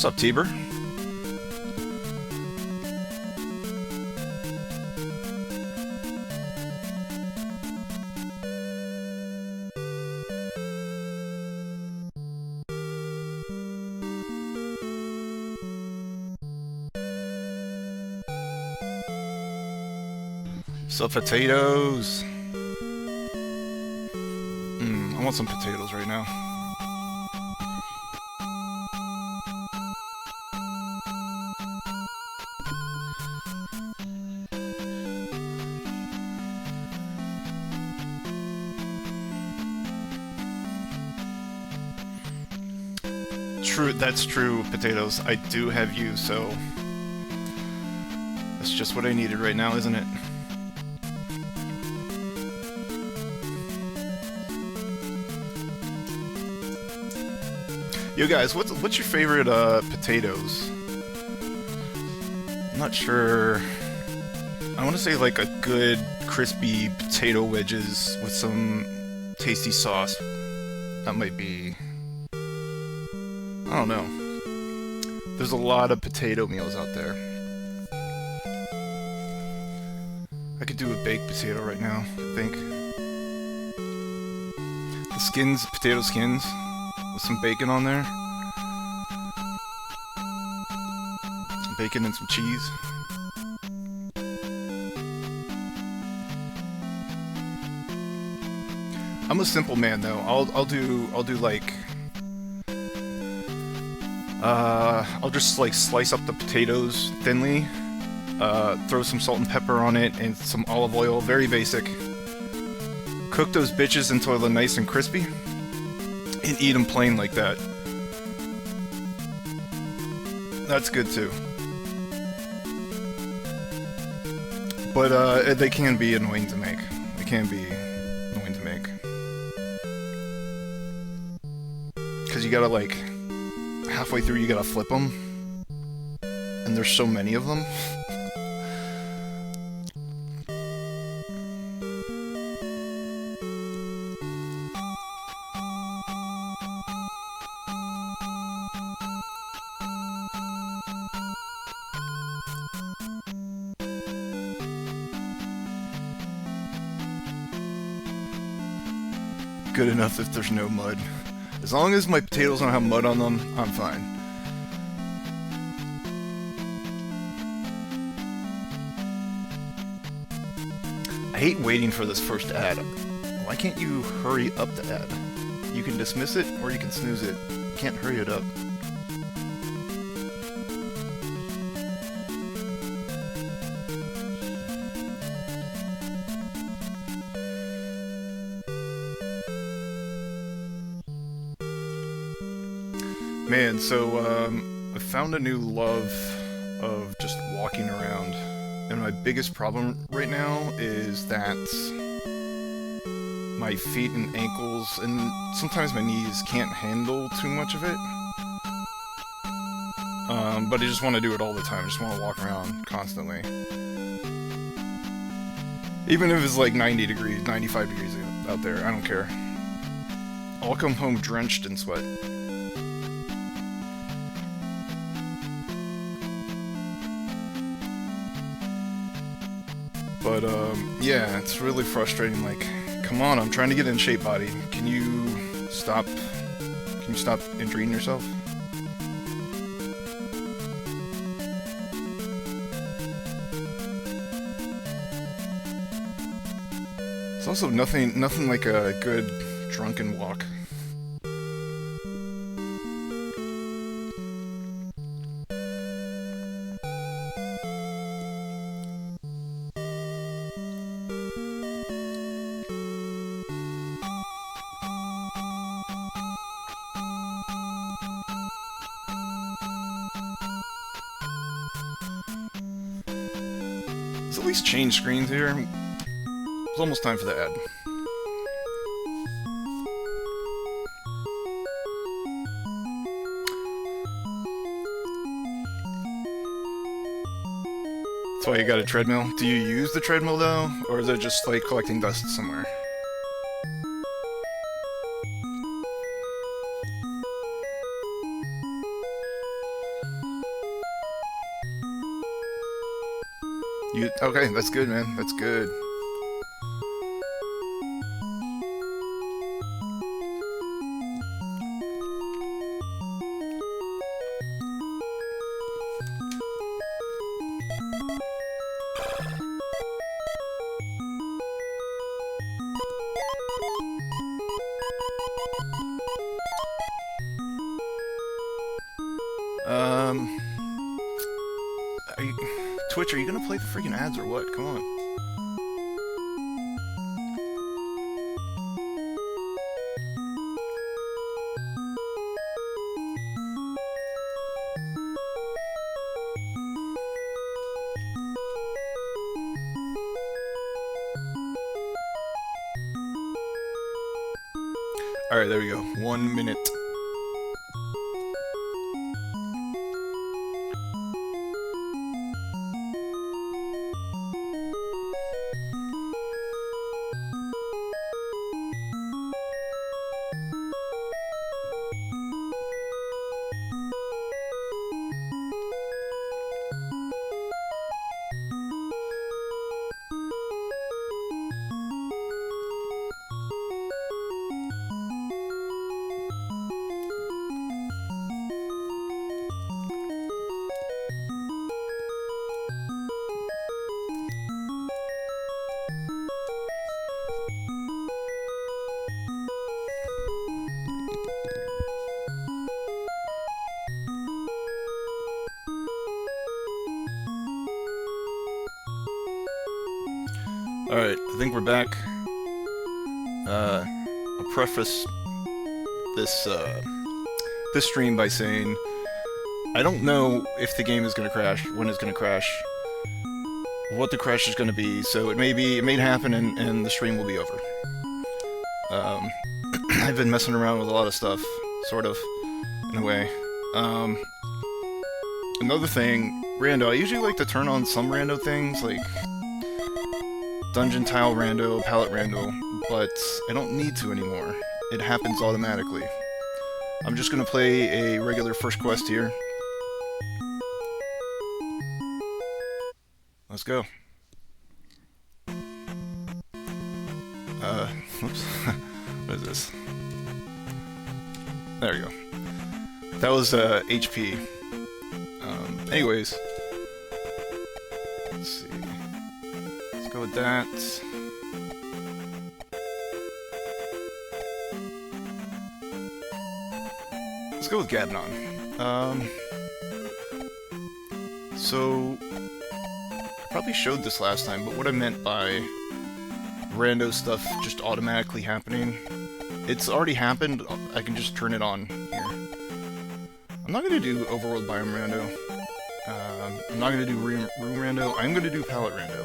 What's up, Tiber? What's up, potatoes? I want some potatoes right now. True, that's true, potatoes. I do have you, so that's just what I needed right now, isn't it? Yo guys, what's your favorite potatoes? I'm not sure. I want to say like a good crispy potato wedges with some tasty sauce. That might be... I don't know. There's a lot of potato meals out there. I could do a baked potato right now, I think. The skins, potato skins, with some bacon on there. Bacon and some cheese. I'm a simple man though. I'll do like I'll just like slice up the potatoes thinly, throw some salt and pepper on it and some olive oil, very basic. Cook those bitches until they're nice and crispy, and eat them plain like that. That's good too. But they can be annoying to make. They can be annoying to make. Because you gotta like, halfway through you gotta flip them. And there's so many of them. Good enough if there's no mud. As long as my potatoes don't have mud on them, I'm fine. I hate waiting for this first ad. Why can't you hurry up the ad? You can dismiss it or you can snooze it. You can't hurry it up. Man, so I found a new love of just walking around, and my biggest problem right now is that my feet and ankles, and sometimes my knees, can't handle too much of it. But I just want to do it all the time. I just want to walk around constantly. Even if it's like 90 degrees, 95 degrees out there, I don't care. I'll come home drenched in sweat. But, yeah, it's really frustrating, like, come on, I'm trying to get in shape, body. Can you stop injuring yourself? It's also nothing like a good drunken walk. Let's at least change screens here. It's almost time for the ad. That's why you got a treadmill. Do you use the treadmill though? Or is it just like collecting dust somewhere? you... Okay, that's good, man. That's good. Twitch, are you gonna play the freaking ads or what? Come on. Alright, there we go. 1 minute. Alright, I think we're back. I'll preface this, this stream by saying I don't know if the game is going to crash, when it's going to crash, what the crash is going to be, so it may happen and the stream will be over. I've been messing around with a lot of stuff, sort of, in a way. Another thing, rando, I usually like to turn on some rando things, like dungeon tile rando, palette rando, but I don't need to anymore. It happens automatically. I'm just gonna play a regular first quest here. Let's go. Oops. What is this? There we go. That was, HP. Anyways. Let's see. Let's go with that. Let's go with Gabnon. So... I probably showed this last time, but what I meant by rando stuff just automatically happening, it's already happened, I can just turn it on here. I'm not going to do overworld biome rando. I'm not going to do room rando. I'm going to do palette rando.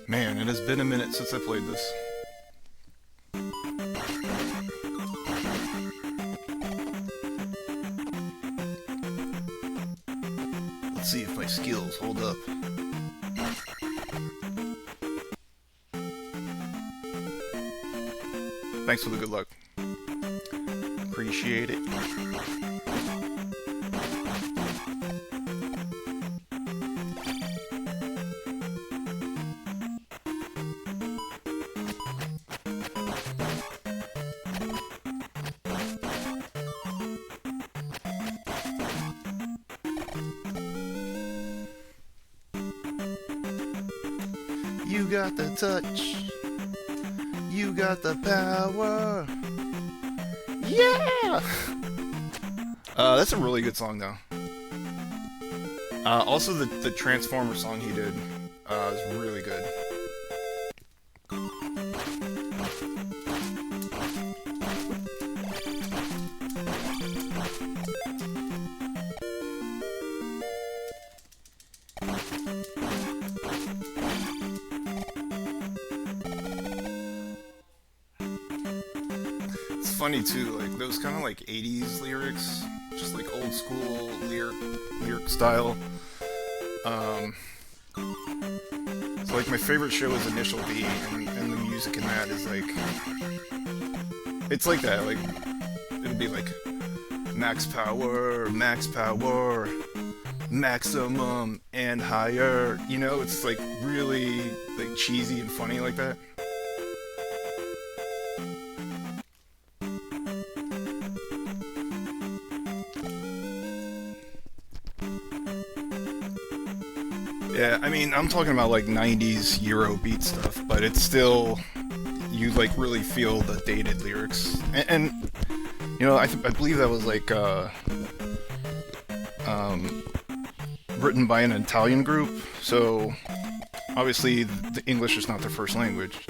Man, it has been a minute since I played this. Let's see if my skills hold up. Thanks for the good luck. Appreciate it. You got the touch. You got the power. Yeah! That's a really good song, though. Also, the Transformer song he did is really good. funny too, like those kind of like 80s lyrics, just like old school lyric style. Um, so like my favorite show is Initial D, and the music in that is like, it's like that, like it'll be like max power, maximum and higher. You know, it's like really like cheesy and funny like that. Yeah, I mean, I'm talking about like 90s Euro beat stuff, but it's still, you like really feel the dated lyrics. And you know, I believe that was like um, written by an Italian group, so obviously the English is not their first language.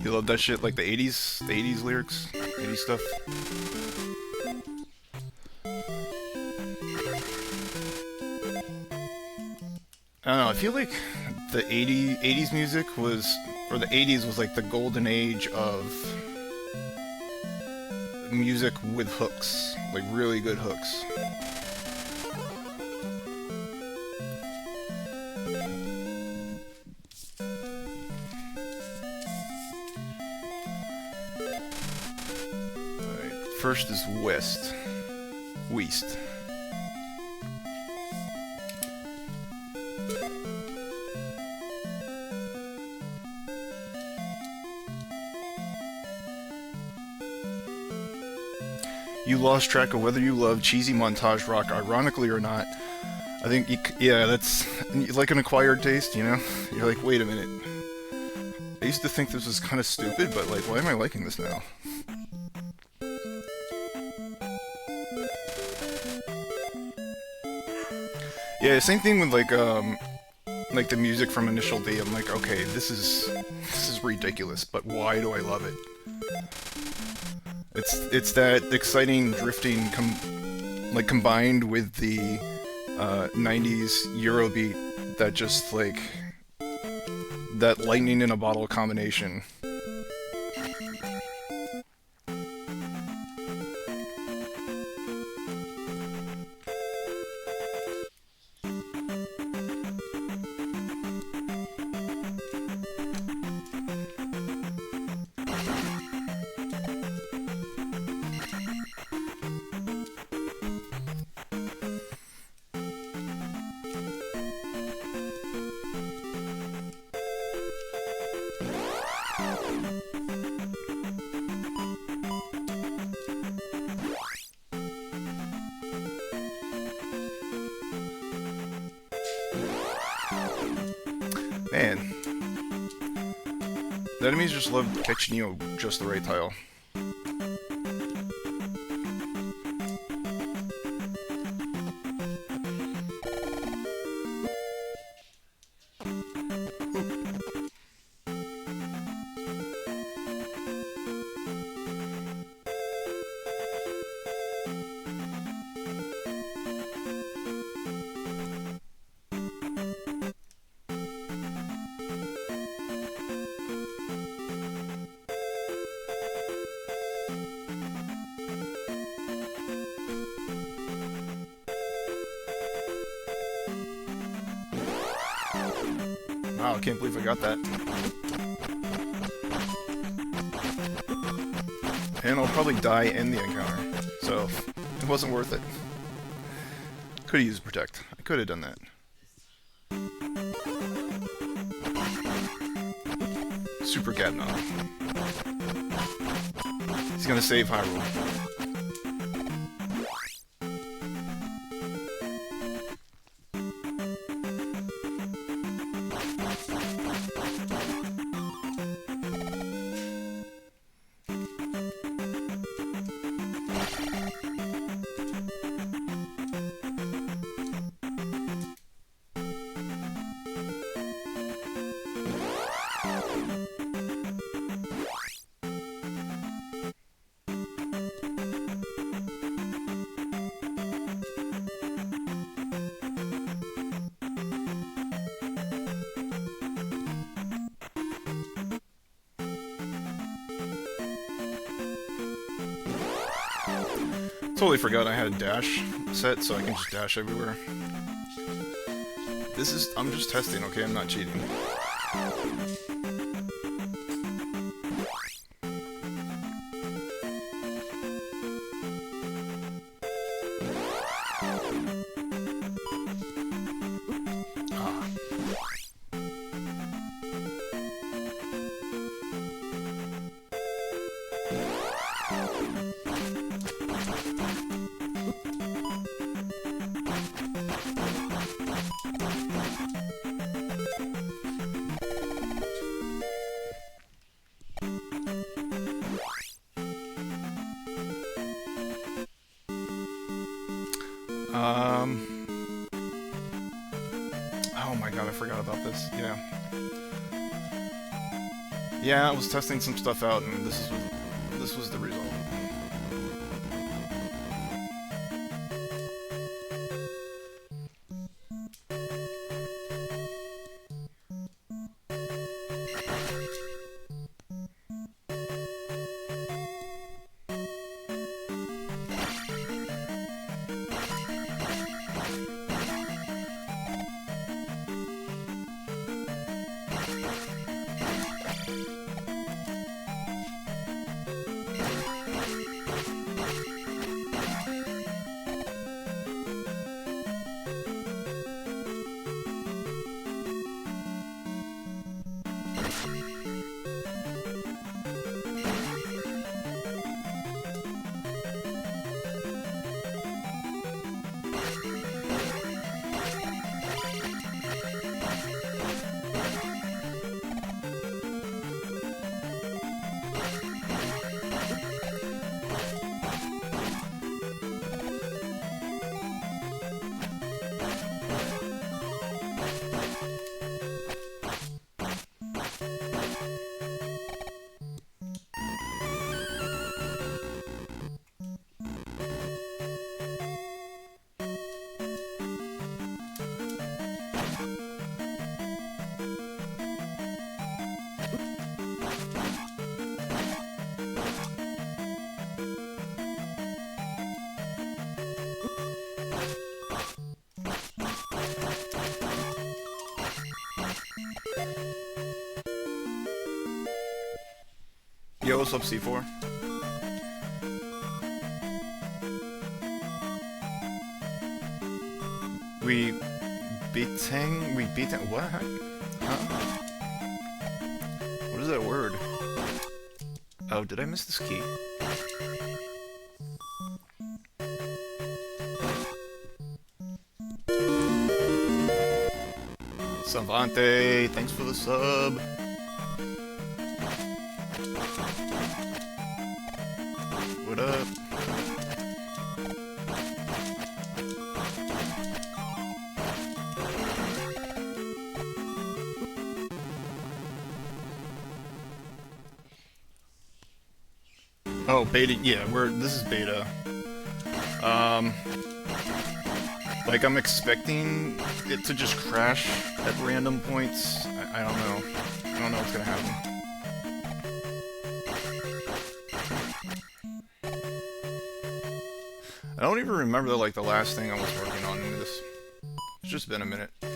You love that shit, like the 80s lyrics, 80s stuff. I don't know, I feel like the 80s music was, or the 80s was like the golden age of music with hooks, like really good hooks. First is West. West. You lost track of whether you love cheesy montage rock, ironically or not. I think, yeah, that's like an acquired taste, you know? You're like, wait a minute. I used to think this was kind of stupid, but like, why am I liking this now? Yeah, same thing with like the music from Initial D. I'm like, okay, this is ridiculous, but why do I love it? It's that exciting drifting combined with the 90s Eurobeat that just like that lightning in a bottle combination. Man, the enemies just love catching you just the right tile. Wow, I can't believe I got that. And I'll probably die in the encounter, so it wasn't worth it. Could have used Protect. I could have done that. Super Gabnon. He's gonna save Hyrule. Totally forgot I had a dash set, so I can just dash everywhere. I'm just testing, okay? I'm not cheating. Oh my god, I forgot about this. Yeah. Yeah, I was testing some stuff out, and this was the result. Yo, what's up, C4? We beat what? Huh? What is that word? Oh, did I miss this key? Savante, thanks for the sub. What up? Oh, beta, yeah, this is beta. Like, I'm expecting it to just crash at random points. I don't know. I don't know what's gonna happen. I don't even remember like the last thing I was working on in this. It's just been a minute. I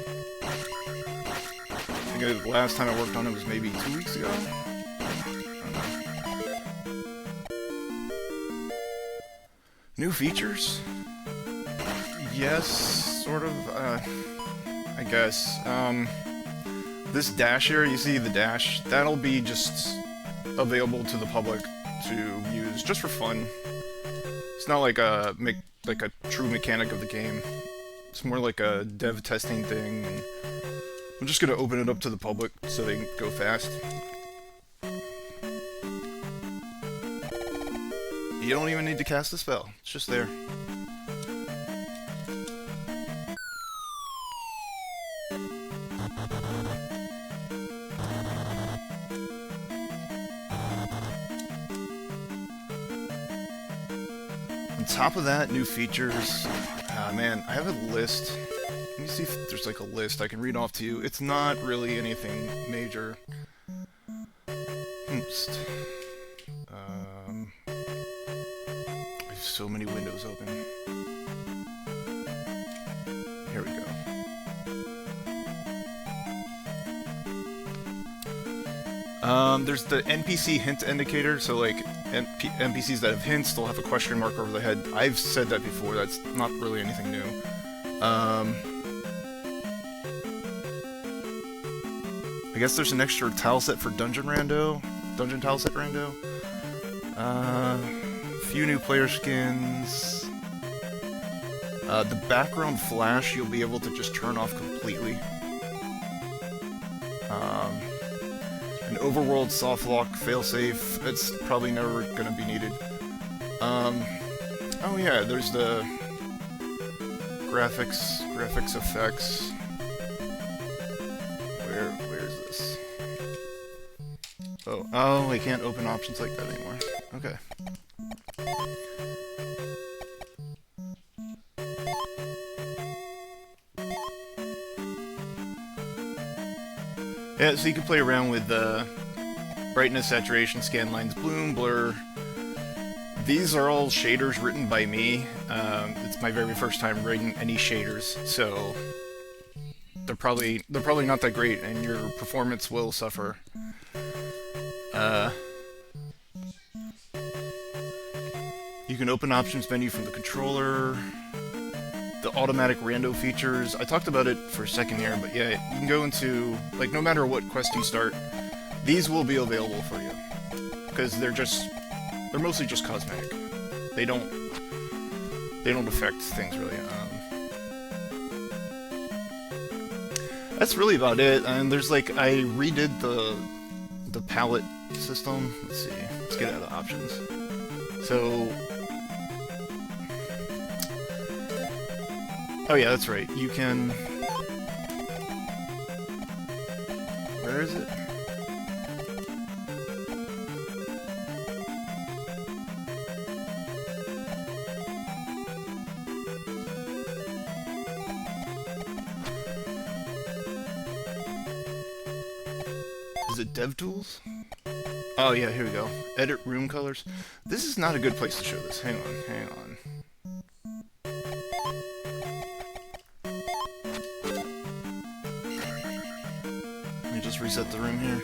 think the last time I worked on it was maybe 2 weeks ago. New features? Yes, sort of, I guess. This dash here, you see the dash, that'll be just available to the public to use, just for fun. It's not like a true mechanic of the game. It's more like a dev testing thing, and I'm just gonna open it up to the public so they can go fast. You don't even need to cast a spell, it's just there. On top of that, new features. Man, I have a list. Let me see if there's like a list I can read off to you. It's not really anything major. I've so many windows open. Here we go. There's the NPC hint indicator, so like NPCs that have hints, they'll have a question mark over the head. I've said that before, that's not really anything new. I guess there's an extra tileset for dungeon tileset rando. Few new player skins. The background flash you'll be able to just turn off completely. An overworld soft lock failsafe. It's probably never gonna be needed. Oh yeah, there's the graphics effects. Where's this? Oh, I can't open options like that anymore. Okay. Yeah, so you can play around with brightness, saturation, scan lines, bloom, blur. These are all shaders written by me. It's my very first time writing any shaders, so they're probably not that great, and your performance will suffer. You can open options menu from the controller. The automatic rando features. I talked about it for a second here, but yeah, you can go into, like, no matter what quest you start, these will be available for you. Because they're mostly just cosmetic. They don't affect things really. That's really about it. And there's like, I redid the palette system. Let's see. Let's get out of options. So, oh yeah, that's right. You can... Where is it? Is it DevTools? Oh yeah, here we go. Edit room colors. This is not a good place to show this. Hang on. Let me just reset the room here.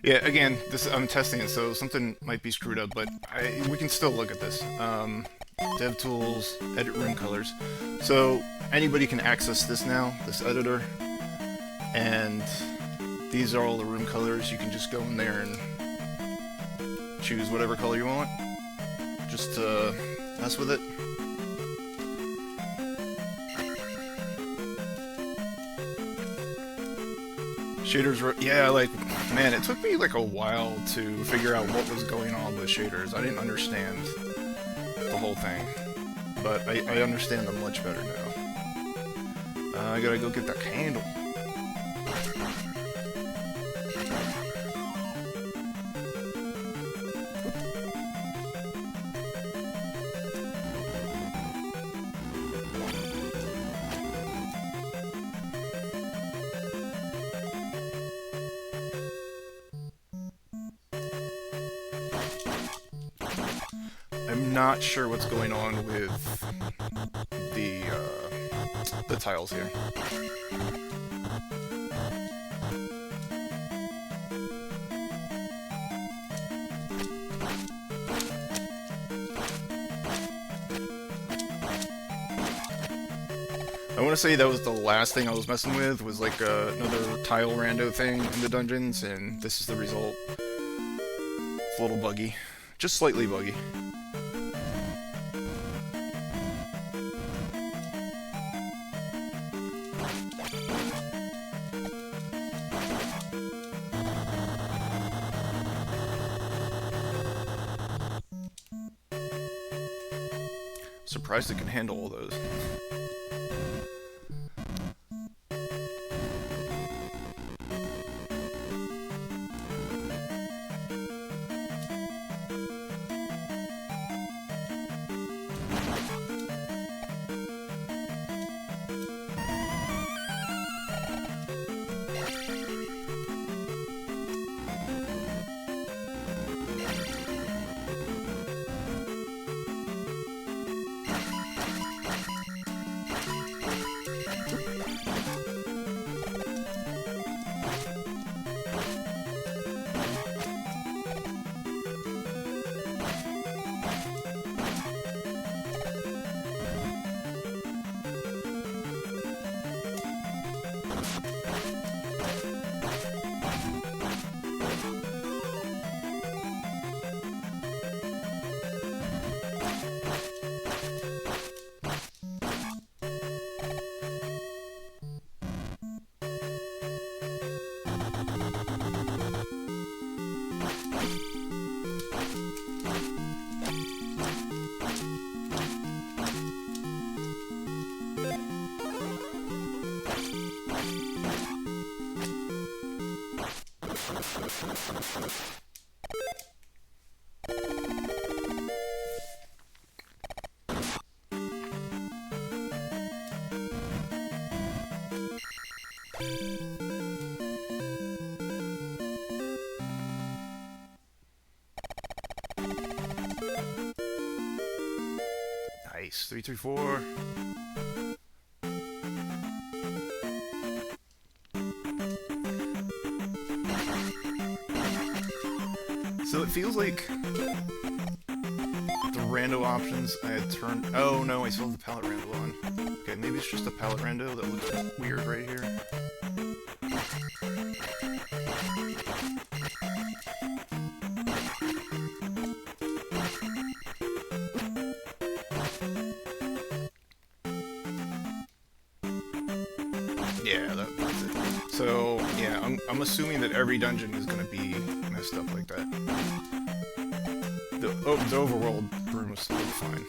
Yeah, again, I'm testing it, so something might be screwed up, but we can still look at this. DevTools, edit room colors. So anybody can access this now, this editor, and these are all the room colors. You can just go in there and choose whatever color you want, just to mess with it. Shaders, yeah, like, man, it took me like a while to figure out what was going on with shaders. I didn't understand the whole thing, but I understand them much better now. I gotta go get that candle. I'm not sure what's going on with the tiles here. I want to say that was the last thing I was messing with, was like another tile rando thing in the dungeons, and this is the result. It's a little buggy. Just slightly buggy. Surprised it can handle all those. Nice. 3, 3, 4. So it feels like the rando options I had turned... Oh no, I still have the palette rando on. Okay, maybe it's just a palette rando that looks weird right here. Yeah, that's it. So, yeah, I'm assuming that every dungeon is going to be messed up like that. The overworld room was still fine.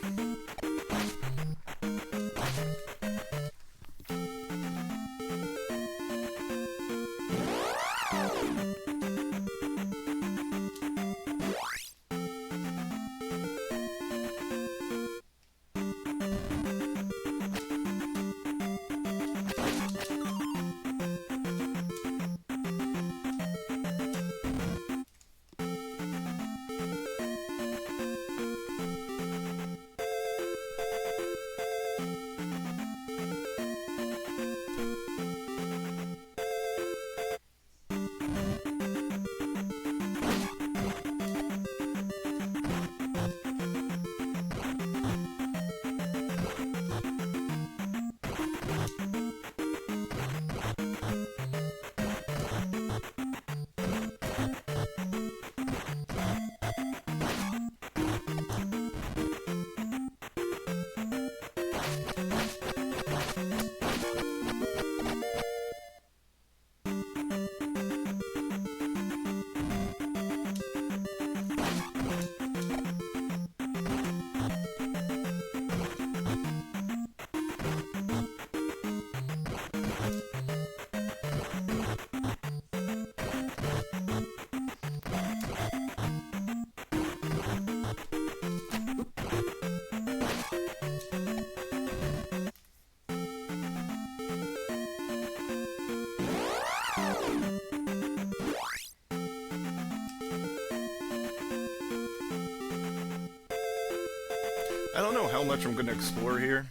I don't know how much I'm going to explore here.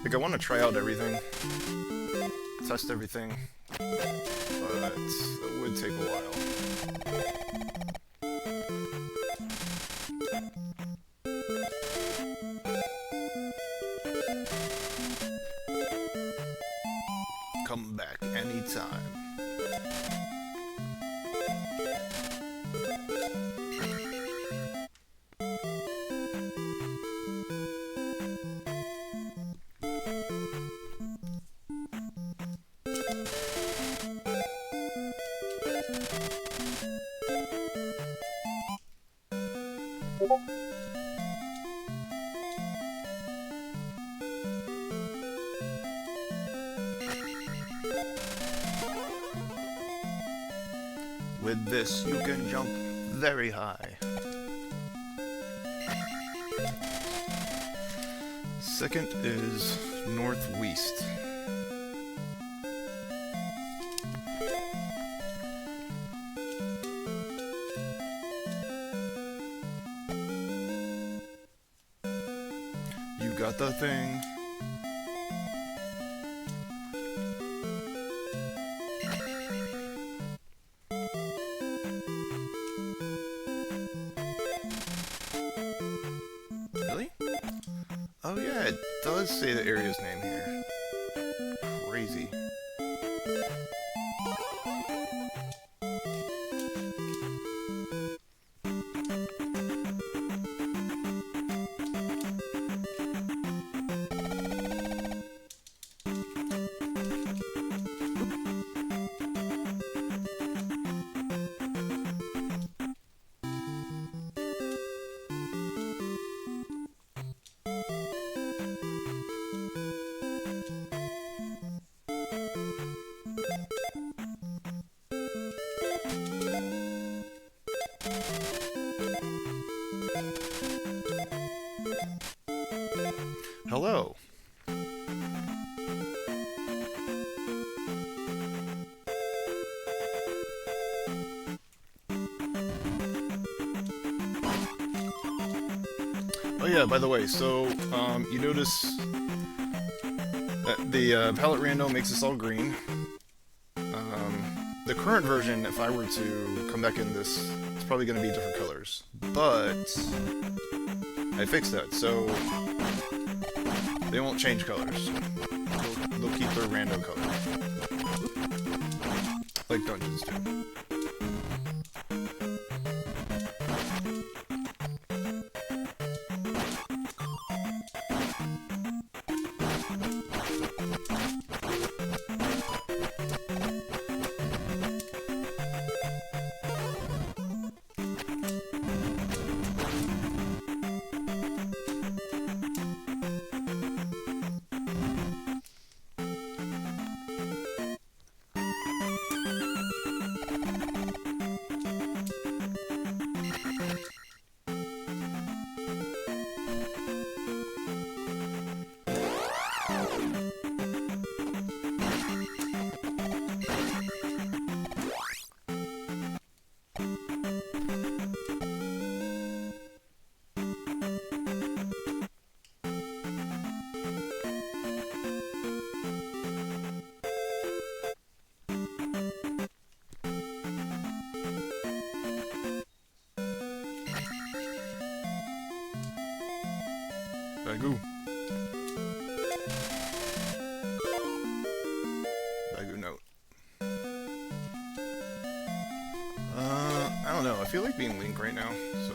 Like, I want to try out everything. Test everything. But it would take a while. Come back anytime. With this, you can jump very high. Second is northwest. You got the thing. Oh yeah, it does say the area's name here. Crazy. hello. Oh yeah, by the way, so you notice that the palette rando makes this all green. The current version, if I were to come back in this, it's probably going to be different colors. But I fixed that, so they won't change colors. They'll keep their random colors. Like Dungeons do. Bagoo. Bagoo note. I don't know. I feel like being Link right now, so...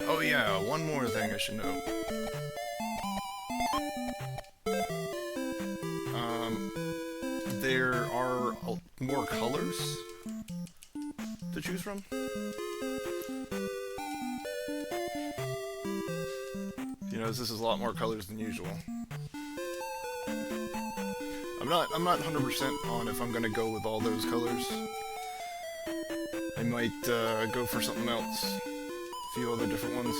Oh yeah, one more thing I should note. There are more colors to choose from. You know, this is a lot more colors than usual. I'm not 100% on if I'm gonna go with all those colors. I might go for something else. A few other different ones.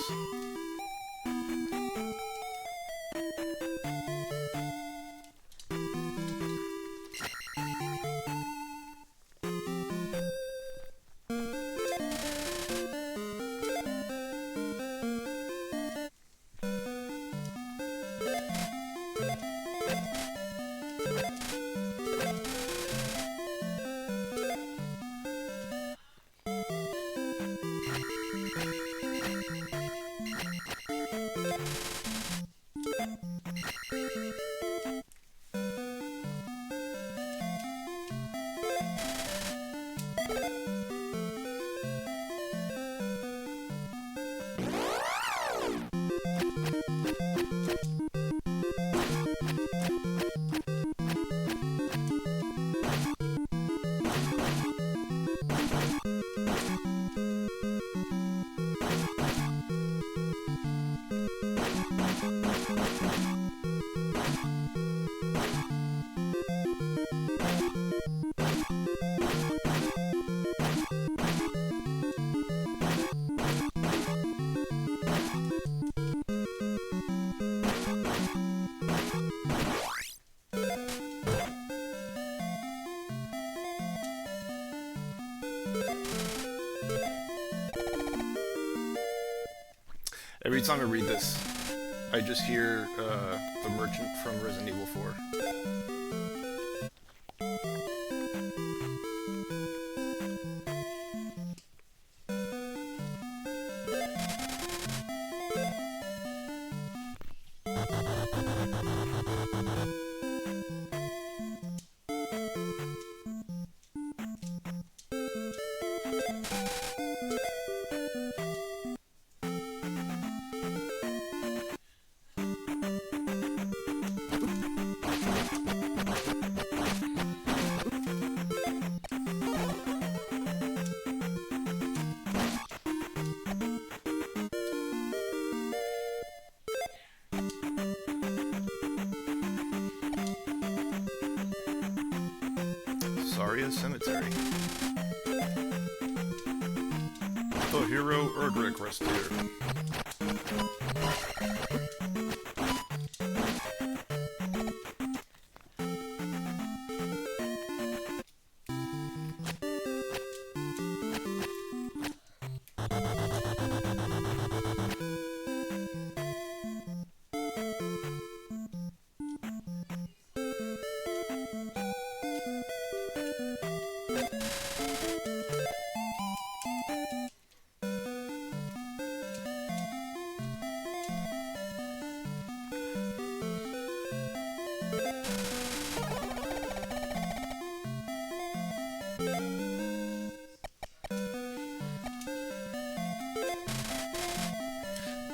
Every time I read this, I just hear the merchant from Resident Evil 4. ZALiA Cemetery. The hero Erdrick rests here.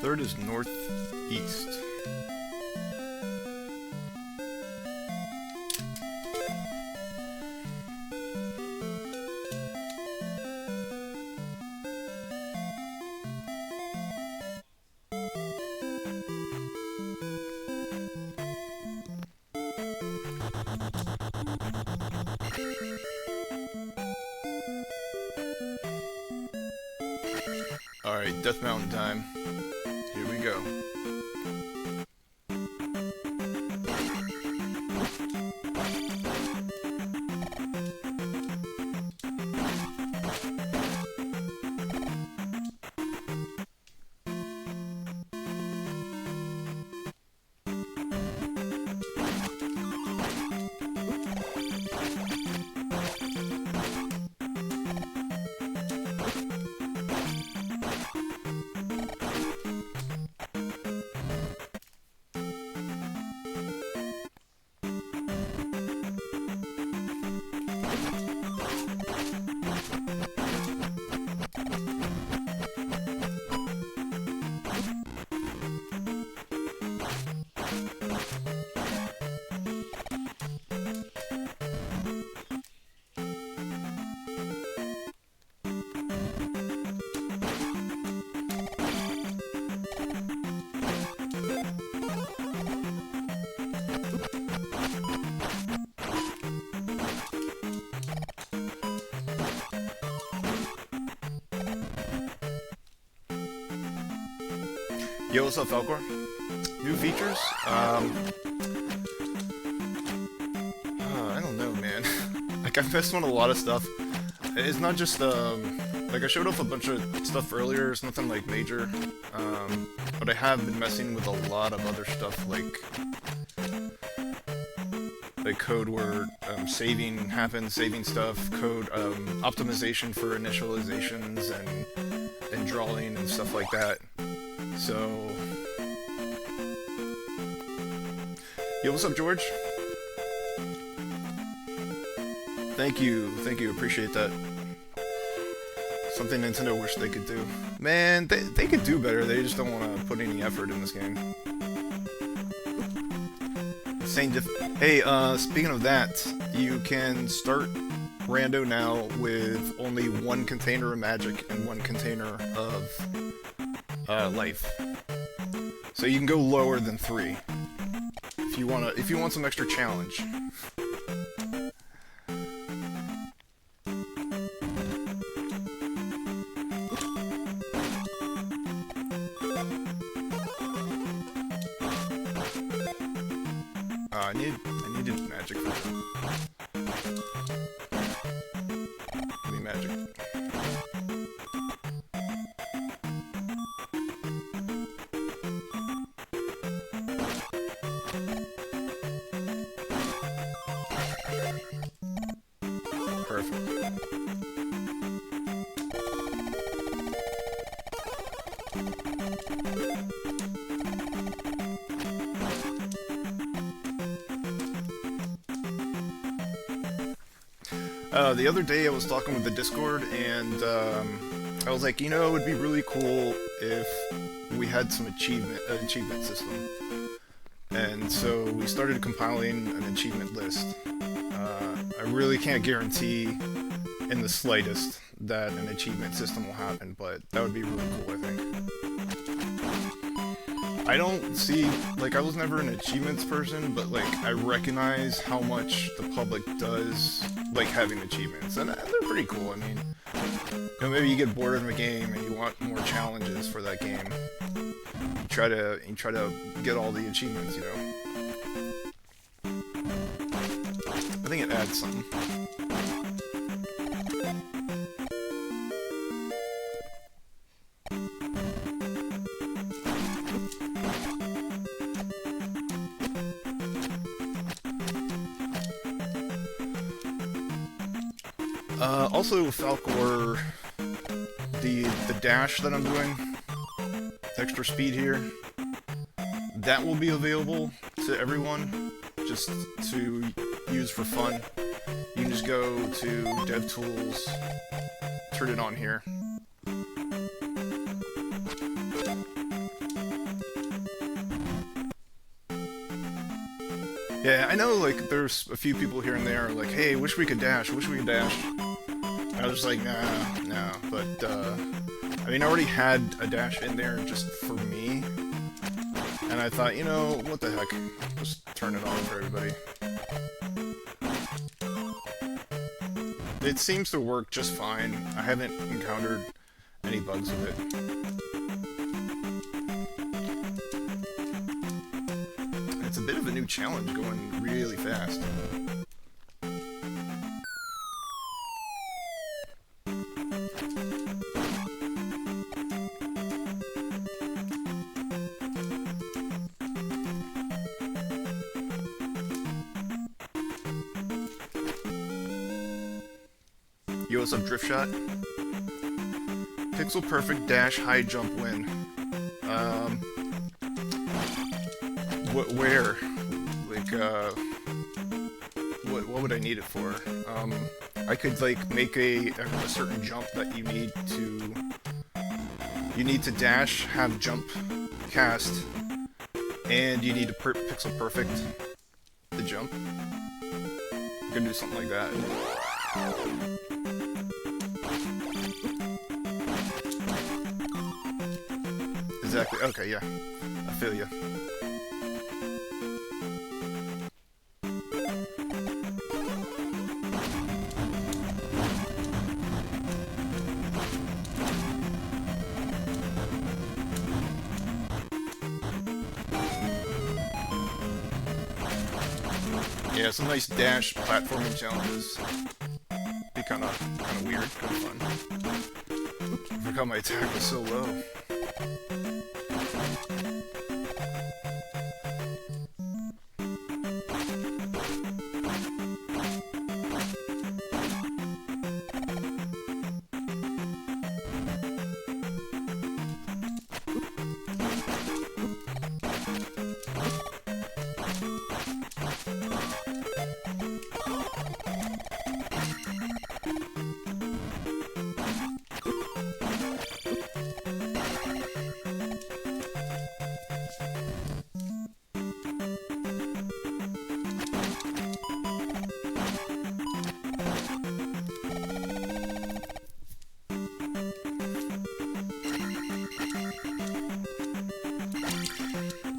Third is northeast. Alright, Death Mountain time. Here we go. Yo, what's up, Falcor? New features? I don't know, man. Like, I've messed with a lot of stuff. It's not just, like, I showed off a bunch of stuff earlier, it's nothing, like, major. But I have been messing with a lot of other stuff, like code where saving happens, saving stuff, code optimization for initializations and drawing and stuff like that. So, yo, what's up, George? Thank you, appreciate that. Something Nintendo wish they could do. Man, they could do better, they just don't want to put any effort in this game. Hey, speaking of that, you can start Rando now with only one container of magic and one container of life. So you can go lower than 3 if you want some extra challenge. I needed magic for that. Give me magic. perfect. The other day I was talking with the Discord, and I was like, you know, it would be really cool if we had some achievement system. And so we started compiling an achievement list. I really can't guarantee in the slightest that an achievement system will happen, but that would be really cool, I think. I don't see, like, I was never an achievements person, but, like, I recognize how much the public does like having achievements, and they're pretty cool. I mean, you know, maybe you get bored of the game and you want more challenges for that game. You try to get all the achievements, you know. I think it adds something. Also, Falcor, the dash that I'm doing, extra speed here, that will be available to everyone, just to use for fun. You can just go to DevTools, turn it on here. Yeah, I know, like, there's a few people here and there like, hey, wish we could dash, wish we could dash. I was like, nah, but, I mean, I already had a dash in there just for me, and I thought, you know, what the heck, just turn it on for everybody. It seems to work just fine. I haven't encountered any bugs with it. It's a bit of a new challenge going really fast. Yo, what's up, Drift Shot? Pixel perfect dash high jump win. Where? Like, what would I need it for? I could, like, make a certain jump that you need to dash, have jump cast, and you need to pixel perfect the jump. You can do something like that. Exactly. Okay, yeah. I feel ya. Yeah, some nice dash platforming challenges. Be kind of weird, kind of fun. Oops, I forgot my attack was so low.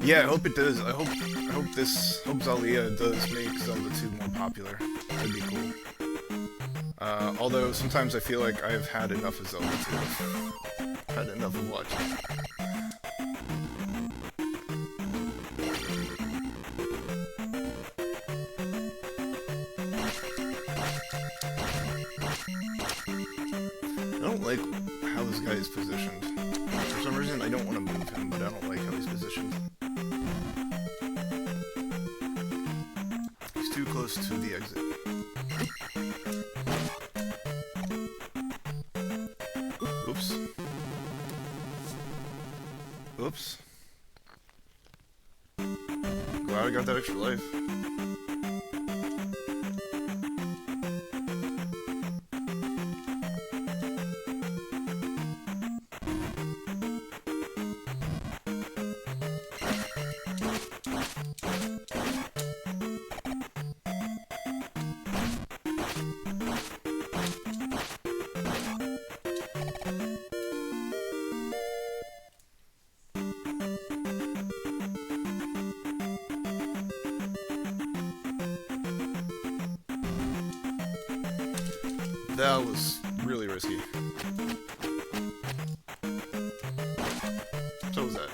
Yeah, I hope it does. I hope ZALiA does make Zelda 2 more popular. That'd be cool. Although sometimes I feel like I've had enough of Zelda 2. Had enough of watching. I don't like how this guy is positioned. For some reason, I don't want to move him, but I don't like how he's positioned. He's too close to the exit. Oops. Glad I got that extra life. That was really risky. So was that.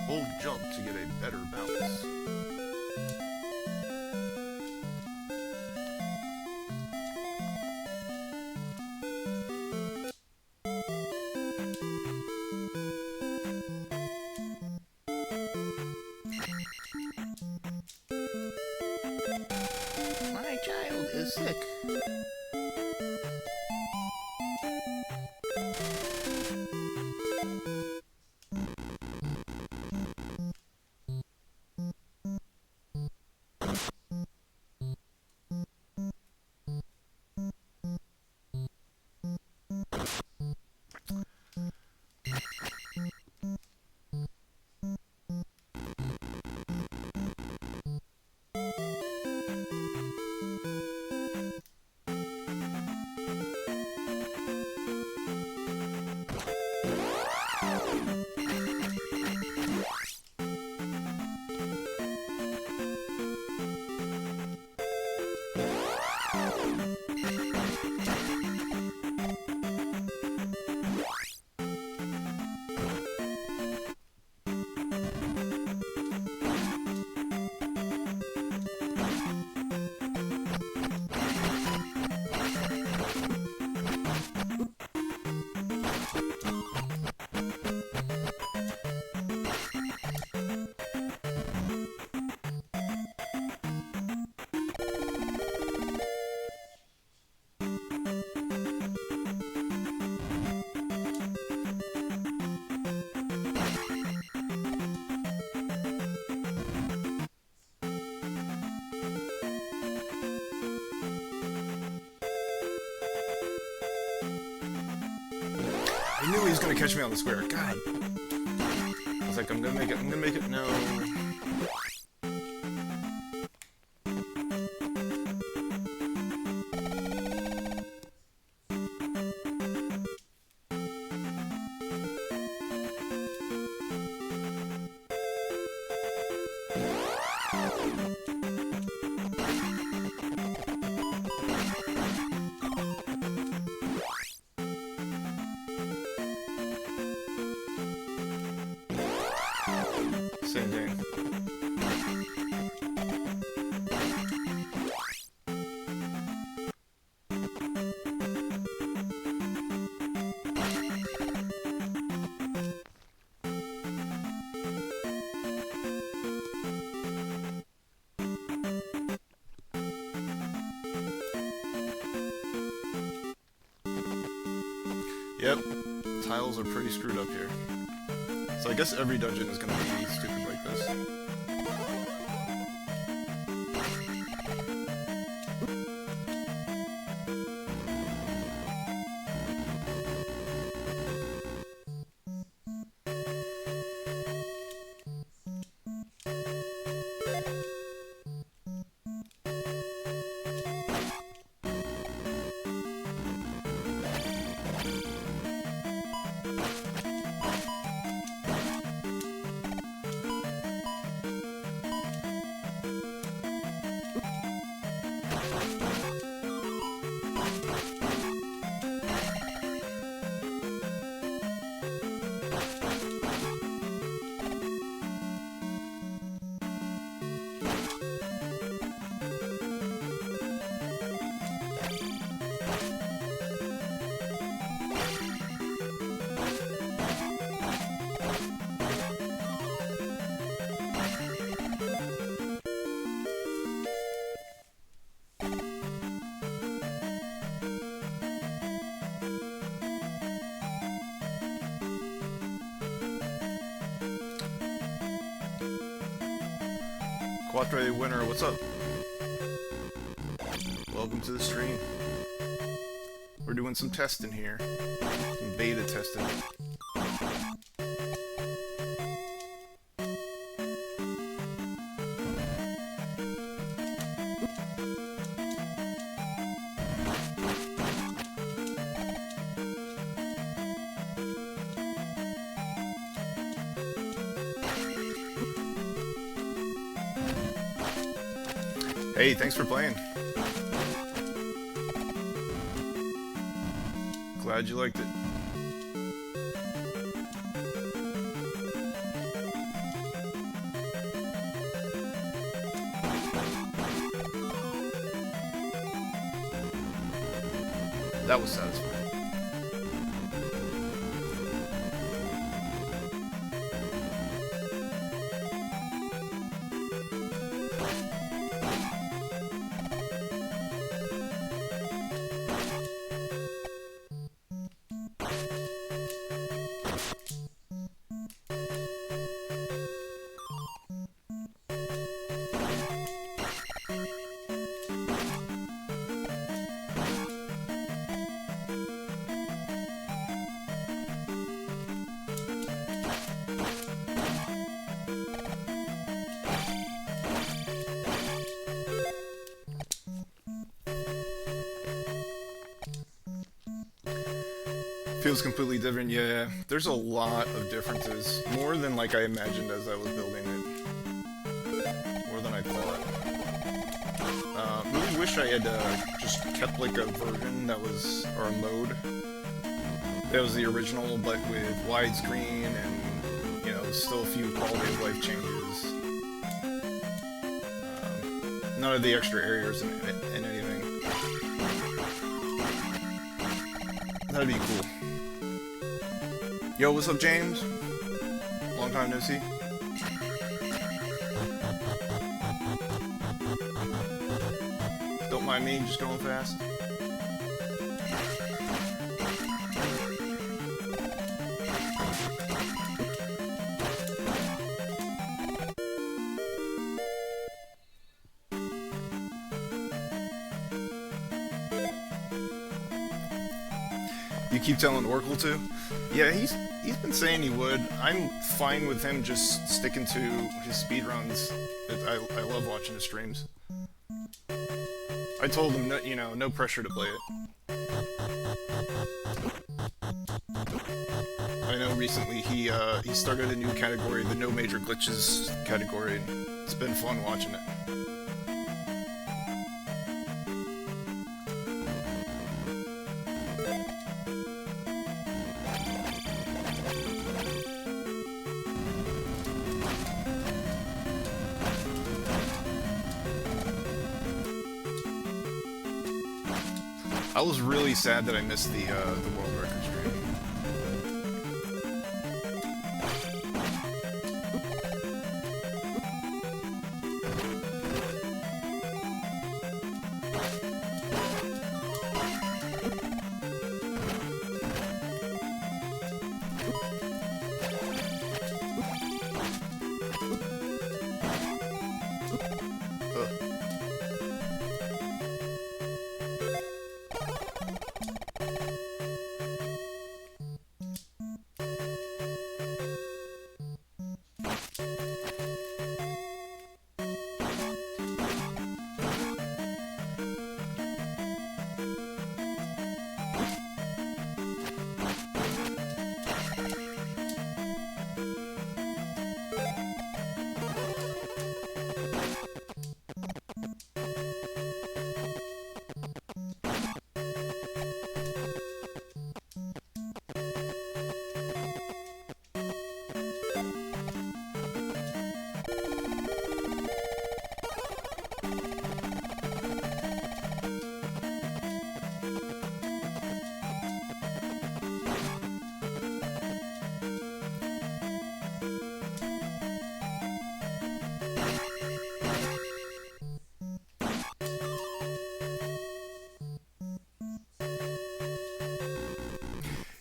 Hold jump to get a better bounce. My child is sick. I knew he was gonna catch me on the square. God. I was like, I'm gonna make it. No. Same thing. Yep, tiles are pretty screwed up here. So I guess every dungeon is gonna be stupid like this. Quattro winner, what's up? Welcome to the stream. We're doing some testing here. Some beta testing. Hey, thanks for playing. Glad you liked it. That was satisfying. Feels completely different, yeah. There's a lot of differences. More than like I imagined as I was building it. More than I thought. Really wish I had just kept like a version that was, or a mode that was the original, but with widescreen and, you know, still a few quality of life changes. None of the extra areas and anything. That'd be cool. Yo, what's up, James? Long time no see. Don't mind me, just going fast. You keep telling Oracle to? Yeah, he's been saying he would. I'm fine with him just sticking to his speedruns. I love watching his streams. I told him, you know, no pressure to play it. I know recently he started a new category, the no major glitches category. It's been fun watching it. I was really sad that I missed the world record stream.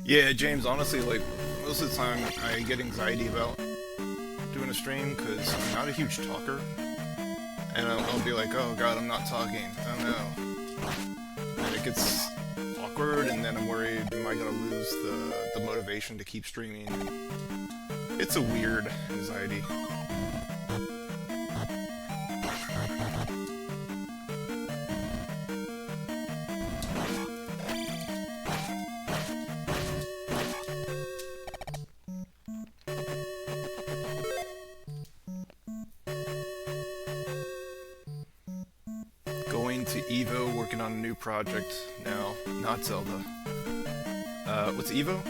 Yeah, James, honestly, like, most of the time I get anxiety about doing a stream because I'm not a huge talker. And I'll be like, oh god, I'm not talking. Oh no. And it gets awkward, and then I'm worried, am I gonna lose the motivation to keep streaming? It's a weird anxiety. Working on a new project now, not Zelda. What's Evo?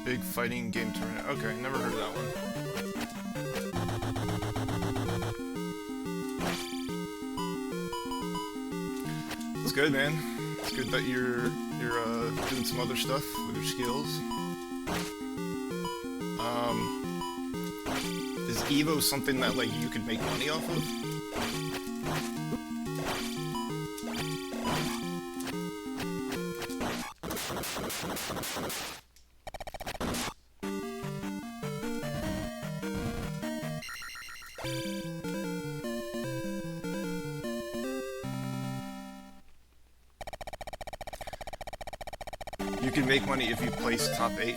Big fighting game tournament. Okay, never heard of that one. It's good, man. It's good that you're doing some other stuff with your skills. Is Evo something that like you could make money off of? You can make money if you place top 8.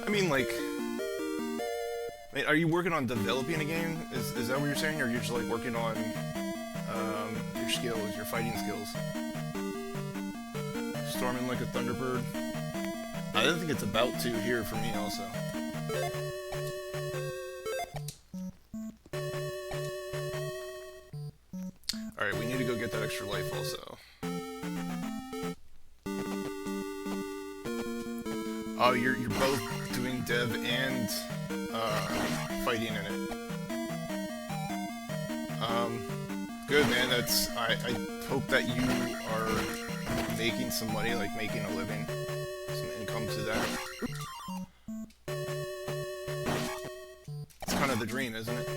I mean, like, are you working on developing a game? Is that what you're saying, or you're just like working on your skills, your fighting skills? Storming like a thunderbird. I don't think it's about to here for me also. Alright, we need to go get that extra life also. Oh, you're both doing dev and fighting in it. Good, man. I hope that you are making some money, like making a living, some income to that. It's kind of the dream, isn't it?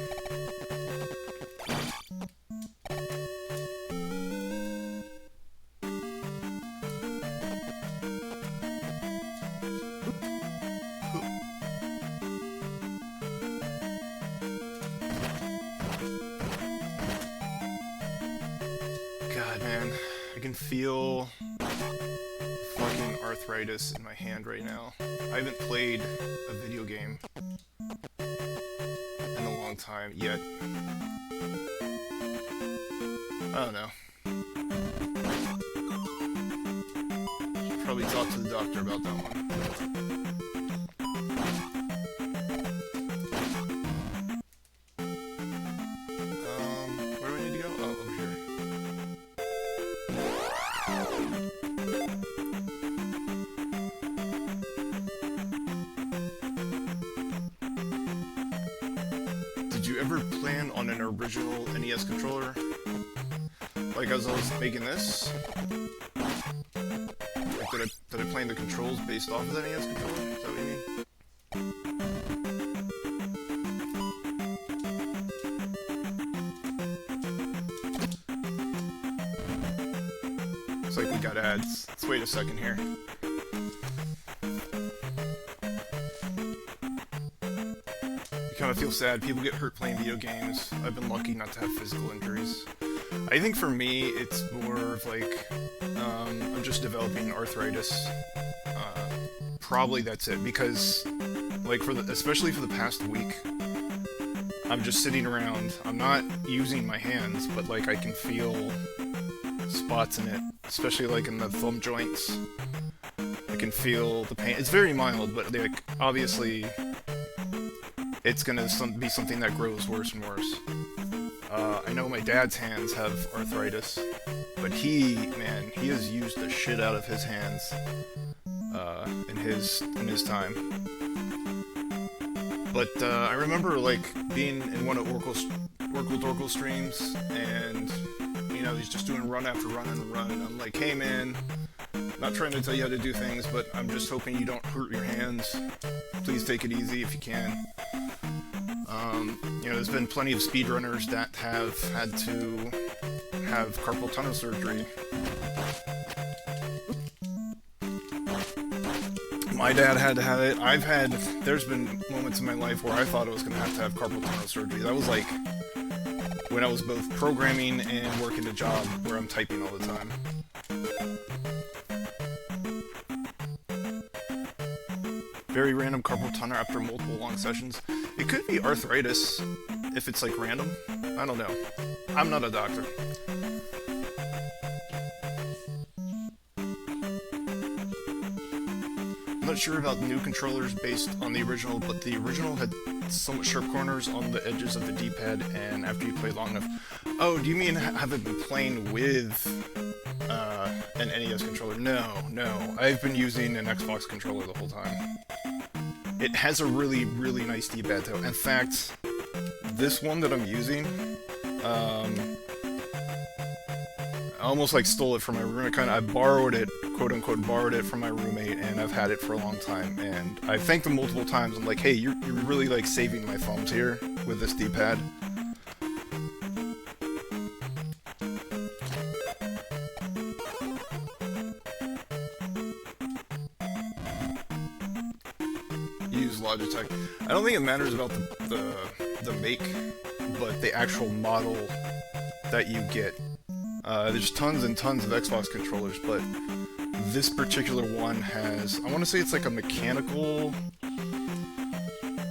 God, man, I can feel fucking arthritis in my hand right now. I haven't played a video game in a long time yet. I don't know. Should probably talk to the doctor about that one. Where do I need to go? Oh, over here. Did you ever plan on an original NES controller? Like as I was making this? Like did I plan the controls based off of the NES controller? Is that what you mean? Looks like we got ads. Let's wait a second here. Kind of feel sad. People get hurt playing video games. I've been lucky not to have physical injuries. I think for me, it's more of like, I'm just developing arthritis. Probably that's it, because, like, especially for the past week, I'm just sitting around. I'm not using my hands, but, like, I can feel spots in it, especially, like, in the thumb joints. I can feel the pain. It's very mild, but, like, obviously it's gonna be something that grows worse and worse. I know my dad's hands have arthritis, but he has used the shit out of his hands in his time. But I remember like being in one of Orkle streams, and you know he's just doing run after run and run, and I'm like, hey man, not trying to tell you how to do things, but I'm just hoping you don't hurt your hands. Please take it easy if you can. You know, there's been plenty of speedrunners that have had to have carpal tunnel surgery. My dad had to have it. There's been moments in my life where I thought I was going to have carpal tunnel surgery. That was like when I was both programming and working a job where I'm typing all the time. Very random carpal tunnel after multiple long sessions. It could be arthritis if it's like random. I don't know. I'm not a doctor. I'm not sure about new controllers based on the original, but the original had somewhat sharp corners on the edges of the D-pad, and after you play long enough... Oh, do you mean have I been playing with an NES controller? No. I've been using an Xbox controller the whole time. It has a really, really nice D-pad though. In fact, this one that I'm using, I almost like stole it from my roommate. I borrowed it, quote unquote, borrowed it from my roommate, and I've had it for a long time. And I thanked them multiple times. I'm like, hey, you're really like saving my thumbs here with this D-pad. Use Logitech. I don't think it matters about the make, but the actual model that you get. There's tons and tons of Xbox controllers, but this particular one has, I want to say it's like a mechanical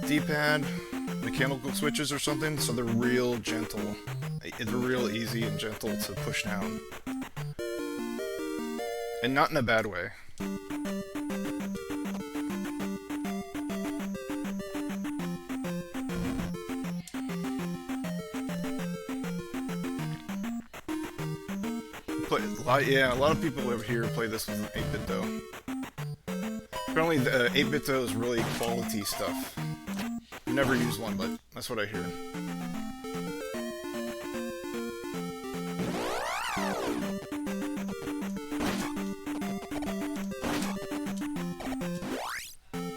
D-pad, mechanical switches or something, so they're real gentle. They're real easy and gentle to push down. And not in a bad way. Yeah, a lot of people over here play this with an 8-bit though. Apparently the 8-bit though is really quality stuff. Never used one, but that's what I hear.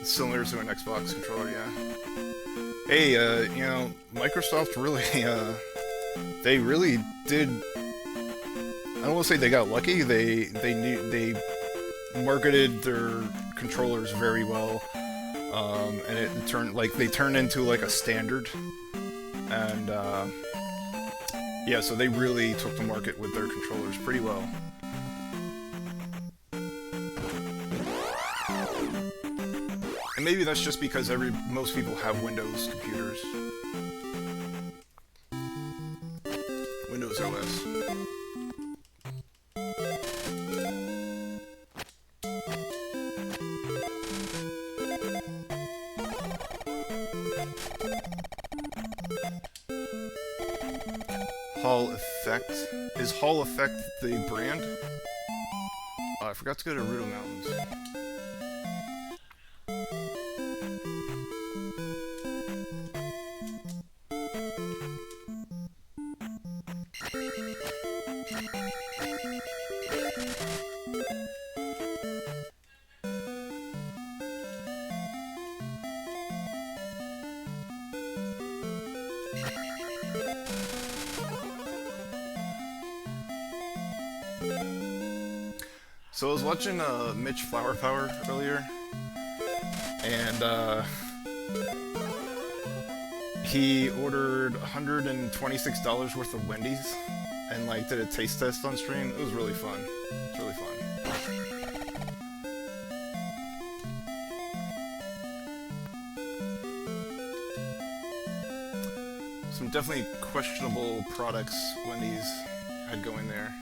It's similar to an Xbox controller, yeah. Hey, you know, Microsoft really, they really did. I don't want to say they got lucky. They marketed their controllers very well, and they turned into like a standard, and yeah, so they really took the market with their controllers pretty well. And maybe that's just because most people have Windows computers, Windows OS. Hall Effect. Is Hall Effect the brand? Oh, I forgot to go to Rudo Mountains. So I was watching Mitch Flower Power earlier, and he ordered $126 worth of Wendy's and like did a taste test on stream. It was really fun. It's really fun. Some definitely questionable products Wendy's had going there.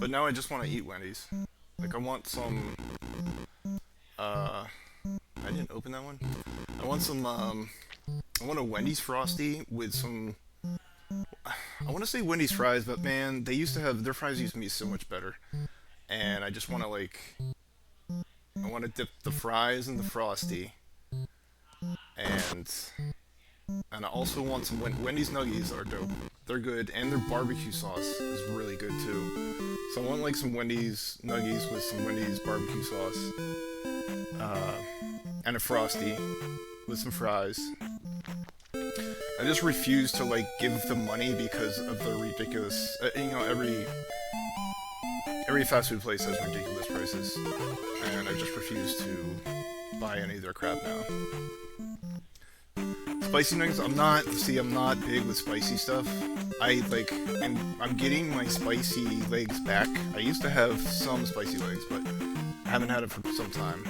But now I just want to eat Wendy's. Like, I want some, I didn't open that one. I want some, I want a Wendy's Frosty with some, I want to say Wendy's fries, but man, their fries used to be so much better. And I just want to, like, I want to dip the fries in the Frosty. And I also want some Wendy's Nuggies are dope. They're good, and their barbecue sauce is really good too. So I want like some Wendy's Nuggies with some Wendy's barbecue sauce, and a Frosty with some fries. I just refuse to like give them money because of the ridiculous. You know, every fast food place has ridiculous prices, and I just refuse to buy any of their crap now. Spicy nuggets, I'm not big with spicy stuff. I'm getting my spicy legs back. I used to have some spicy legs, but I haven't had it for some time.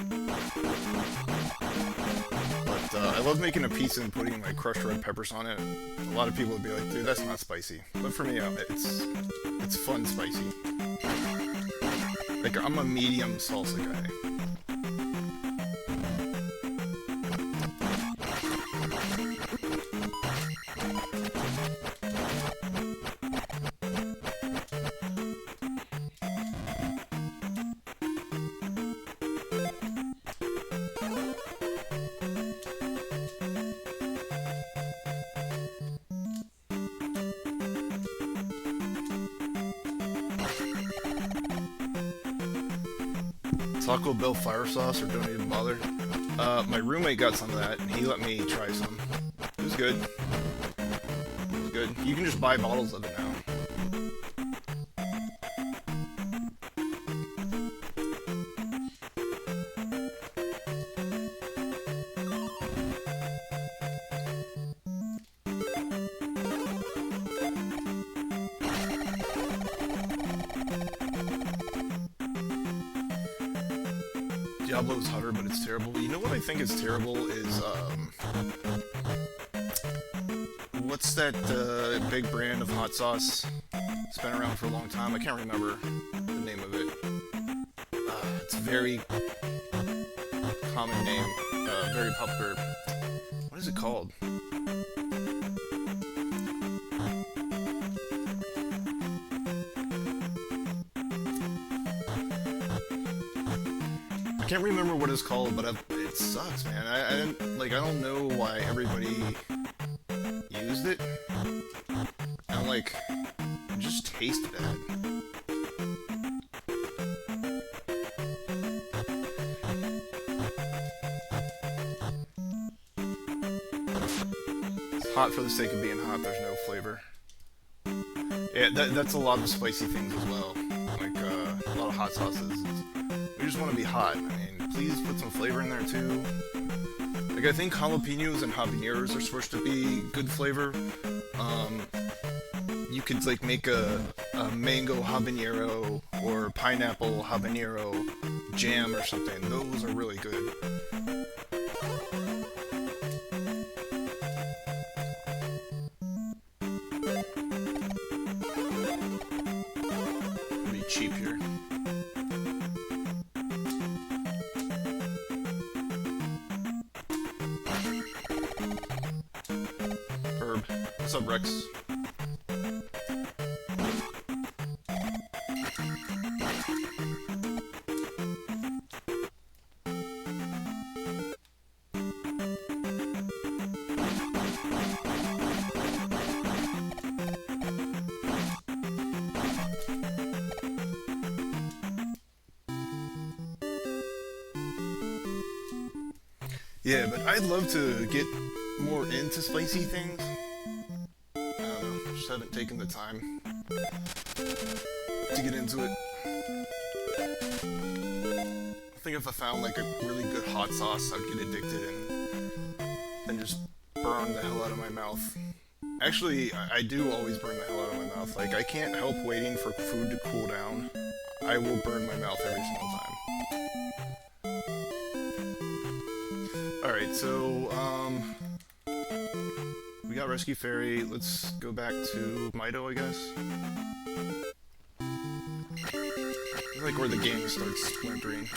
But I love making a pizza and putting like crushed red peppers on it. A lot of people would be like, dude, that's not spicy. But for me, it's fun spicy. Like, I'm a medium salsa guy. Taco Bell fire sauce, or don't even bother. My roommate got some of that, and he let me try some. It was good. It was good. You can just buy bottles of it now. Diablo's hotter, but it's terrible. You know what I think is terrible is, what's that, big brand of hot sauce? It's been around for a long time. I can't remember the name of it. It's a very common name, very popular. What is it called? I can't remember what it's called, but it sucks, man. I don't know why everybody used it. And like, it just tastes bad. It's hot for the sake of being hot. There's no flavor. Yeah, that's a lot of spicy things as well. Like a lot of hot sauces. We just want to be hot. I mean, please put some flavor in there too. Like, I think jalapenos and habaneros are supposed to be good flavor. You could like make a mango habanero or pineapple habanero jam or something. Those are really good. Be cheap here. What's up, Rex? Yeah, but I'd love to get more into spicy things. Just haven't taken the time to get into it. I think if I found like a really good hot sauce, I'd get addicted and just burn the hell out of my mouth. Actually, I do always burn the hell out of my mouth. Like, I can't help waiting for food to cool down. I will burn my mouth every single time. Alright, so, we got Rescue Fairy. Let's go back to Mido, I guess. It's like where the game starts splintering.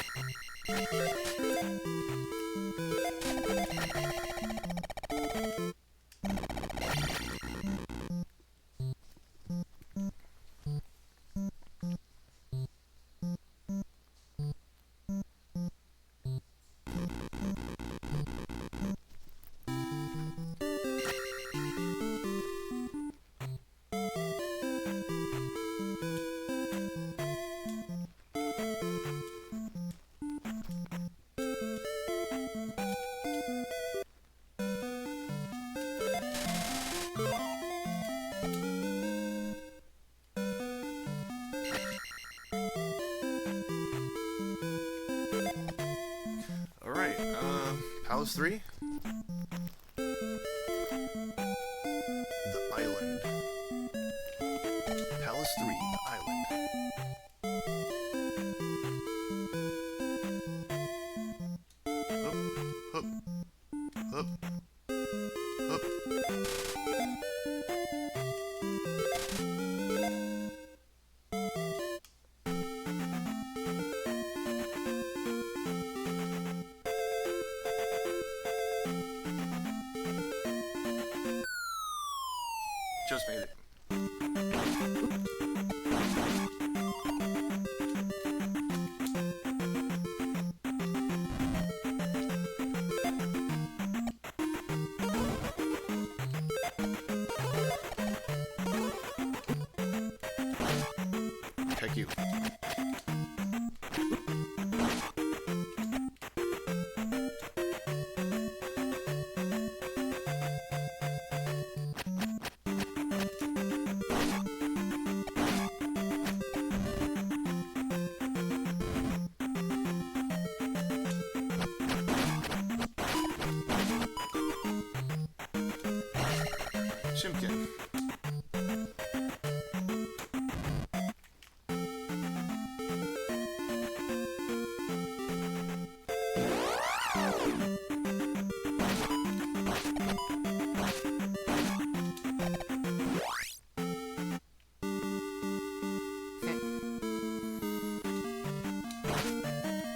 Alright, Palace 3? The Island. Palace 3, the Island. Hup, hup, hup, hup. Just made it. Heck you. Chimkin.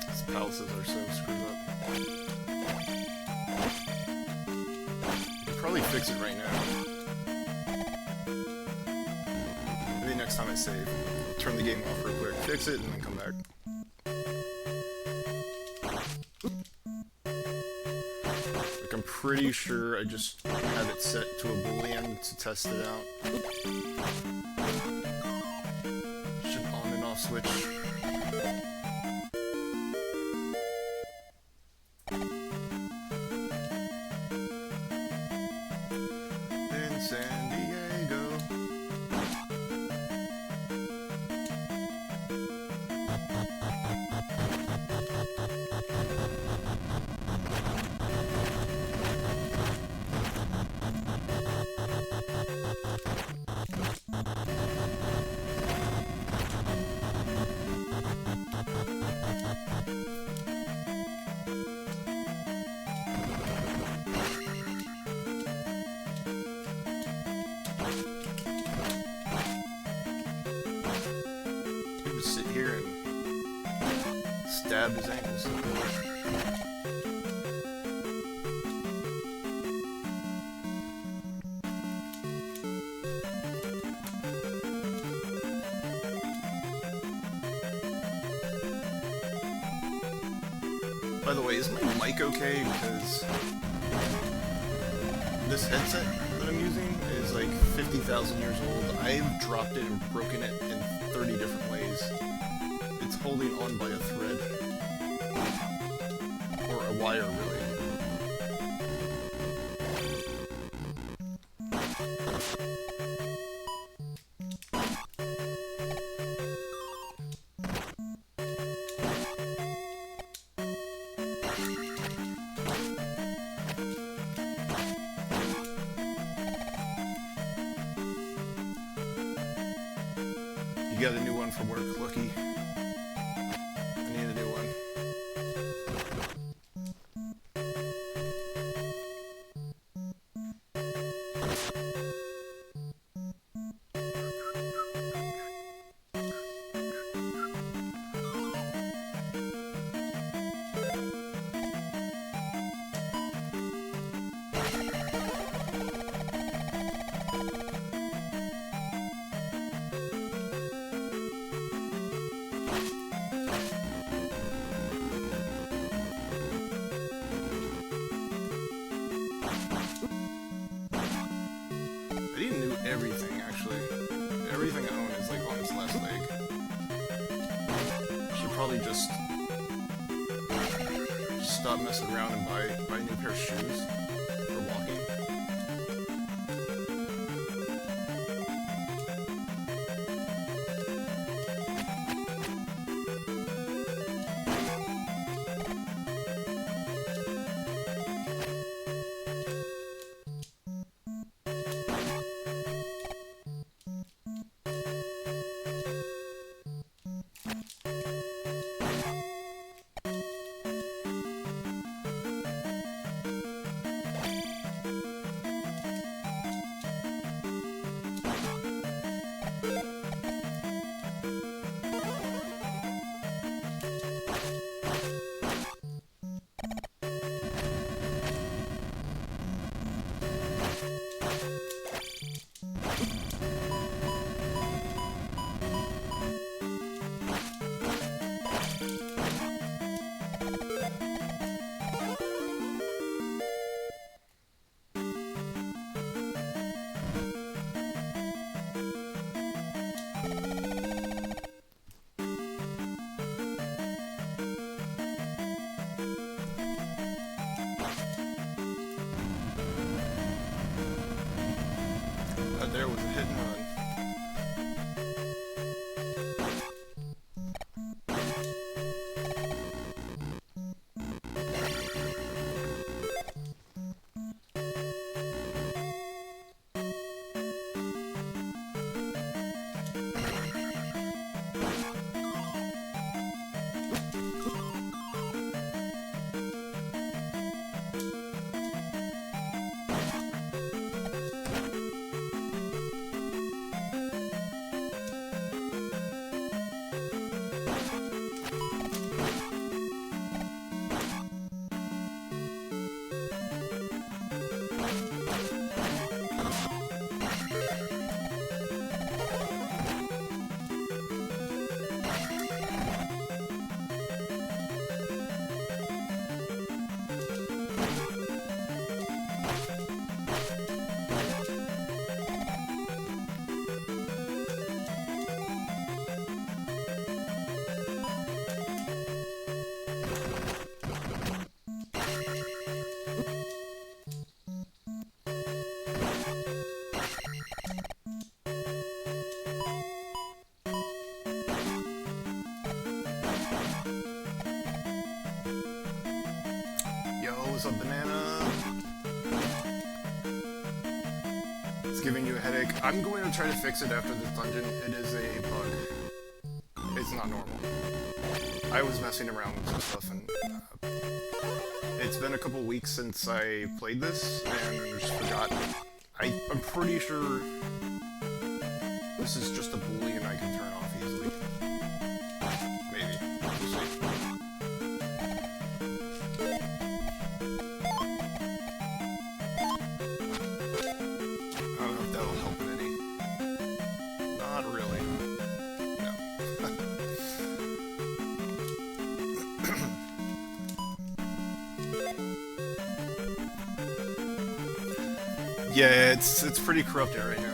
These palaces are so screwed up. Probably fix it right now. Maybe next time I save, turn the game off real quick, fix it, and then come back. Like, I'm pretty sure I just have it set to a boolean to test it out. Should on and off switch. San Diego. Just sit here and stab his ankles. By the way, is my mic okay? Because this headset that I'm using is like 50,000 years old. I've dropped it and broken it in 30 different ways. It's holding on by a thread. Or a wire, really. You got a new one from work, Lucky. I need a new one. I didn't do everything, actually. Everything I own is like on its last leg. Should probably just stop messing around and buy a new pair of shoes for walking. There was a hit and run. giving you a headache, I'm going to try to fix it after this dungeon. It is a bug. It's not normal. I was messing around with some stuff, and it's been a couple weeks since I played this, and just forgot. I'm pretty sure this is just a boolean I can turn off easily. Maybe. We'll see. I don't know if that'll help it any. Not really. No. Yeah, it's pretty corrupted right now.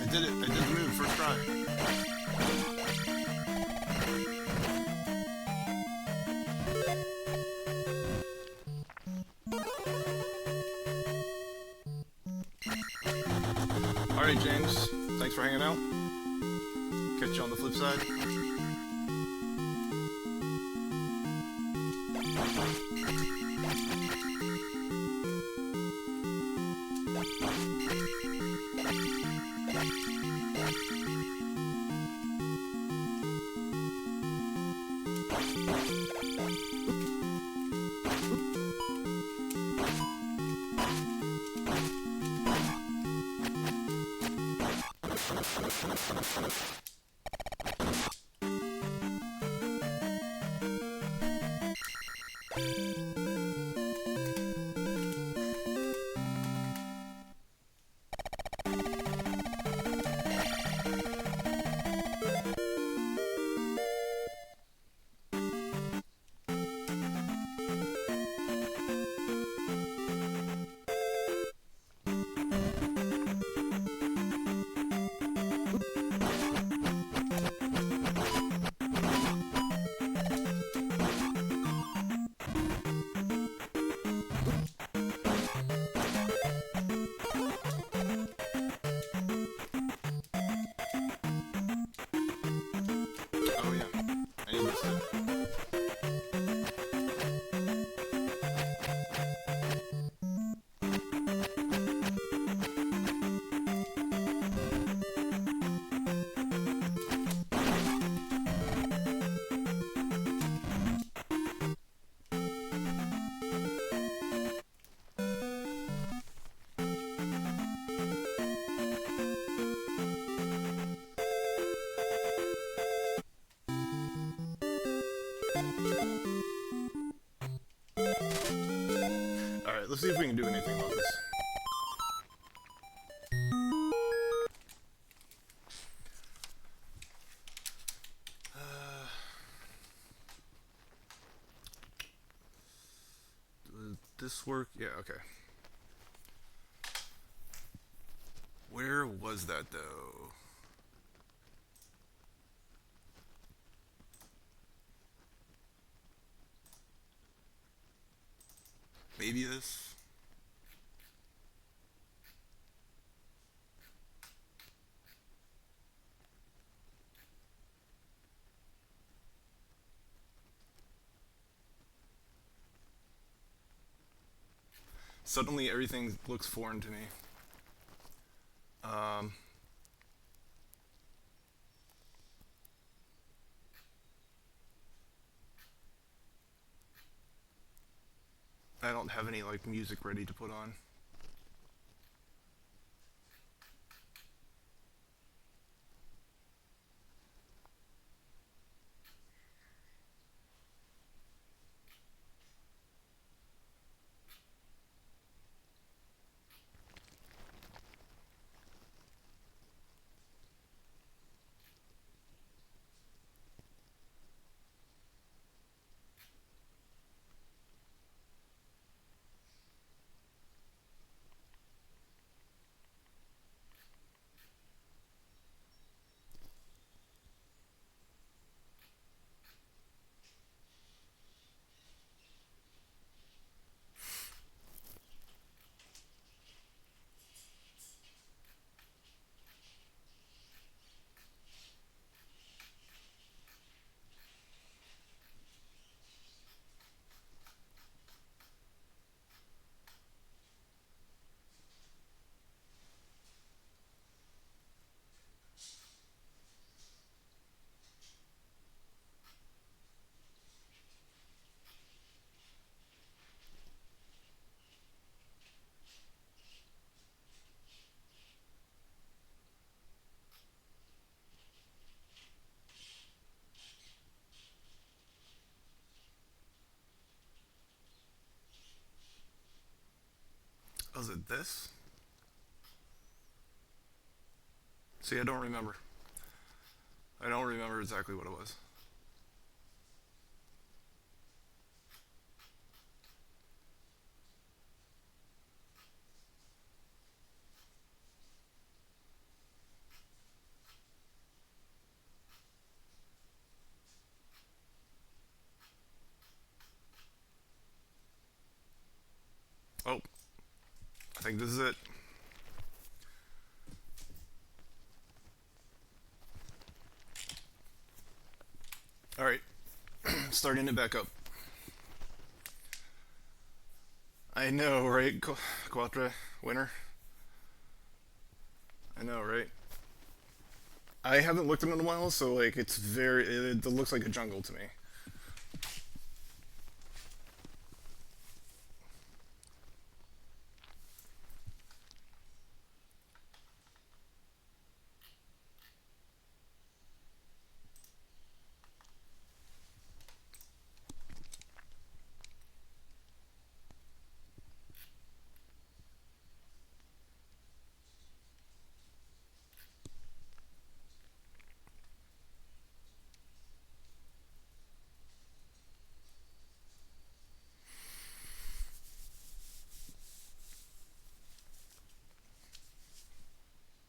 I did it. I did the move first try. Alright, James. Thanks for hanging out. Catch you on the flip side. Oh yeah, I need this too. Alright, let's see if we can do anything about this. Does this work? Yeah, okay. Where was that, though? Maybe this? Suddenly everything looks foreign to me. I don't have any like music ready to put on. Was it this? See, I don't remember. I don't remember exactly what it was. Oh, I think this is it. Alright, starting it back up. I know, right? Quattro, winner? I know, right? I haven't looked at it in a while, so like it looks like a jungle to me.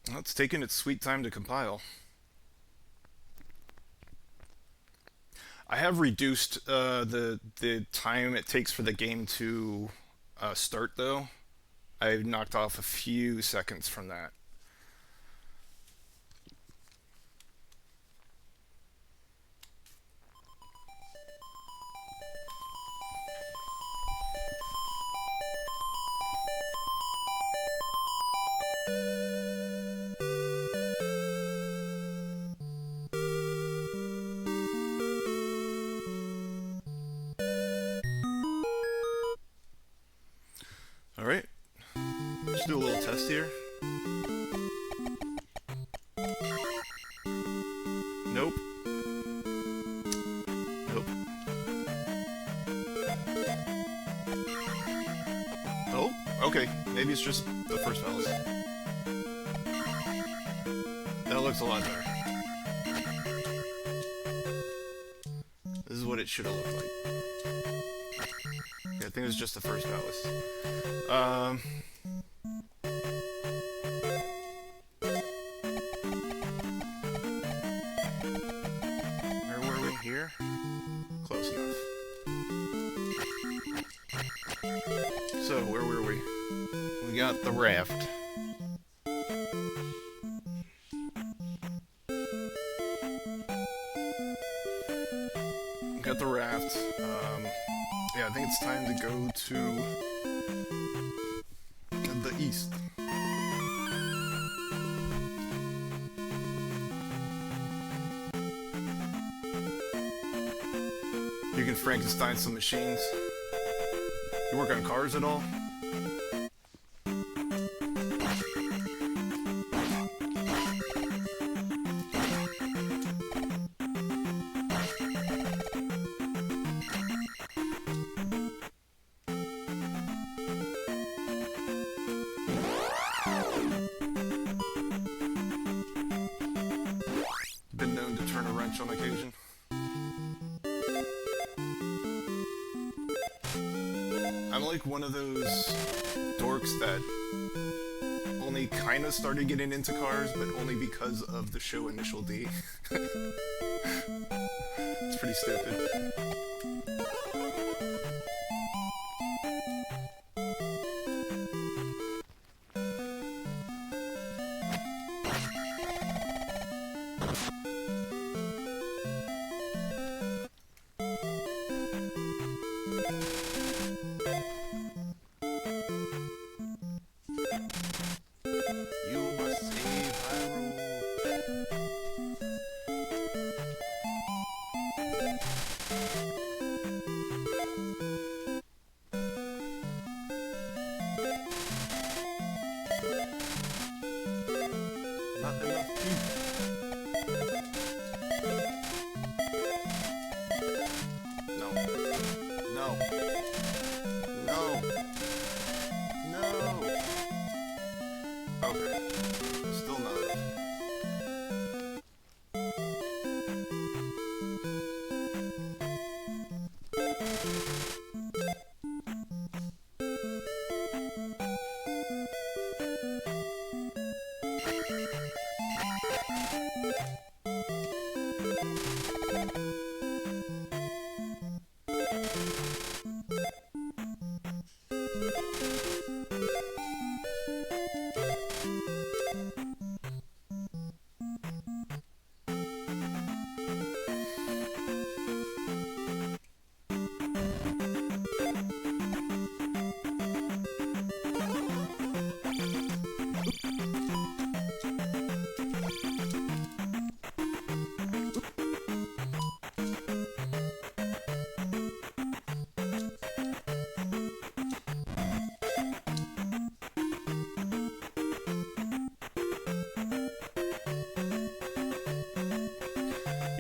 Well, it's taking its sweet time to compile. I have reduced the time it takes for the game to start, though. I've knocked off a few seconds from that. Alright, let's do a little test here. Nope. Nope. Oh, okay. Maybe it's just the first palace. That looks a lot better. This is what it should have looked like. Yeah, I think it was just the first palace. Where were we here? Close enough. So, where were we? We got the raft. Got the raft. Yeah, I think it's time to go to the east. You can Frankenstein some machines. You work on cars at all? Been known to turn a wrench on occasion. I'm like one of those dorks that only kind of started getting into cars, but only because of the show Initial D. It's pretty stupid. You must save Hyrule. Not enough people.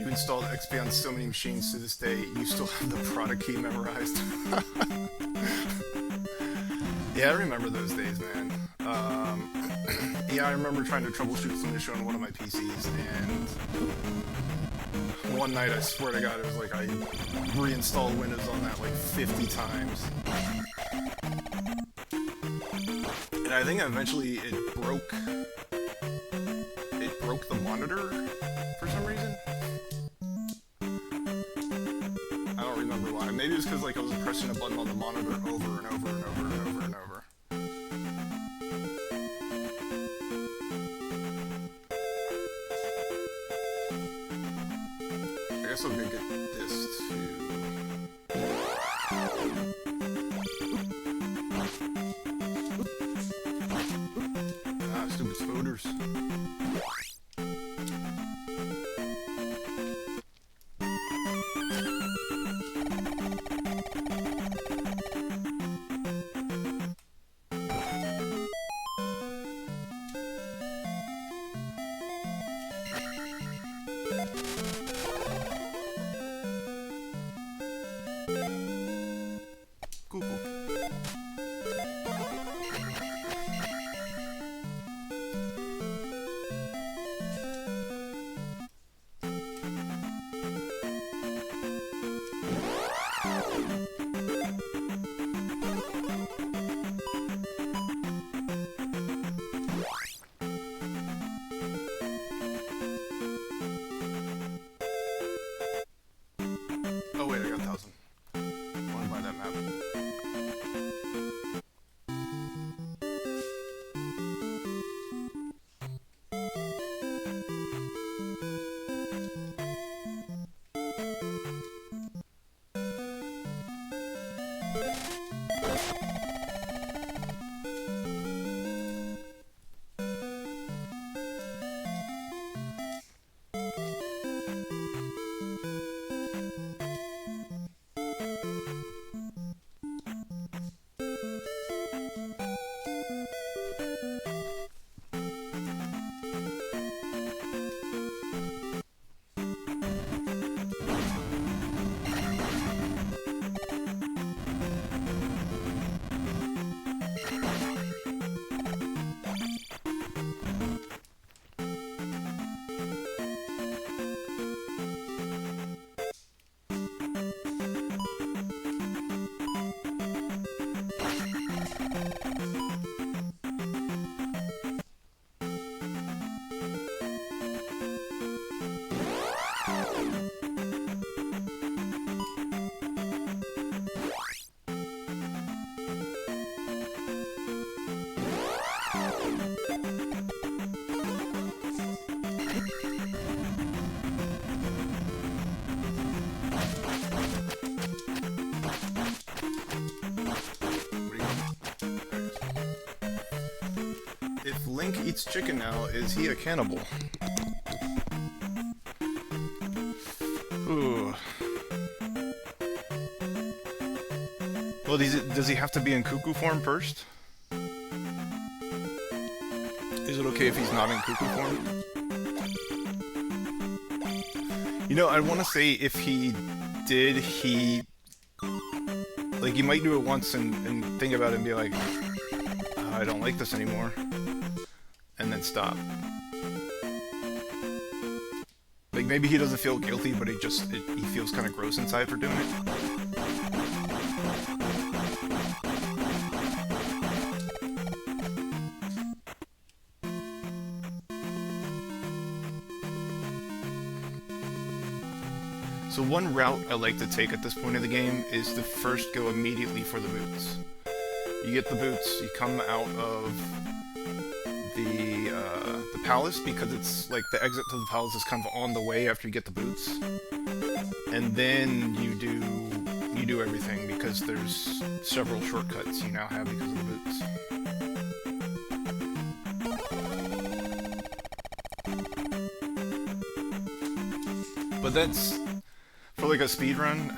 Installed XP on so many machines to this day, you still have the product key memorized. Yeah, I remember those days, man. Yeah, I remember trying to troubleshoot some issue on one of my PCs, and one night, I swear to God, it was like I reinstalled Windows on that like 50 times. And I think eventually it broke the monitor for some reason. I don't remember why. Maybe it was because like I was pressing a button on the monitor over and over and over and over and over. I guess I'm gonna get this to... Ah, stupid spoders. Cool, cool. Oh wait, I got 1,000. I want to buy that map. If Link eats chicken now, is he a cannibal? Ooh. Well, does he have to be in cuckoo form first? Is it okay if he's not in cuckoo form? You know, I want to say if he did, like, you might do it once and think about it and be like, I don't like this anymore. And then stop. Like, maybe he doesn't feel guilty, but he feels kind of gross inside for doing it. So one route I like to take at this point of the game is to first go immediately for the boots. You get the boots, you come out of the palace, because it's like the exit to the palace is kind of on the way after you get the boots. And then you do everything, because there's several shortcuts you now have because of the boots. But that's, for like a speedrun,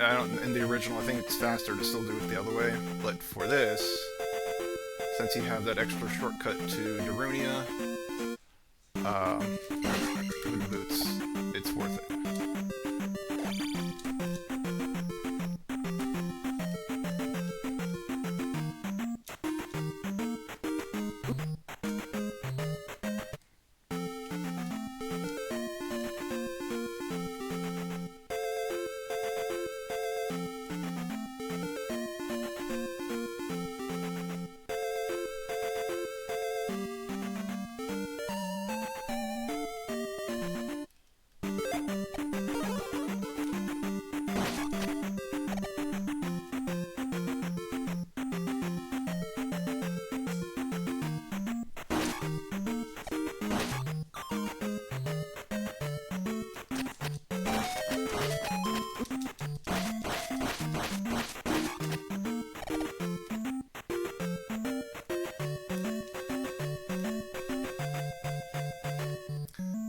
in the original I think it's faster to still do it the other way, but for this, since you have that extra shortcut to Darunia, with the boots, it's worth it.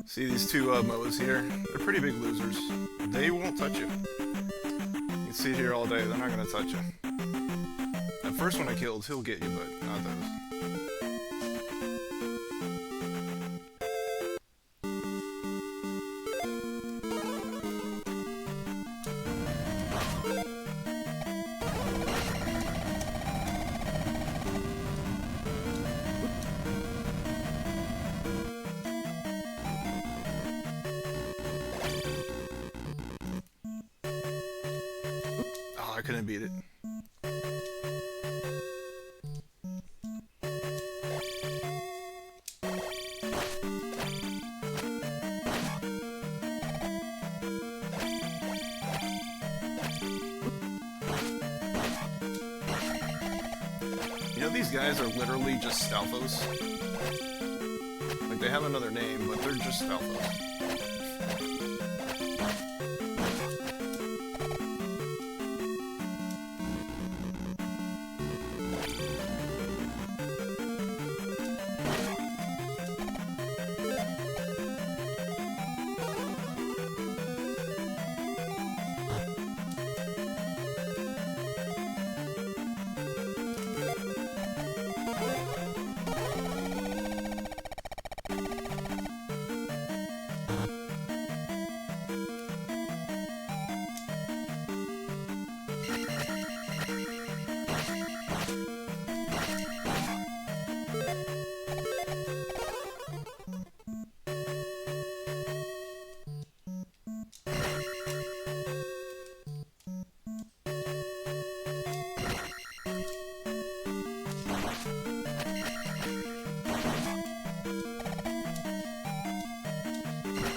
See these two moas here? They're pretty big losers. They won't touch you. You can sit here all day, they're not gonna touch you. That first one I killed, he'll get you, but not those. I couldn't beat it. You know, these guys are literally just Stalfos. Like, they have another name, but they're just Stalfos.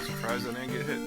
Surprised I didn't get hit.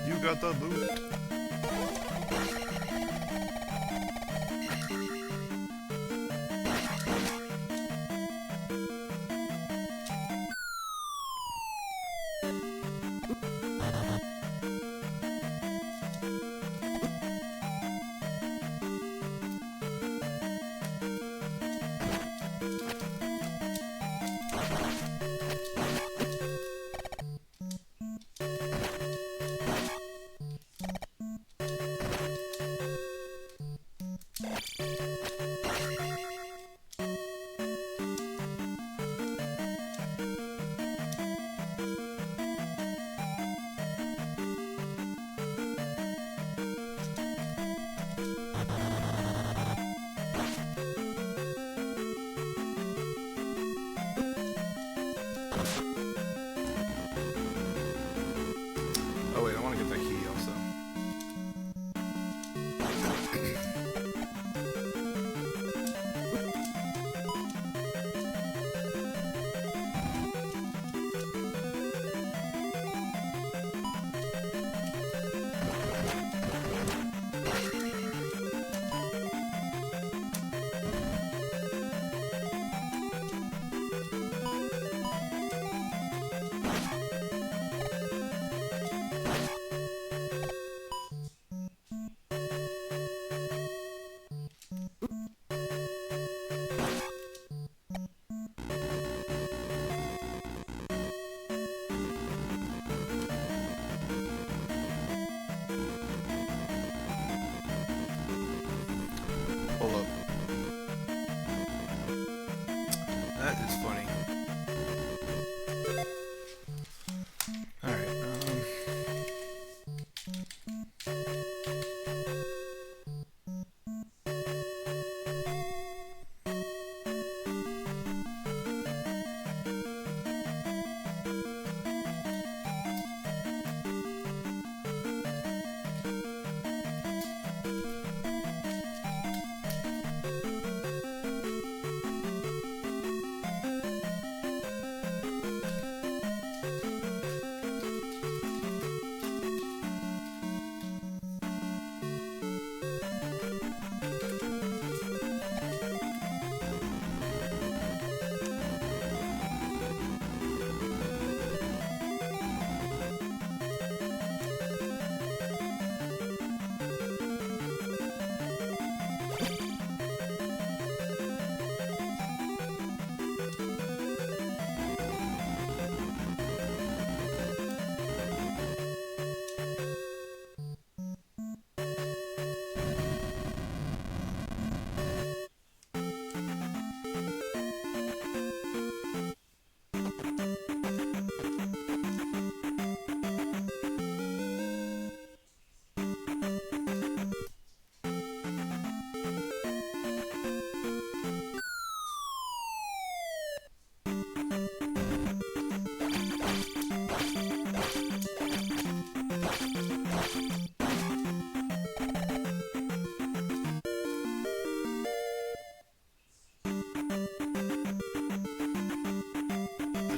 You got the boot. That is funny. Alright,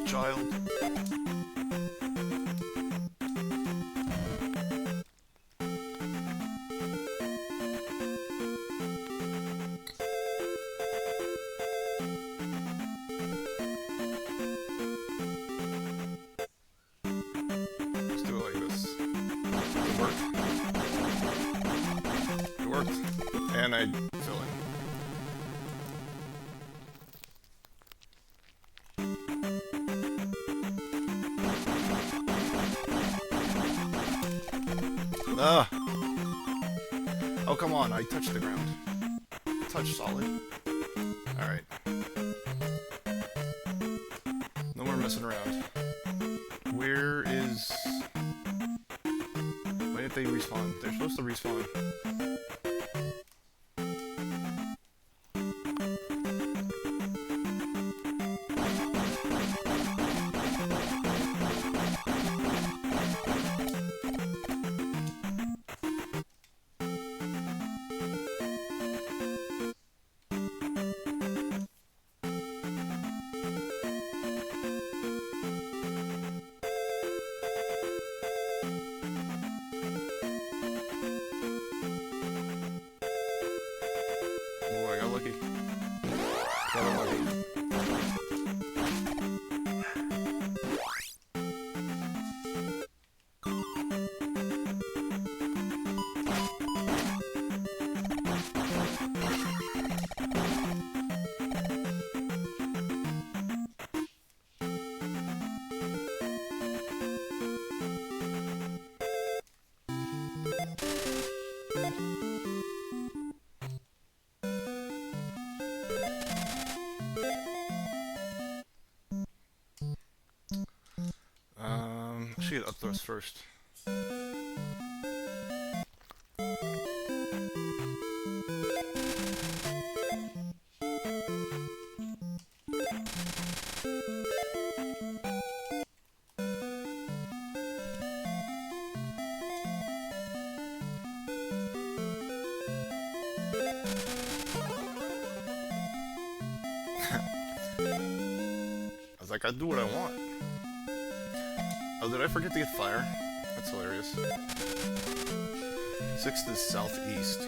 child. Let's do it like this. It worked. It worked. And I fill in. Ah! Oh, come on, I touched the ground. Touch solid. Alright. No more messing around. Where is... Why didn't they respawn? They're supposed to respawn. Oh, I got lucky. Got unlucky. I should get up thrust first. I was like, I do what I want. Oh, did I forget to get fire? That's hilarious. 6 to southeast.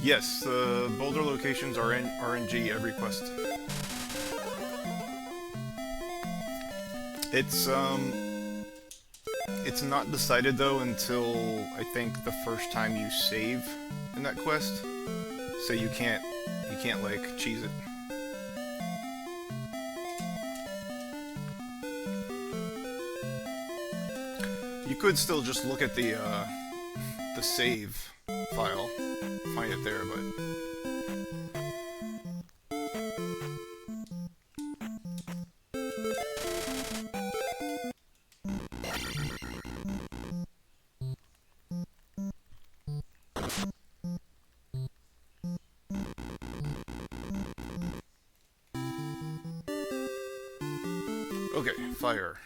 Yes, the boulder locations are in RNG every quest. It's not decided though until I think the first time you save in that quest. So you can't like cheese it. You could still just look at the save file, find it there, but okay, fire.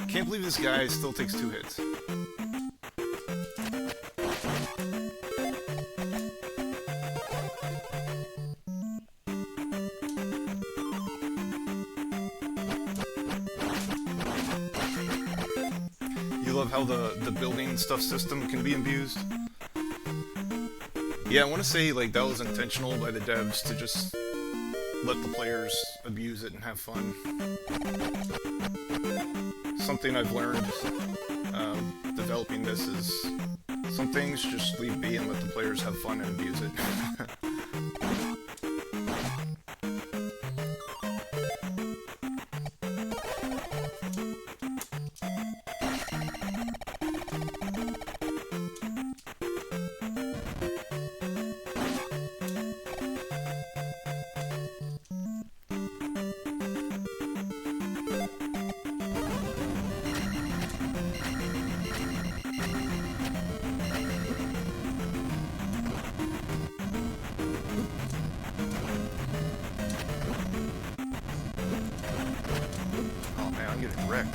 Can't believe this guy still takes 2 hits. You love how the building stuff system can be abused? Yeah, I want to say like that was intentional by the devs to just let the players abuse it and have fun. Something I've learned developing this is some things just leave be and let the players have fun and abuse it. I'm getting wrecked.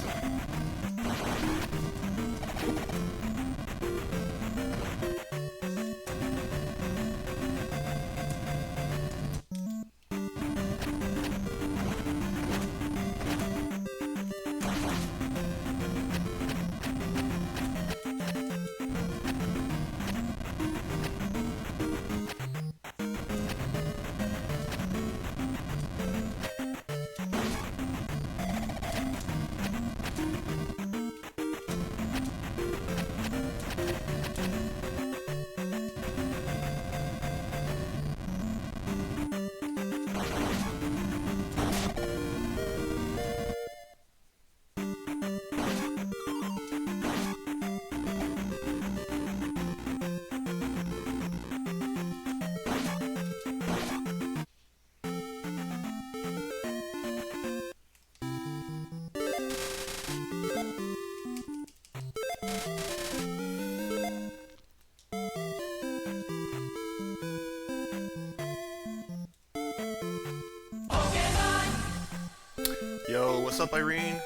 Yo, what's up, Irene?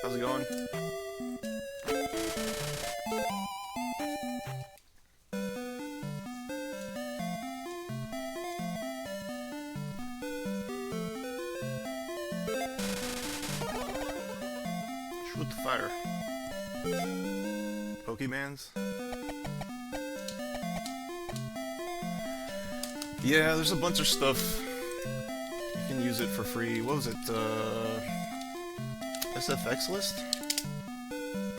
How's it going? Shoot the fire. Pokemans? Yeah, there's a bunch of stuff. You can use it for free. What was it? SFX list?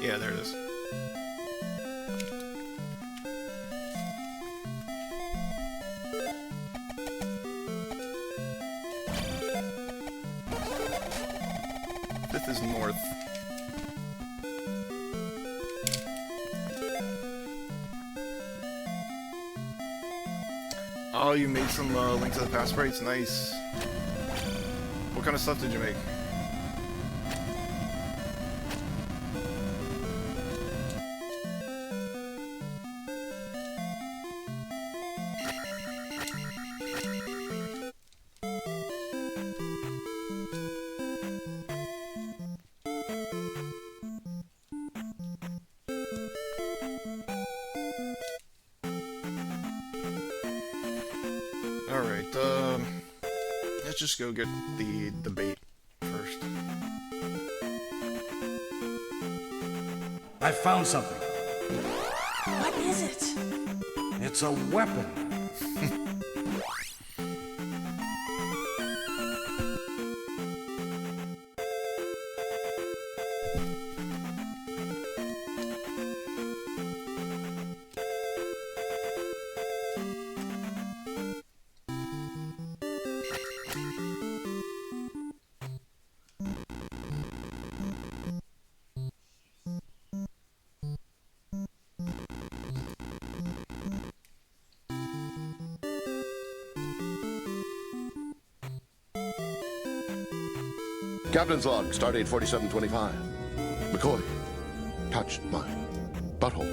Yeah, there it is. Fifth is north. Oh, you made some Link to the Past sprites? Nice. What kind of stuff did you make? Alright, let's just go get the bait first. I found something. What is it? It's a weapon. Captain's log, stardate 4725. McCoy touched my butthole.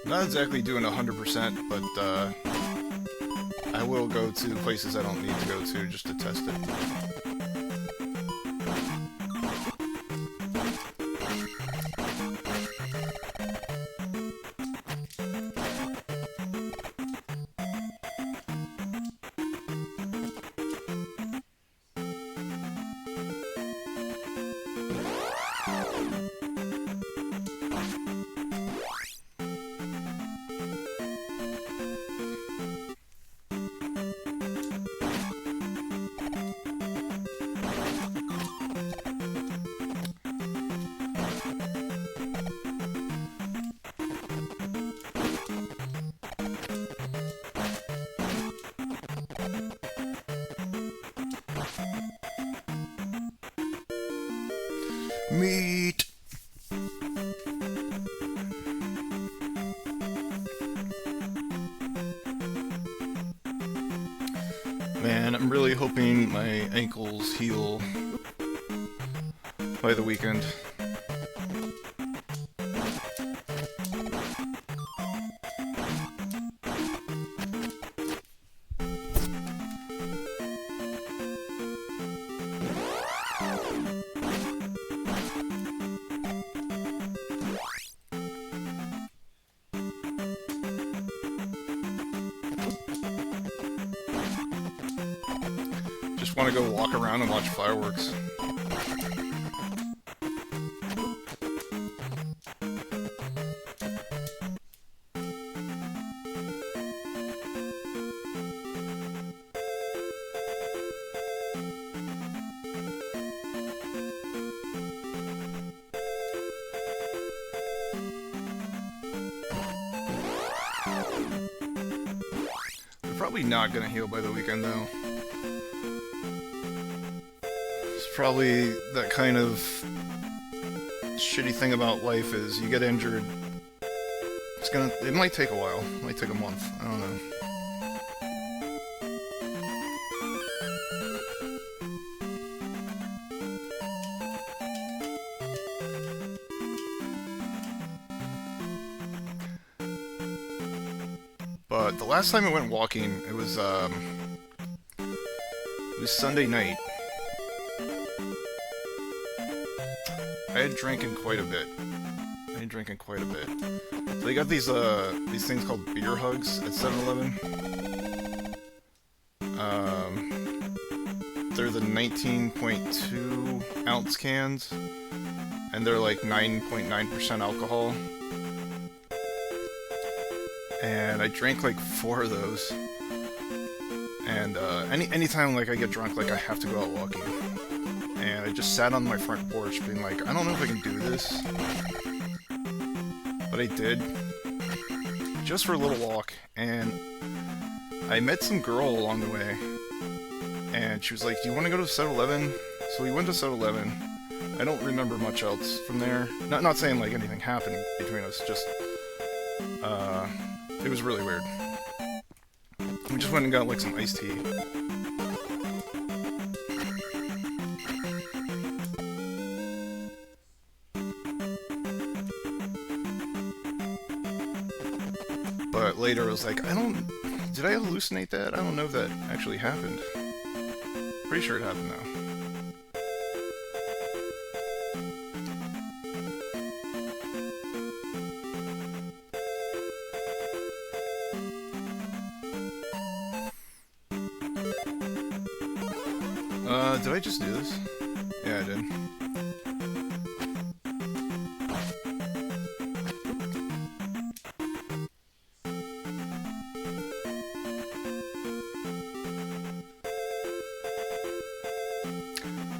Not exactly doing 100%, but I will go to places I don't need to go to just to test it. Meat! Man, I'm really hoping my ankles heal by the weekend. Just want to go walk around and watch fireworks. probably not gonna heal by the weekend, though. It's probably that kind of shitty thing about life is you get injured. It might take a while. It might take a month. I don't know. But the last time I went walking, it was Sunday night. I had drinking quite a bit. So they got these things called beer hugs at 7-Eleven. They're the 19.2 ounce cans, and they're like 9.9% alcohol. And I drank like 4 of those. And anytime like I get drunk, like I have to go out walking. And I just sat on my front porch being like, I don't know if I can do this. But I did. Just for a little walk. And I met some girl along the way. And she was like, do you want to go to 7-Eleven? So we went to 7-Eleven. I don't remember much else from there. Not saying like anything happened between us, just it was really weird. We just went and got like some iced tea. But later I was like, did I hallucinate that? I don't know if that actually happened. Pretty sure it happened though. Did I just do this? Yeah, I did.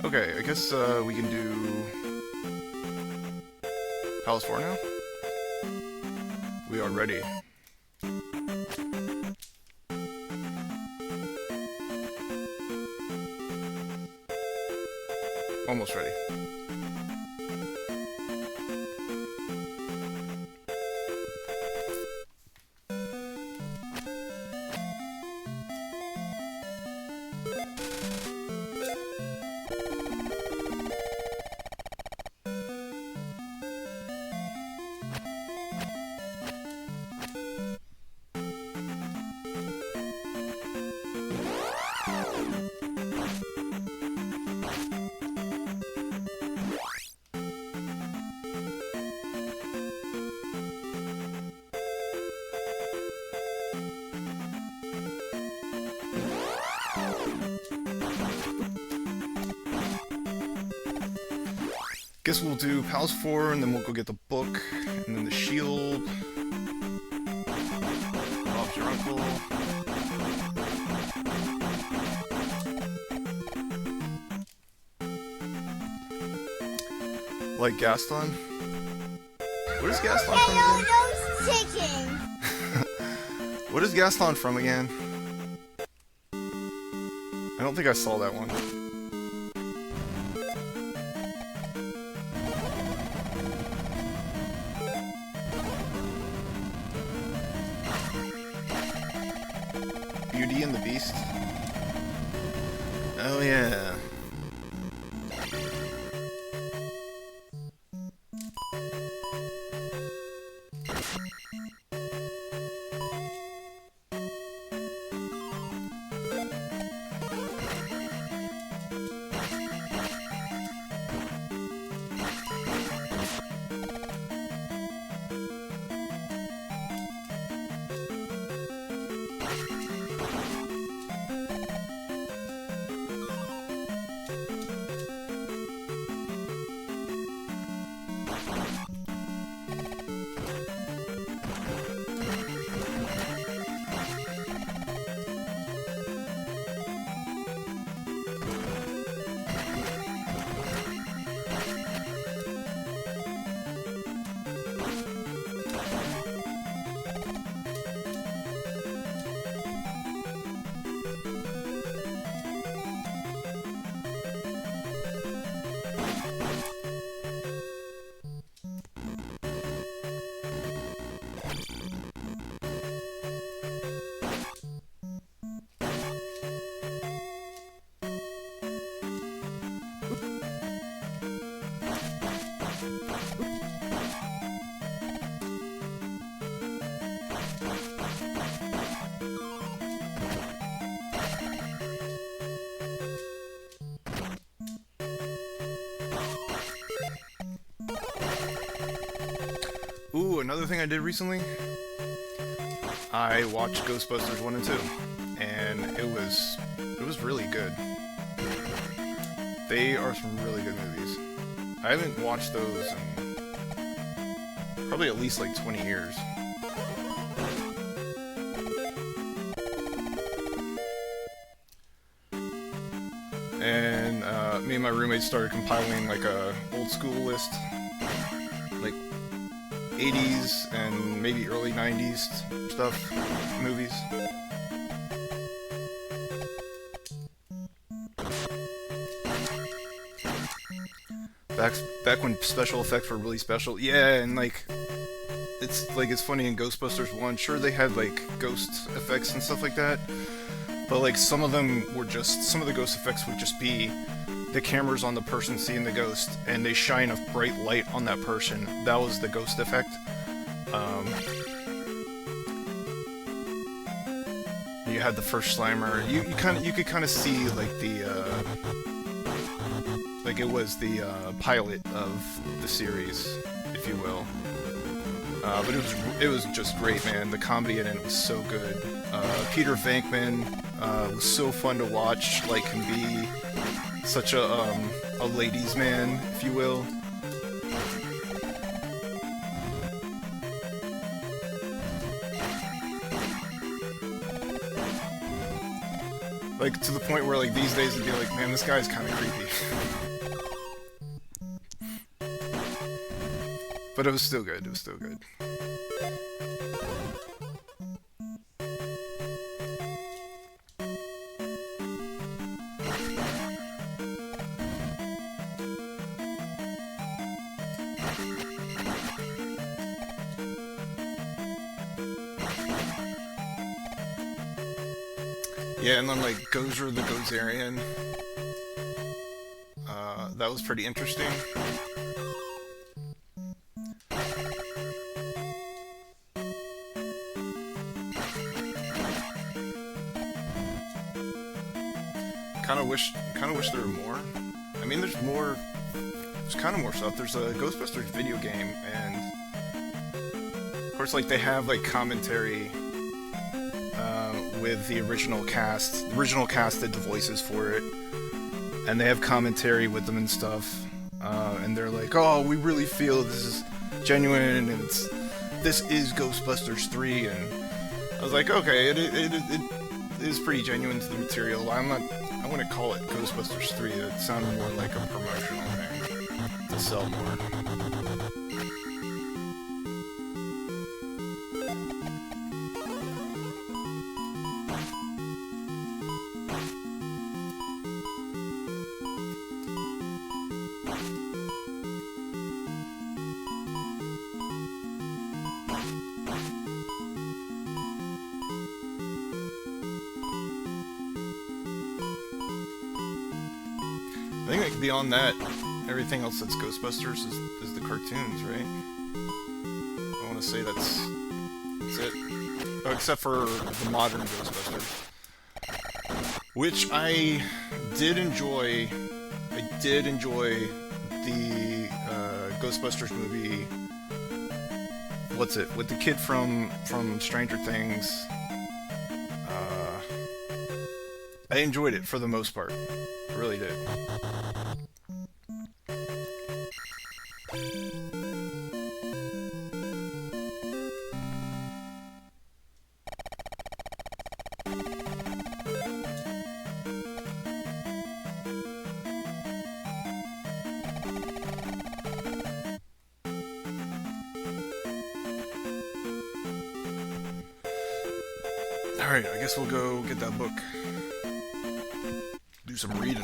Okay, I guess we can do Palace 4 now? We are ready. Almost ready. Guess we'll do Palace 4, and then we'll go get the book, and then the shield. Bob's your uncle. Like Gaston? What is Gaston from again? What is Gaston from again? I don't think I saw that one. Beauty and the Beast? Oh yeah. Ooh, another thing I did recently, I watched Ghostbusters 1 and 2, and it was really good. They are some really good movies. I haven't watched those in probably at least like 20 years. And me and my roommates started compiling like a old school list, like 80s and maybe early 90s stuff, movies. Back when special effects were really special, yeah, and like it's funny in Ghostbusters 1, sure they had like ghost effects and stuff like that, but like some of the ghost effects would just be the cameras on the person seeing the ghost, and they shine a bright light on that person. That was the ghost effect. You had the first Slimer. You could kind of see like like it was the pilot of the series, if you will. But it was just great, man. The comedy in it was so good. Peter Venkman was so fun to watch. Like, can be such a ladies' man, if you will. Like, to the point where, like, these days it'd be like, man, this guy's kind of creepy. But it was still good. It was still good. Yeah, and then like Gozer the Gozerian. That was pretty interesting. Kind of wish there were more. I mean, there's more. There's kind of more stuff. There's a Ghostbusters video game, and of course, like they have like commentary with the original cast. The original cast did the voices for it, and they have commentary with them and stuff. And they're like, "Oh, we really feel this is genuine, and this is Ghostbusters 3." And I was like, "Okay, it is pretty genuine to the material. I wouldn't call it Ghostbusters 3. It sounded more like a promotional thing to sell more." I think like beyond that, everything else that's Ghostbusters is the cartoons, right? I want to say that's it. Oh, except for the modern Ghostbusters, which I did enjoy. I did enjoy the Ghostbusters movie. What's it? With the kid from Stranger Things. I enjoyed it for the most part. I really did. Alright, I guess we'll go get that book. Do some reading.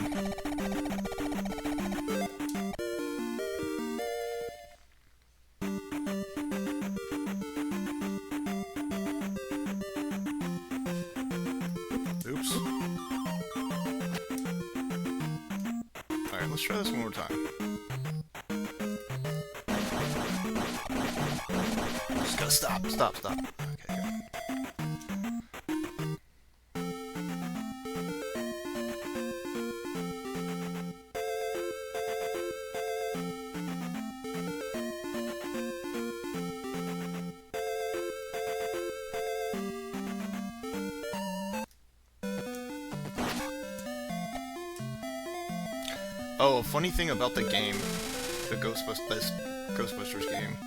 Oops. Alright, let's try this one more time. Just gotta stop. Okay, good. Oh, a funny thing about the game, the Ghostbusters game.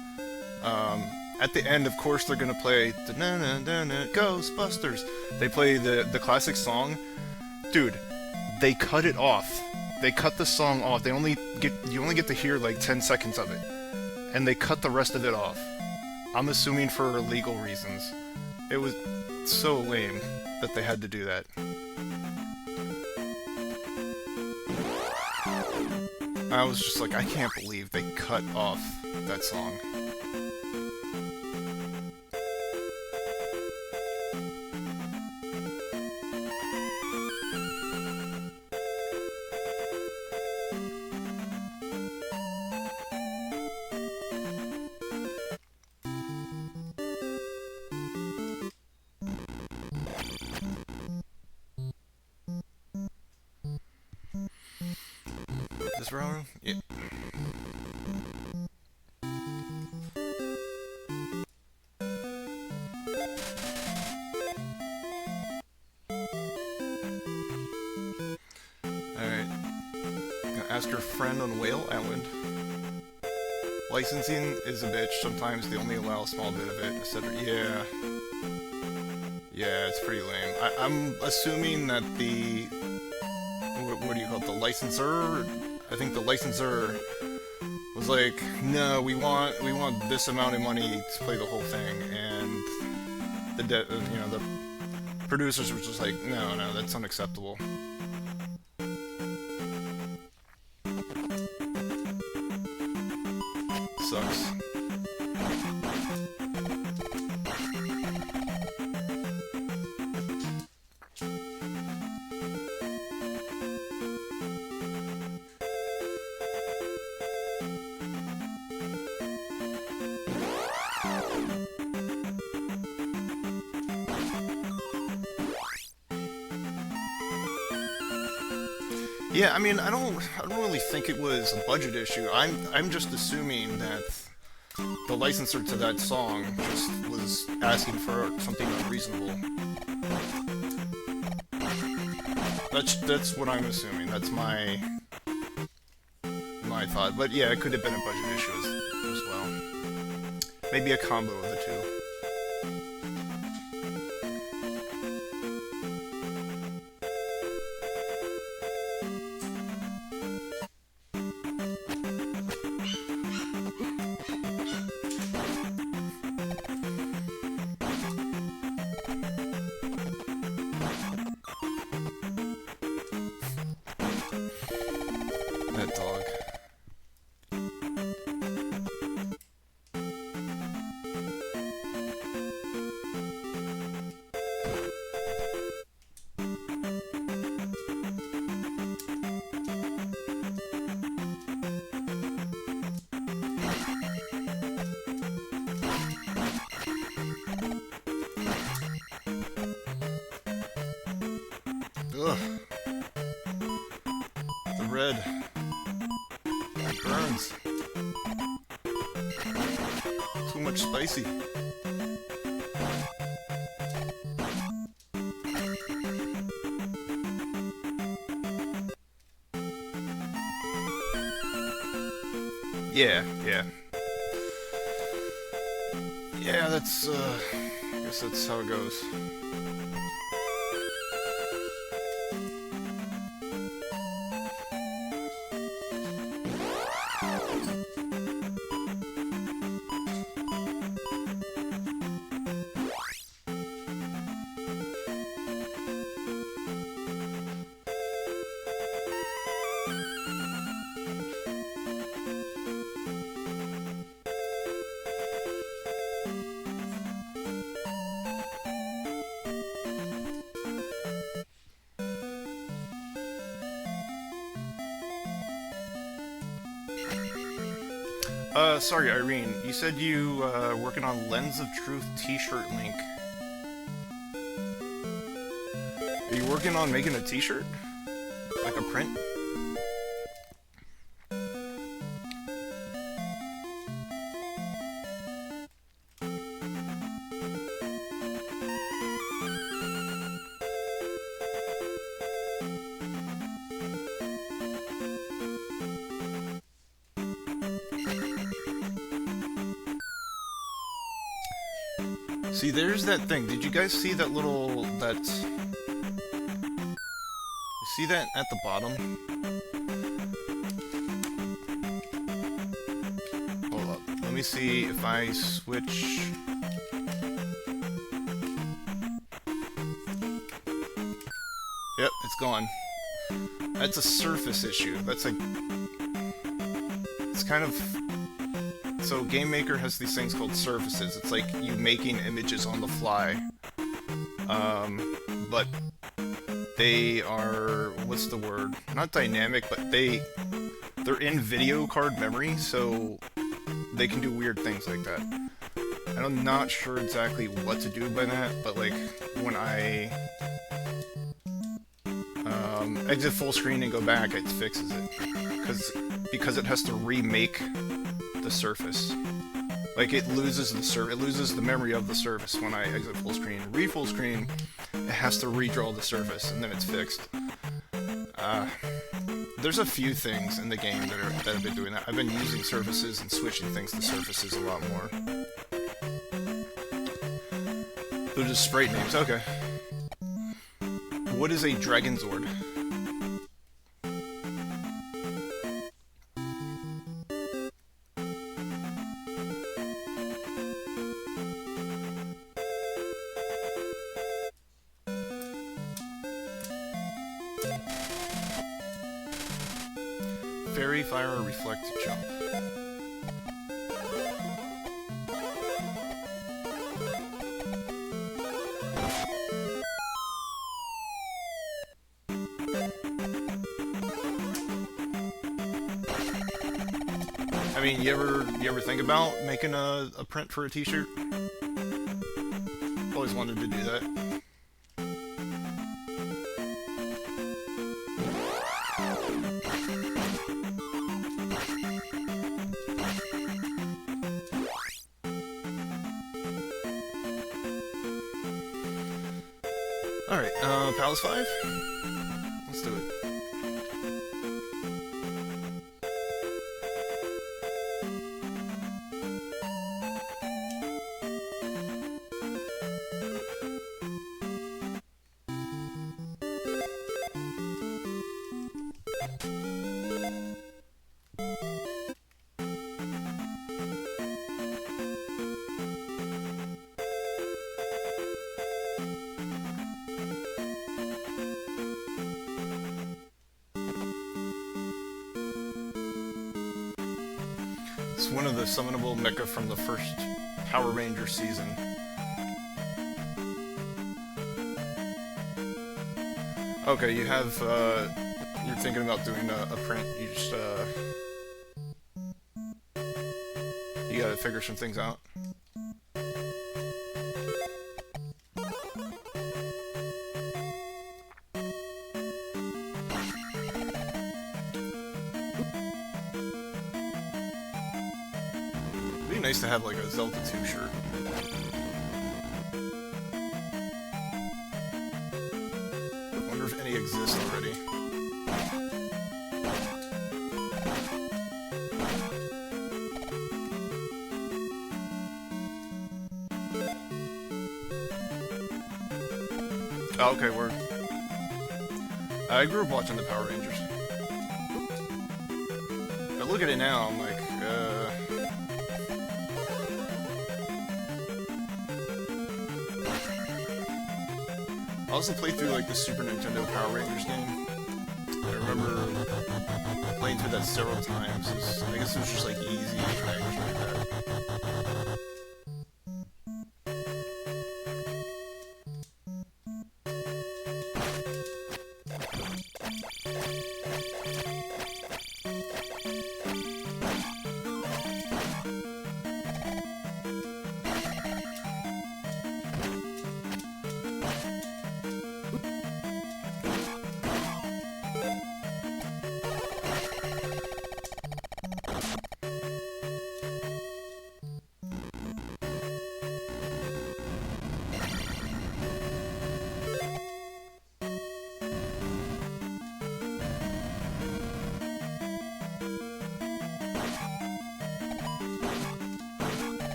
At the end, of course, they're gonna play the na-na-na-na Ghostbusters. They play the classic song. Dude, they cut it off. They cut the song off. You only get to hear like 10 seconds of it, and they cut the rest of it off. I'm assuming for legal reasons. It was so lame that they had to do that. I was just like, I can't believe they cut off that song. This round? Yeah. Alright. Gonna ask your friend on Whale Island. Licensing is a bitch. Sometimes they only allow a small bit of it, etc. Yeah. Yeah, it's pretty lame. I'm assuming that the... What do you call it? The licensor? I think the licensor was like, no, we want this amount of money to play the whole thing, and the producers were just like, no, that's unacceptable. Sucks. Yeah, I mean, I don't really think it was a budget issue. I'm just assuming that the licensor to that song just was asking for something unreasonable. That's what I'm assuming. That's my thought. But yeah, it could have been a budget issue as well. Maybe a combo of the two. That dog. Ugh. The red. It burns. Too much spicy. Yeah. Yeah, that's, I guess that's how it goes. Sorry, Irene, you said you, working on Lens of Truth t-shirt link. Are you working on making a t-shirt? Like a print? See, there's that thing. Did you guys see that little... that... You see that at the bottom? Hold up. Let me see if I switch... Yep, it's gone. That's a surface issue. That's like... It's kind of... So Game Maker has these things called surfaces. It's like you making images on the fly. But they are... What's the word? Not dynamic, but they're in video card memory, so they can do weird things like that. And I'm not sure exactly what to do by that, but like when I exit full screen and go back, it fixes it. Because it has to remake the surface. Like it loses the memory of the surface when I exit full screen. Read full screen, it has to redraw the surface, and then it's fixed. There's a few things in the game that have been doing that. I've been using surfaces and switching things to surfaces a lot more. They're just sprite names. Okay. What is a Dragon Zord? Fairy, fire, reflect, jump. I mean, you ever think about making a print for a t-shirt? Always wanted to do that. Alright, Palace 5? Let's do it. It's one of the summonable mecha from the first Power Ranger season. Okay, you have, you're thinking about doing a print, you just, you gotta figure some things out. It'd be nice to have like a Zelda 2 shirt. I wonder if any exist already. Oh, okay, word. I grew up watching the Power Rangers. I look at it now, I'm like, I also played through like the Super Nintendo Power Rangers game. I remember playing through that several times. I guess it was just like easy. I enjoyed that.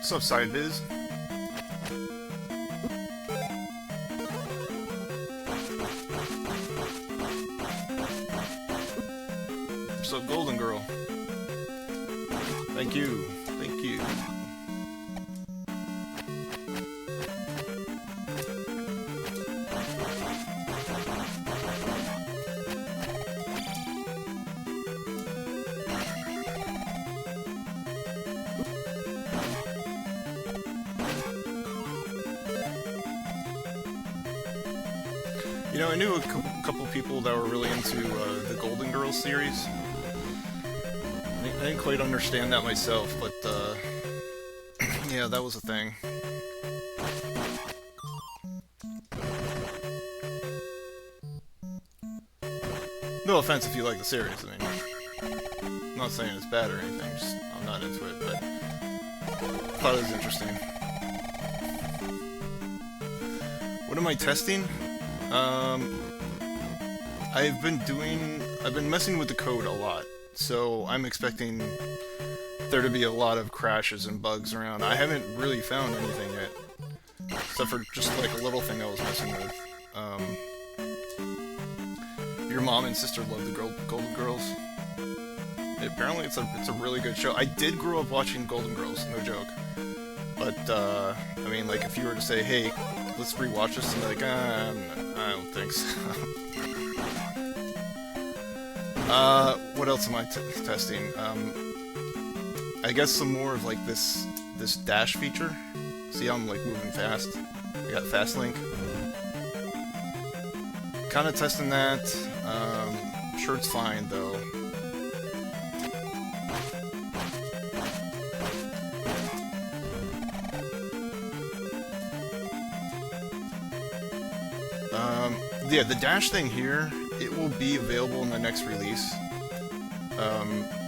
What's up, Side Biz? What's up, Golden Girl? Thank you. Thank you. You know, I knew a couple people that were really into the Golden Girls series. I didn't quite understand that myself, but yeah, that was a thing. No offense if you like the series, I mean, I'm not saying it's bad or anything, just I'm not into it, but I thought it was interesting. What am I testing? I've been messing with the code a lot, so I'm expecting there to be a lot of crashes and bugs around. I haven't really found anything yet, except for just like a little thing I was messing with. Your mom and sister love the Golden Girls. Apparently it's a really good show. I did grow up watching Golden Girls, no joke. But, I mean, like, if you were to say, hey, let's rewatch this, and like, I don't think so. What else am I testing? I guess some more of, like, this dash feature. See how I'm, like, moving fast? I got fast link. Kind of testing that. I'm sure it's fine, though. Yeah, the dash thing here, it will be available in the next release.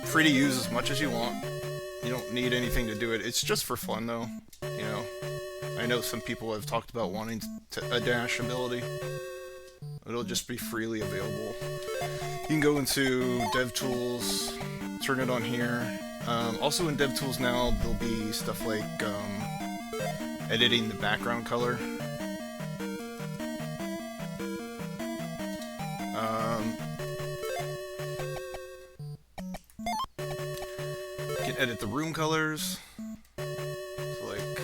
Free to use as much as you want. You don't need anything to do it. It's just for fun, though. You know, I know some people have talked about wanting a dash ability. It'll just be freely available. You can go into DevTools, turn it on here. Also in DevTools now, there'll be stuff like editing the background color. You can edit the room colors. So like,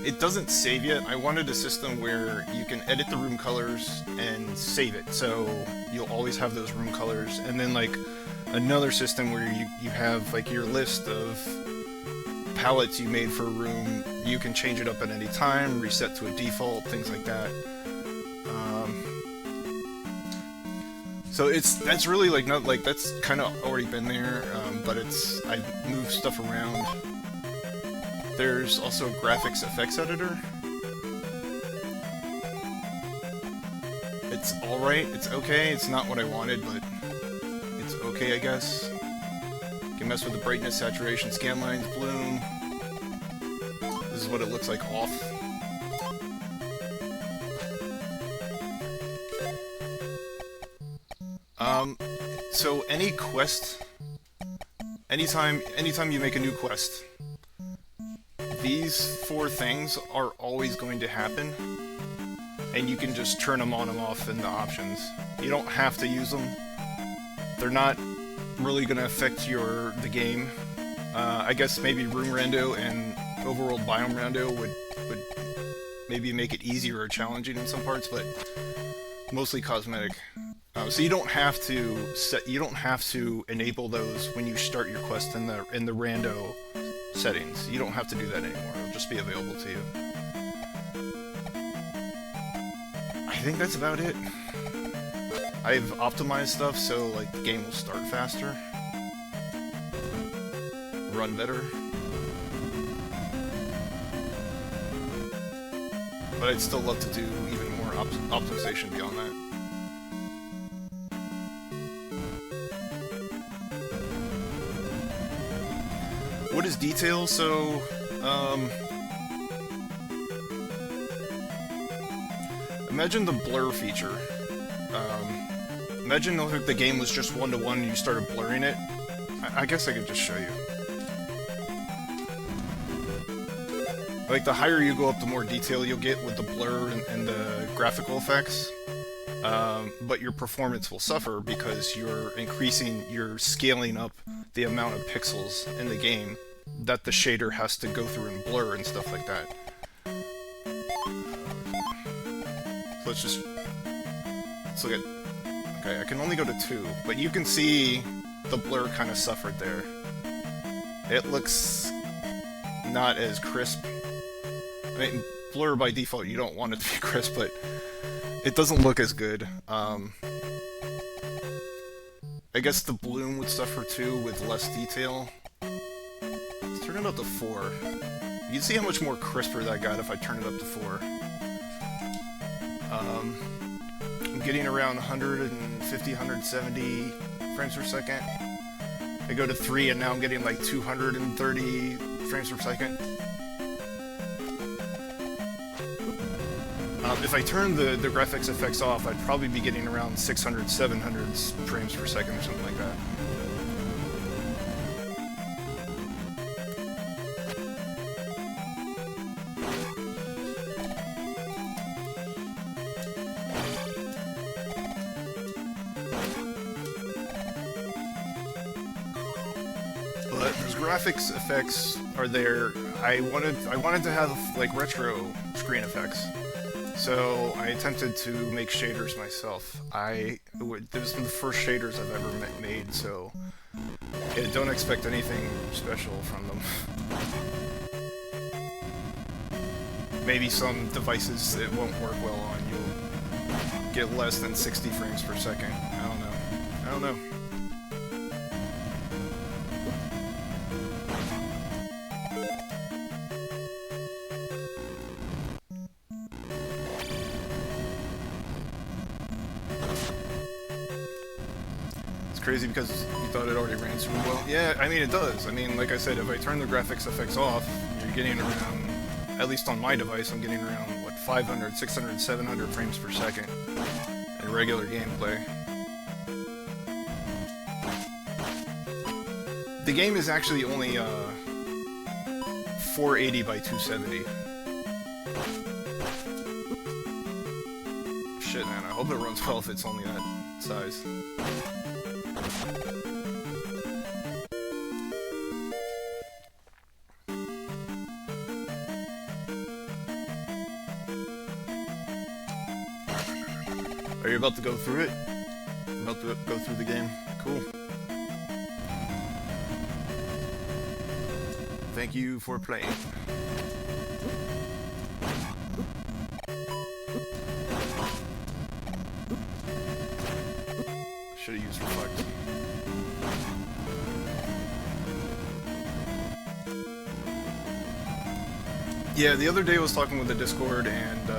it doesn't save yet. I wanted a system where you can edit the room colors and save it, so you'll always have those room colors, and then like another system where you have like your list of palettes you made for a room. You can change it up at any time, reset to a default, things like that. So that's really like not like that's kind of already been there, but I moved stuff around. There's also a graphics effects editor. It's alright, it's okay, it's not what I wanted, but it's okay, I guess. You can mess with the brightness, saturation, scan lines, bloom. This is what it looks like off. So any quest, anytime you make a new quest, these 4 things are always going to happen, and you can just turn them on and off in the options. You don't have to use them. They're not really going to affect the game. I guess maybe room rando and overworld biome rando would maybe make it easier or challenging in some parts, but mostly cosmetic. So you don't have to enable those when you start your quest in the rando settings. You don't have to do that anymore. It'll just be available to you. I think that's about it. I've optimized stuff so like the game will start faster, run better. But I'd still love to do even more optimization beyond that. What is detail? So, imagine the blur feature. Imagine if the game was just 1-to-1 and you started blurring it. I guess I could just show you. Like, the higher you go up, the more detail you'll get with the blur and the graphical effects. But your performance will suffer because you're scaling up the amount of pixels in the game that the shader has to go through and blur and stuff like that. So let's look at... Okay, I can only go to 2, but you can see the blur kind of suffered there. It looks not as crisp. I mean, blur by default, you don't want it to be crisp, but it doesn't look as good. I guess the bloom would suffer too with less detail. Let's turn it up to 4. You can see how much more crisper that got if I turn it up to 4. I'm getting around 150, 170 frames per second. I go to 3 and now I'm getting like 230 frames per second. If I turn the graphics effects off, I'd probably be getting around 600, 700 frames per second or something like that. But those graphics effects are there. I wanted to have like retro screen effects. So I attempted to make shaders myself. This was the first shaders I've ever made, so yeah, don't expect anything special from them. Maybe some devices it won't work well on. You'll get less than 60 frames per second. I don't know. Crazy because you thought it already ran super well. Yeah, I mean it does. I mean, like I said, if I turn the graphics effects off, you're getting around, at least on my device, I'm getting around, what, 500, 600, 700 frames per second in regular gameplay. The game is actually only 480 by 270. Shit, man, I hope it runs well if it's only that size. Are you about to go through it? About to go through the game? Cool. Thank you for playing. Should have used reflect. Yeah, the other day I was talking with the Discord and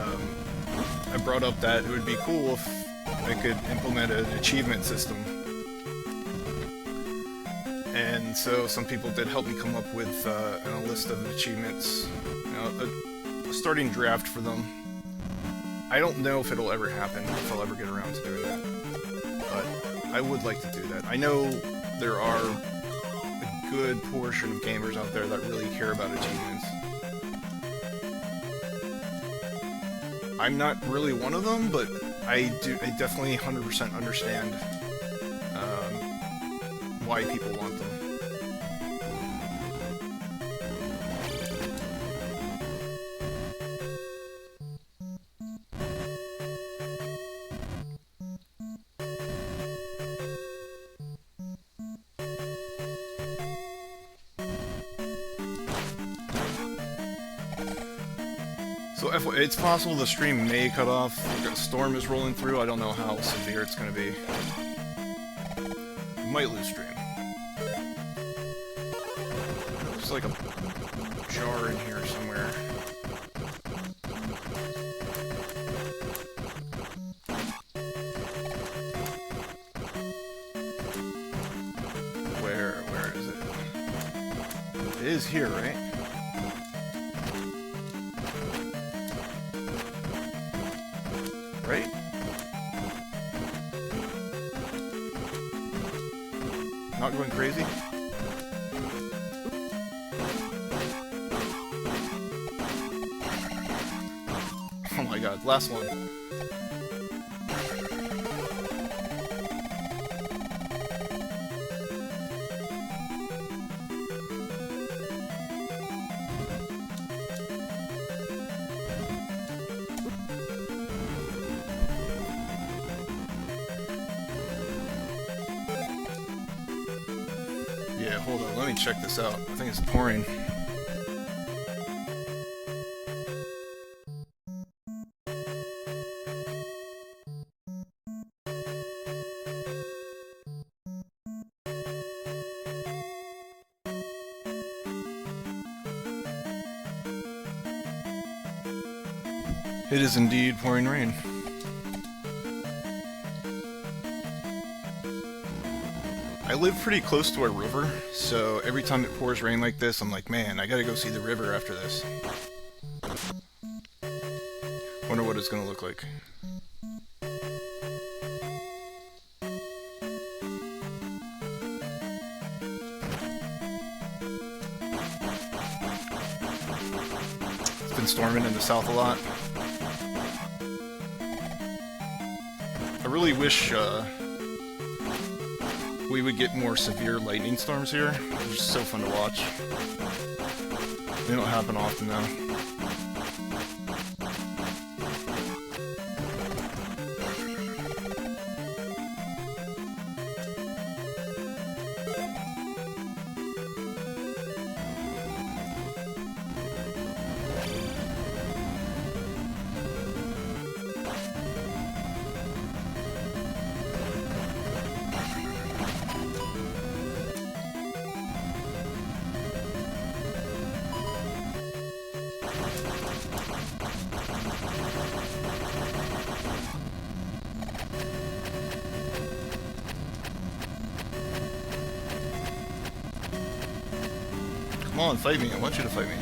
I brought up that it would be cool if I could implement an achievement system. And so some people did help me come up with a list of achievements, you know, a starting draft for them. I don't know if it'll ever happen, if I'll ever get around to doing that. But I would like to do that. I know there are a good portion of gamers out there that really care about achievements. I'm not really one of them, but I definitely 100% understand why people want them. So it's possible the stream may cut off. A storm is rolling through. I don't know how severe it's going to be. We might lose stream. There's like a jar in here somewhere. Where is it? It is here, right? Right? not going crazy. Oh my god, last one. Yeah, hold on, let me check this out. I think it's pouring. It is indeed pouring rain. I live pretty close to a river, so every time it pours rain like this, I'm like, man, I gotta go see the river after this. Wonder what it's gonna look like. It's been storming in the south a lot. I really wish we would get more severe lightning storms here. They're just so fun to watch. They don't happen often though. Come on, fight me. I want you to fight me.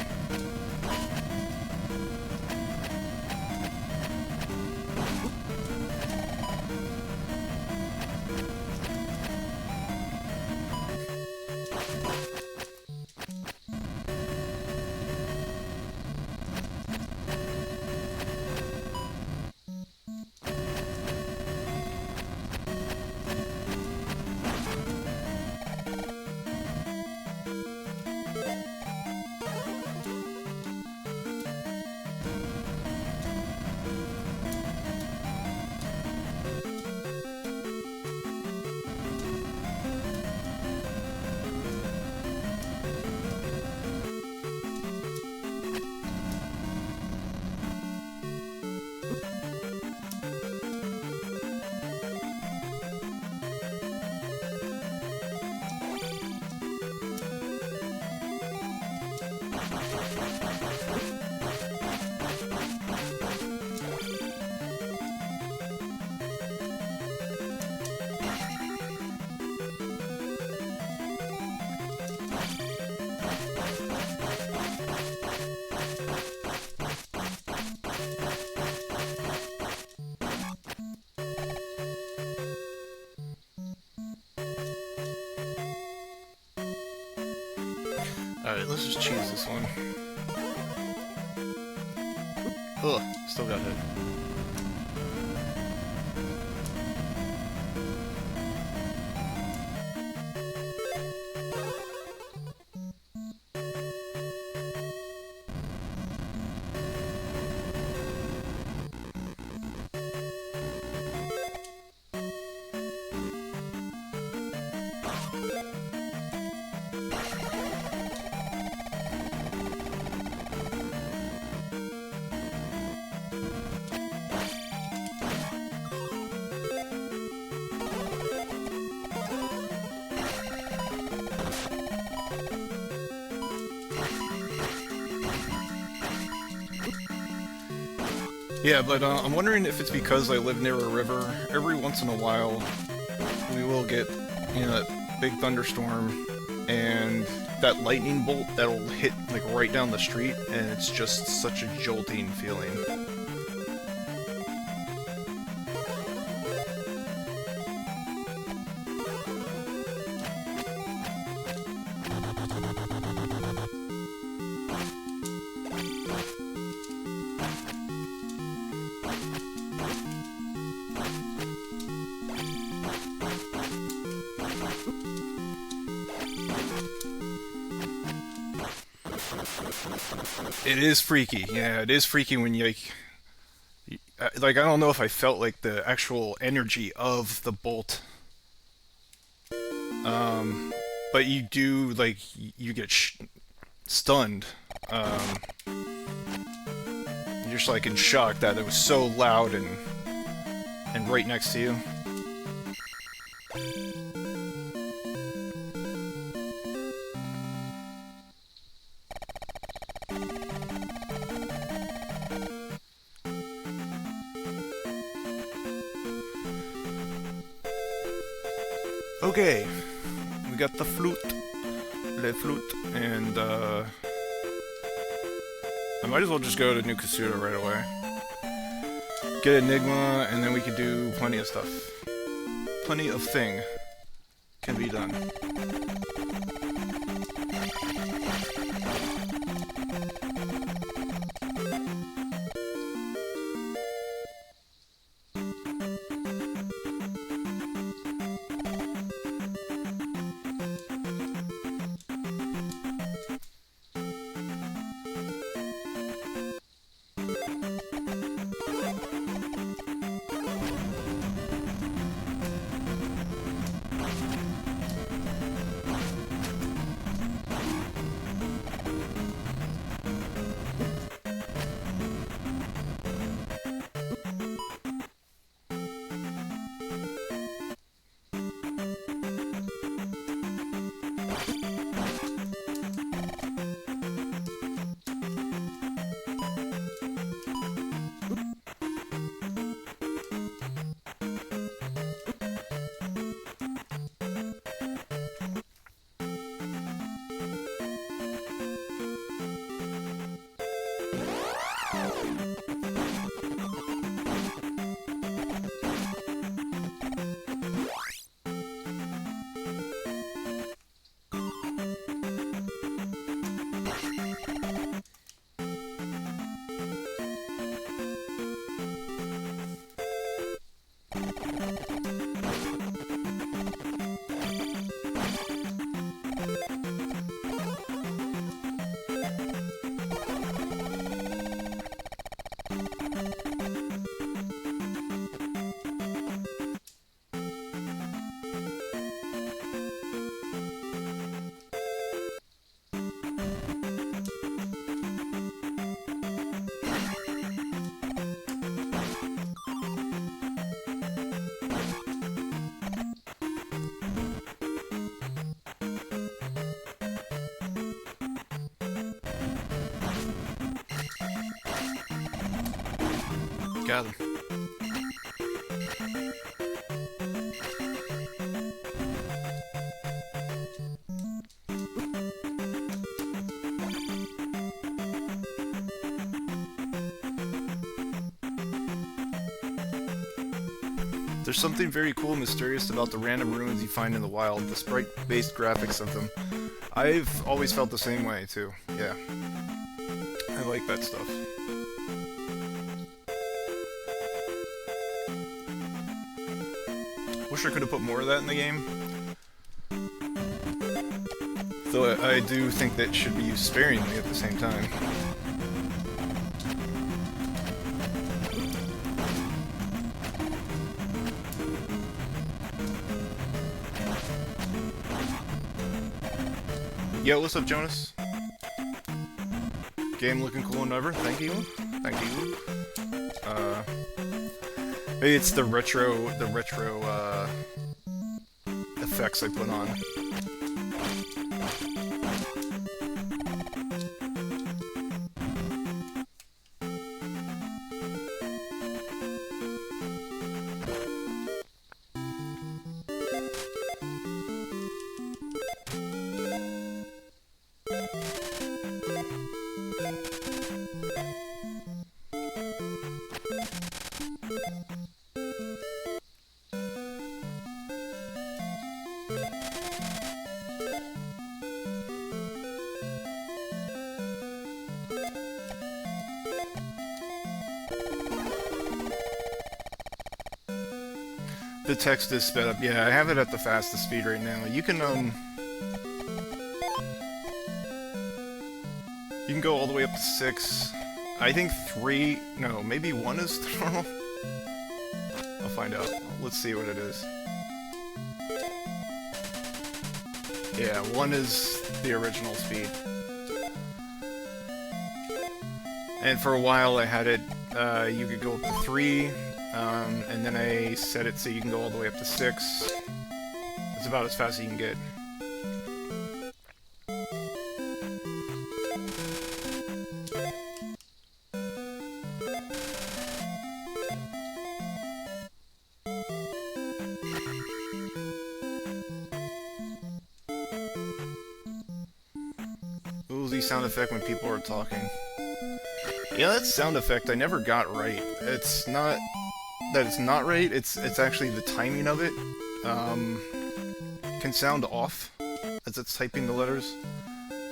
Alright, let's just cheese this one. Ugh, still got hit. Yeah, but I'm wondering if it's because I live near a river. Every once in a while, we will get, you know, that big thunderstorm and that lightning bolt that'll hit like right down the street, and it's just such a jolting feeling. It is freaky. Yeah, it is freaky when you like I don't know if I felt like the actual energy of the bolt. But you do, like, you get stunned. You're just like in shock that it was so loud and right next to you. Okay, we got the flute, and I might as well just go to New Kasuda right away. Get Enigma, and then we can do plenty of stuff. Plenty of thing can be done. Got him. There's something very cool and mysterious about the random ruins you find in the wild, the sprite-based graphics of them. I've always felt the same way, too. Yeah. I like that stuff. Wish I could have put more of that in the game. Though I do think that should be used sparingly at the same time. Yo, what's up, Jonas? Game looking cool and ever. Thank you. Thank you. Maybe it's the retro effects I put on. The text is sped up. Yeah, I have it at the fastest speed right now. You can, You can go all the way up to 6. I think 3... No, maybe 1 is the normal? I'll find out. Let's see what it is. Yeah, 1 is the original speed. And for a while I had it, you could go up to 3, and then I set it so you can go all the way up to 6. It's about as fast as you can get. Oozy sound effect when people are talking. Yeah, that sound effect I never got right. It's not that it's not right, it's actually the timing of it can sound off as it's typing the letters.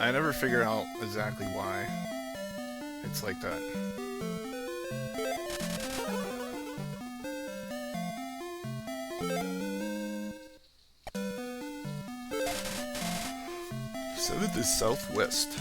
I never figure out exactly why it's like that. Seventh is southwest.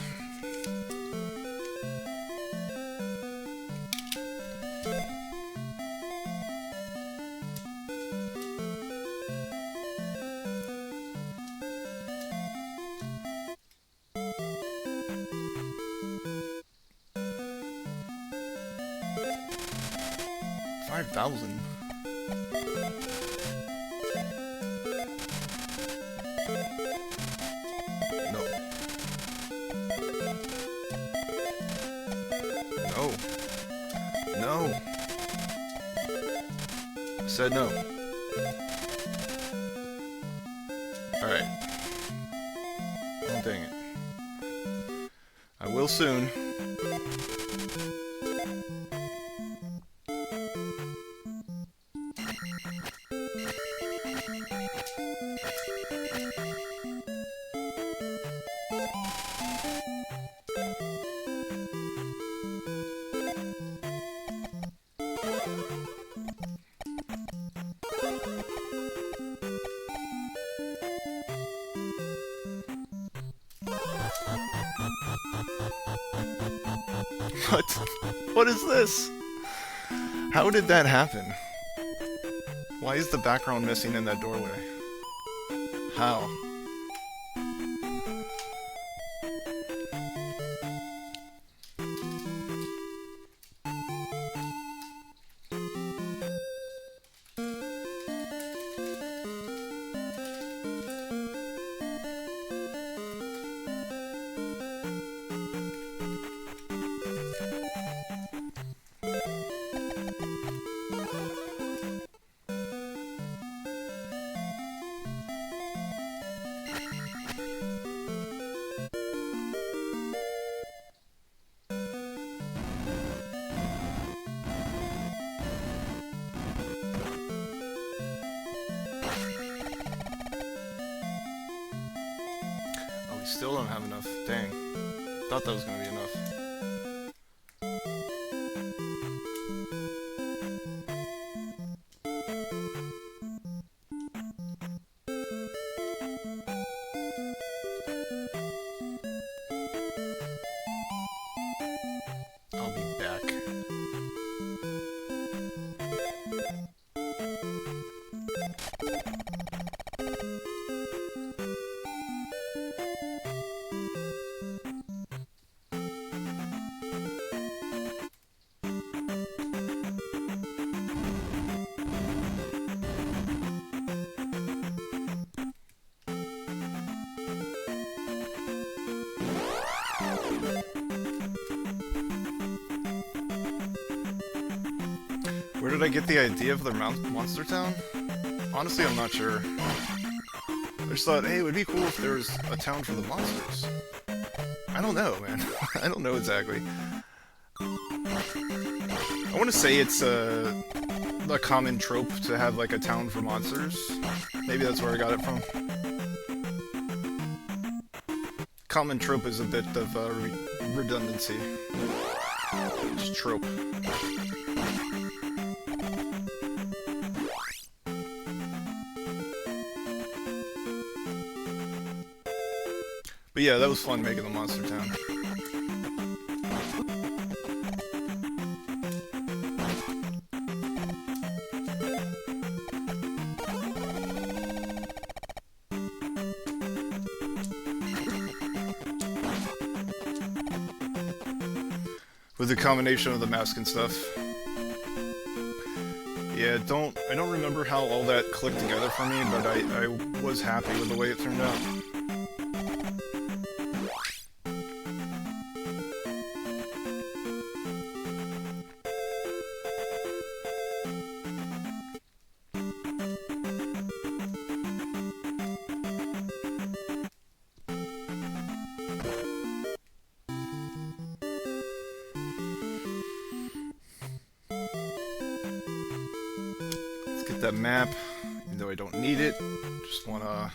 $5,000. No. No. No. I said no. Alright. Oh, dang it. I will soon. What? What is this? How did that happen? Why is the background missing in that doorway? How? Still don't have enough. Dang. Thought that was gonna be enough. I'll be back. Where did I get the idea for the Monster Town? Honestly, I'm not sure. I just thought, hey, it would be cool if there was a town for the monsters. I don't know, man. I don't know exactly. I want to say it's a common trope to have, like, a town for monsters. Maybe that's where I got it from. Common trope is a bit of redundancy. Just trope. But yeah, that was fun making the Monster Town. with the combination of the mask and stuff. Yeah, I don't remember how all that clicked together for me, but I was happy with the way it turned out. That map, even though I don't need it, just wanna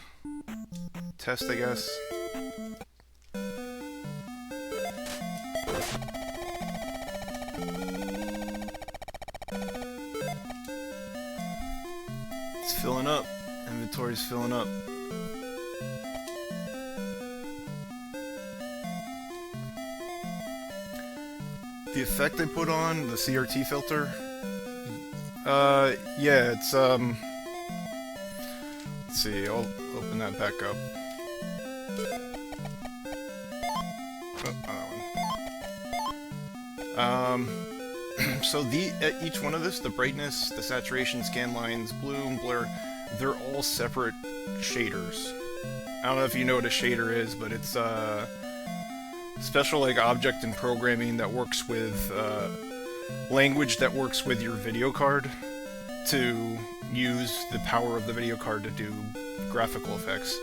test, I guess. It's filling up. Inventory's filling up. The effect I put on, the CRT filter, yeah, it's, let's see, I'll open that back up. Oh, so each one of this, the brightness, the saturation, scan lines, bloom, blur, they're all separate shaders. I don't know if you know what a shader is, but it's a special, like, object in programming that works with, language that works with your video card to use the power of the video card to do graphical effects.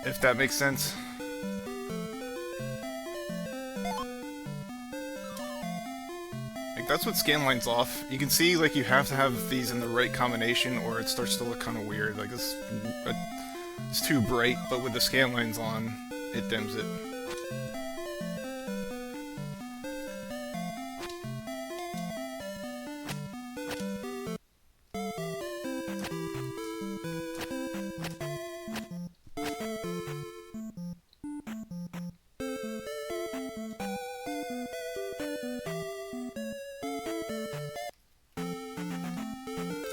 If that makes sense. Like, that's what scanline's off. You can see, like, you have to have these in the right combination or it starts to look kind of weird. Like, it's too bright, but with the scanlines on, it dims it.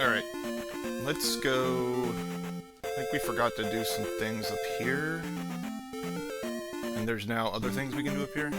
Alright, let's go. I think we forgot to do some things up here. And there's now other things we can do up here.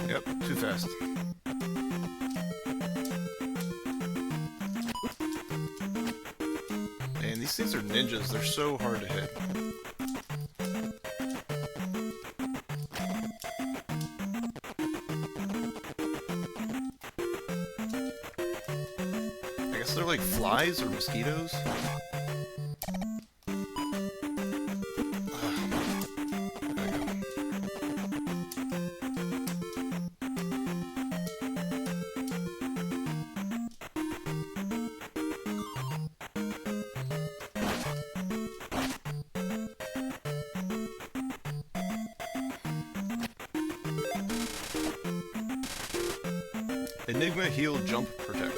Yep, too fast. Man, these things are ninjas. They're so hard to hit. I guess they're like flies or mosquitoes. Enigma, heal, jump, protect.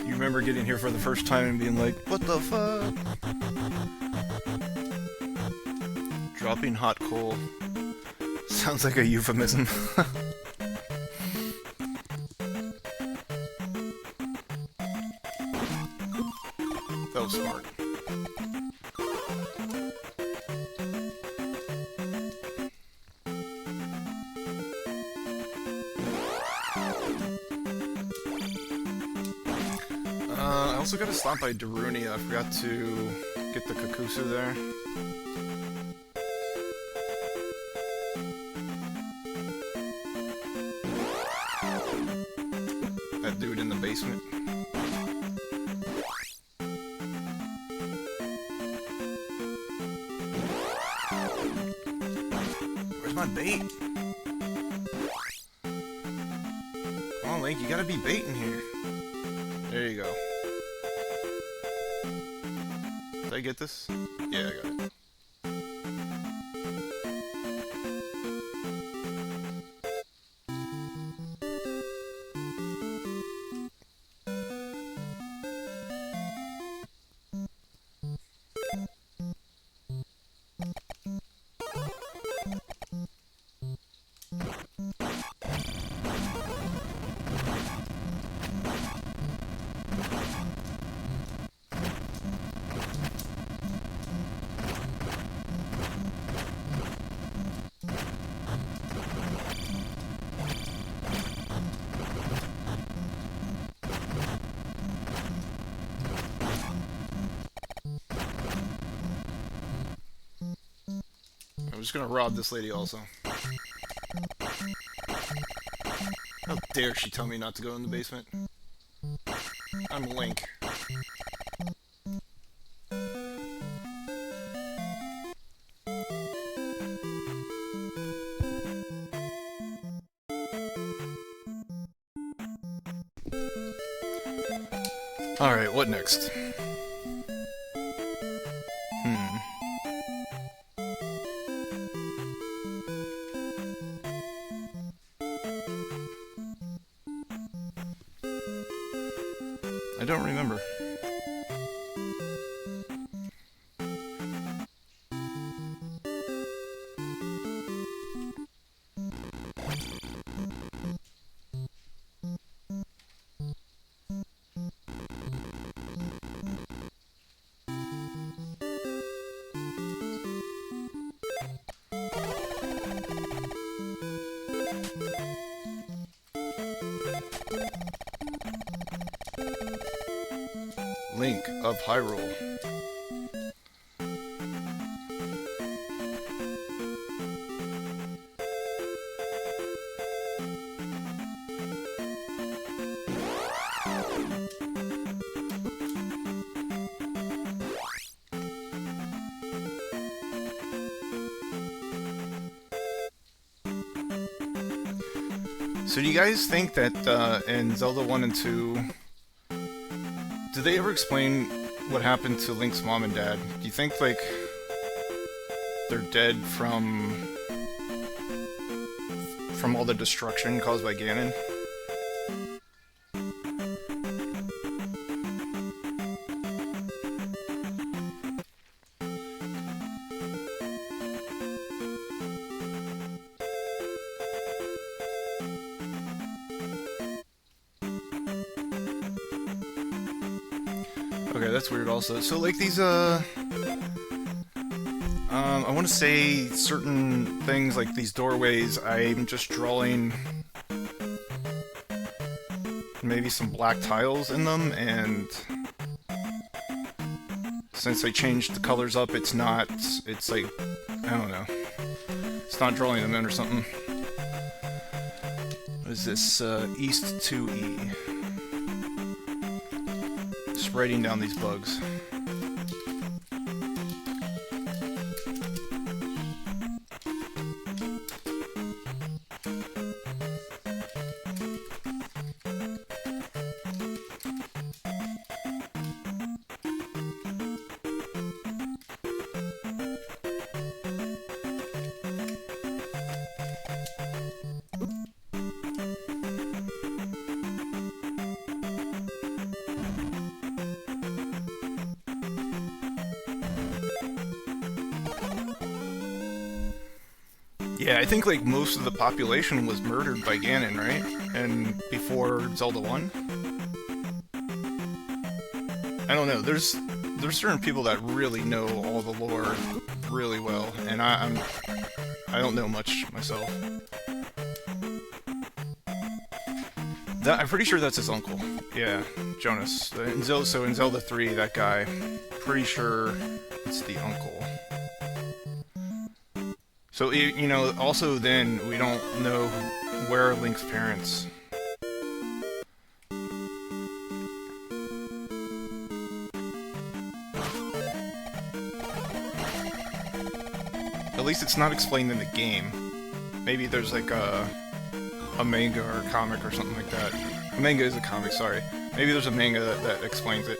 You remember getting here for the first time and being like, what the fuck? Dropping hot coal. Sounds like a euphemism. That was smart. I also gotta stop by Darunia. I forgot to get the Kakusu there. That dude in the basement. Where's my bait? Come on, Link, you gotta be baiting here. There you go. Did I get this? Yeah, I got it. I'm just gonna rob this lady also. How dare she tell me not to go in the basement? I'm Link. Alright, what next? I don't remember. Link of Hyrule. So do you guys think that in Zelda 1 and 2, did they ever explain what happened to Link's mom and dad? Do you think, like, they're dead from all the destruction caused by Ganon? Okay, that's weird also. So, like, these, I want to say certain things, like these doorways, I'm just drawing maybe some black tiles in them, and since I changed the colors up, it's like, I don't know, it's not drawing them in or something. What is this, East 2E? Just writing down these bugs. Yeah, I think like most of the population was murdered by Ganon, right? And before Zelda 1? I don't know. There's certain people that really know all the lore really well, and I don't know much myself. I'm pretty sure that's his uncle. Yeah, Jonas. In Zelda, so in Zelda 3, that guy, pretty sure it's the uncle. So, you know, also then, we don't know where are Link's parents. At least it's not explained in the game. Maybe there's like a manga or a comic or something like that. A manga is a comic, sorry. Maybe there's a manga that explains it.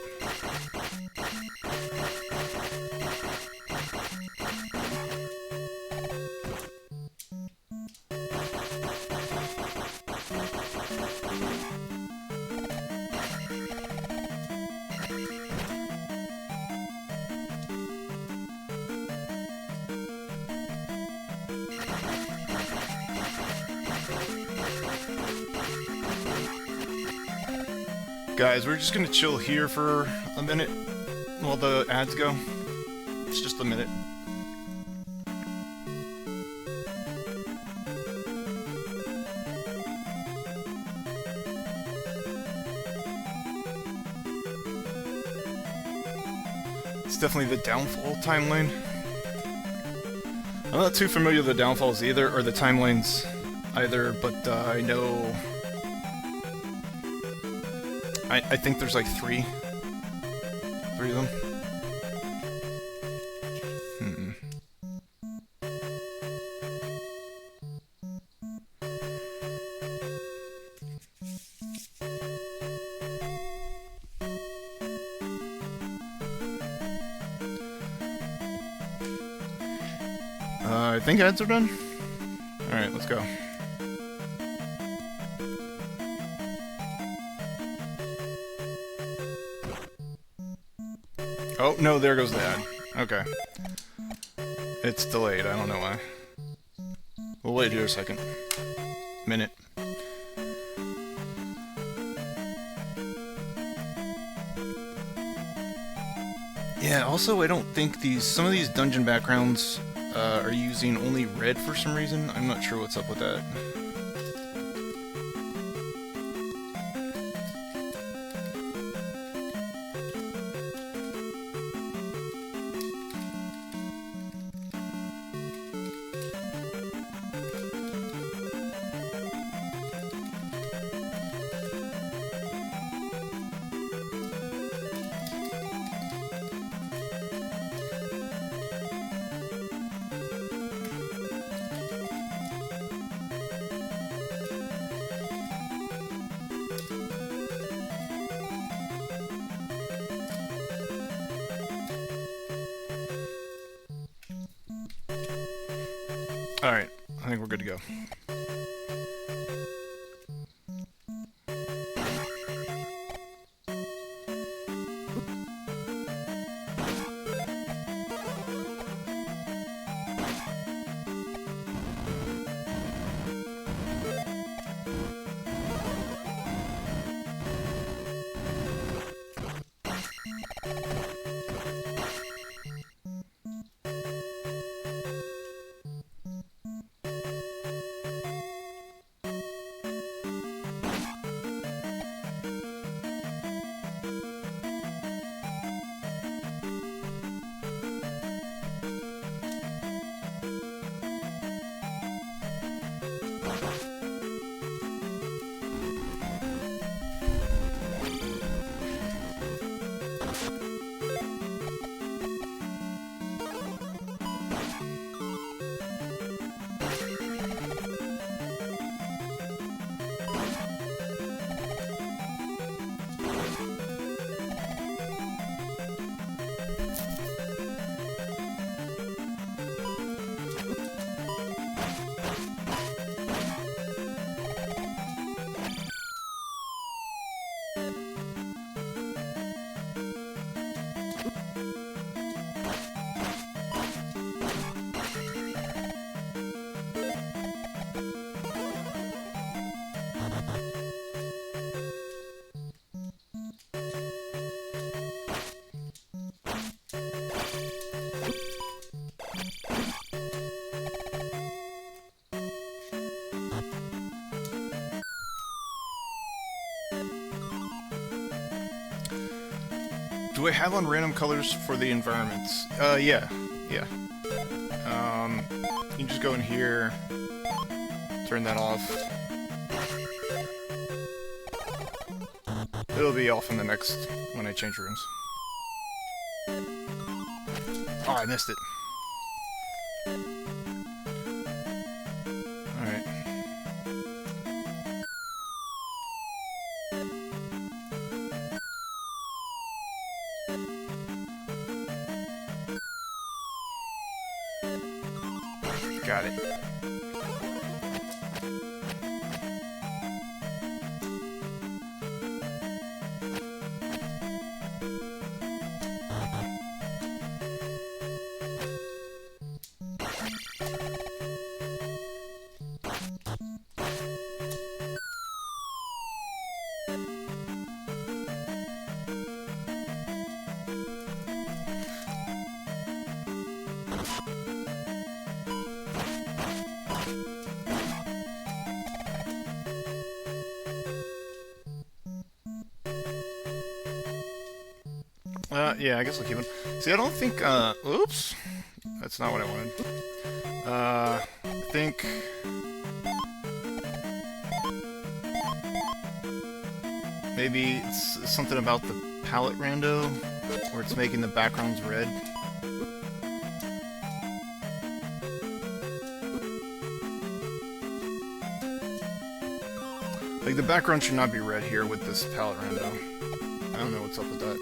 Guys, we're just gonna chill here for a minute while the ads go. It's just a minute. It's definitely the Downfall timeline. I'm not too familiar with the Downfalls either, or the timelines either, but I know... I think there's like three of them. I think ads are done. Alright, let's go. Oh, no, there goes the ad. Okay. It's delayed, I don't know why. We'll wait here a second. Minute. Yeah, also I don't think some of these dungeon backgrounds are using only red for some reason. I'm not sure what's up with that. Alright, I think we're good to go. Do I have on random colors for the environments? Yeah. Yeah. You can just go in here, turn that off. It'll be off in the next, when I change rooms. Oh, I missed it. Alright. Got it. Yeah, I guess I'll keep it. See, I don't think, oops! That's not what I wanted. I think... maybe it's something about the palette rando, where it's making the backgrounds red. Like, the background should not be red here with this palette rando. I don't know what's up with that.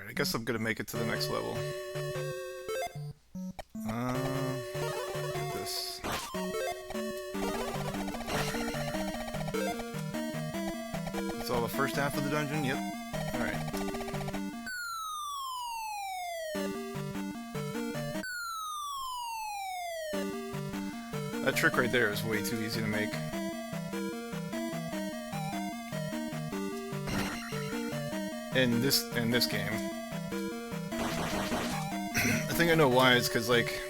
I guess I'm gonna make it to the next level. Look at this. the first half of the dungeon? Yep. Alright. That trick right there is way too easy to make. In this game. I think I know why. It's because, like,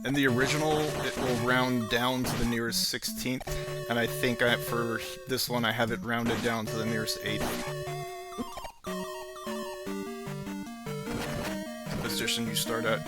in the original, it will round down to the nearest 16th, and I think for this one I have it rounded down to the nearest 8th. The position you start at.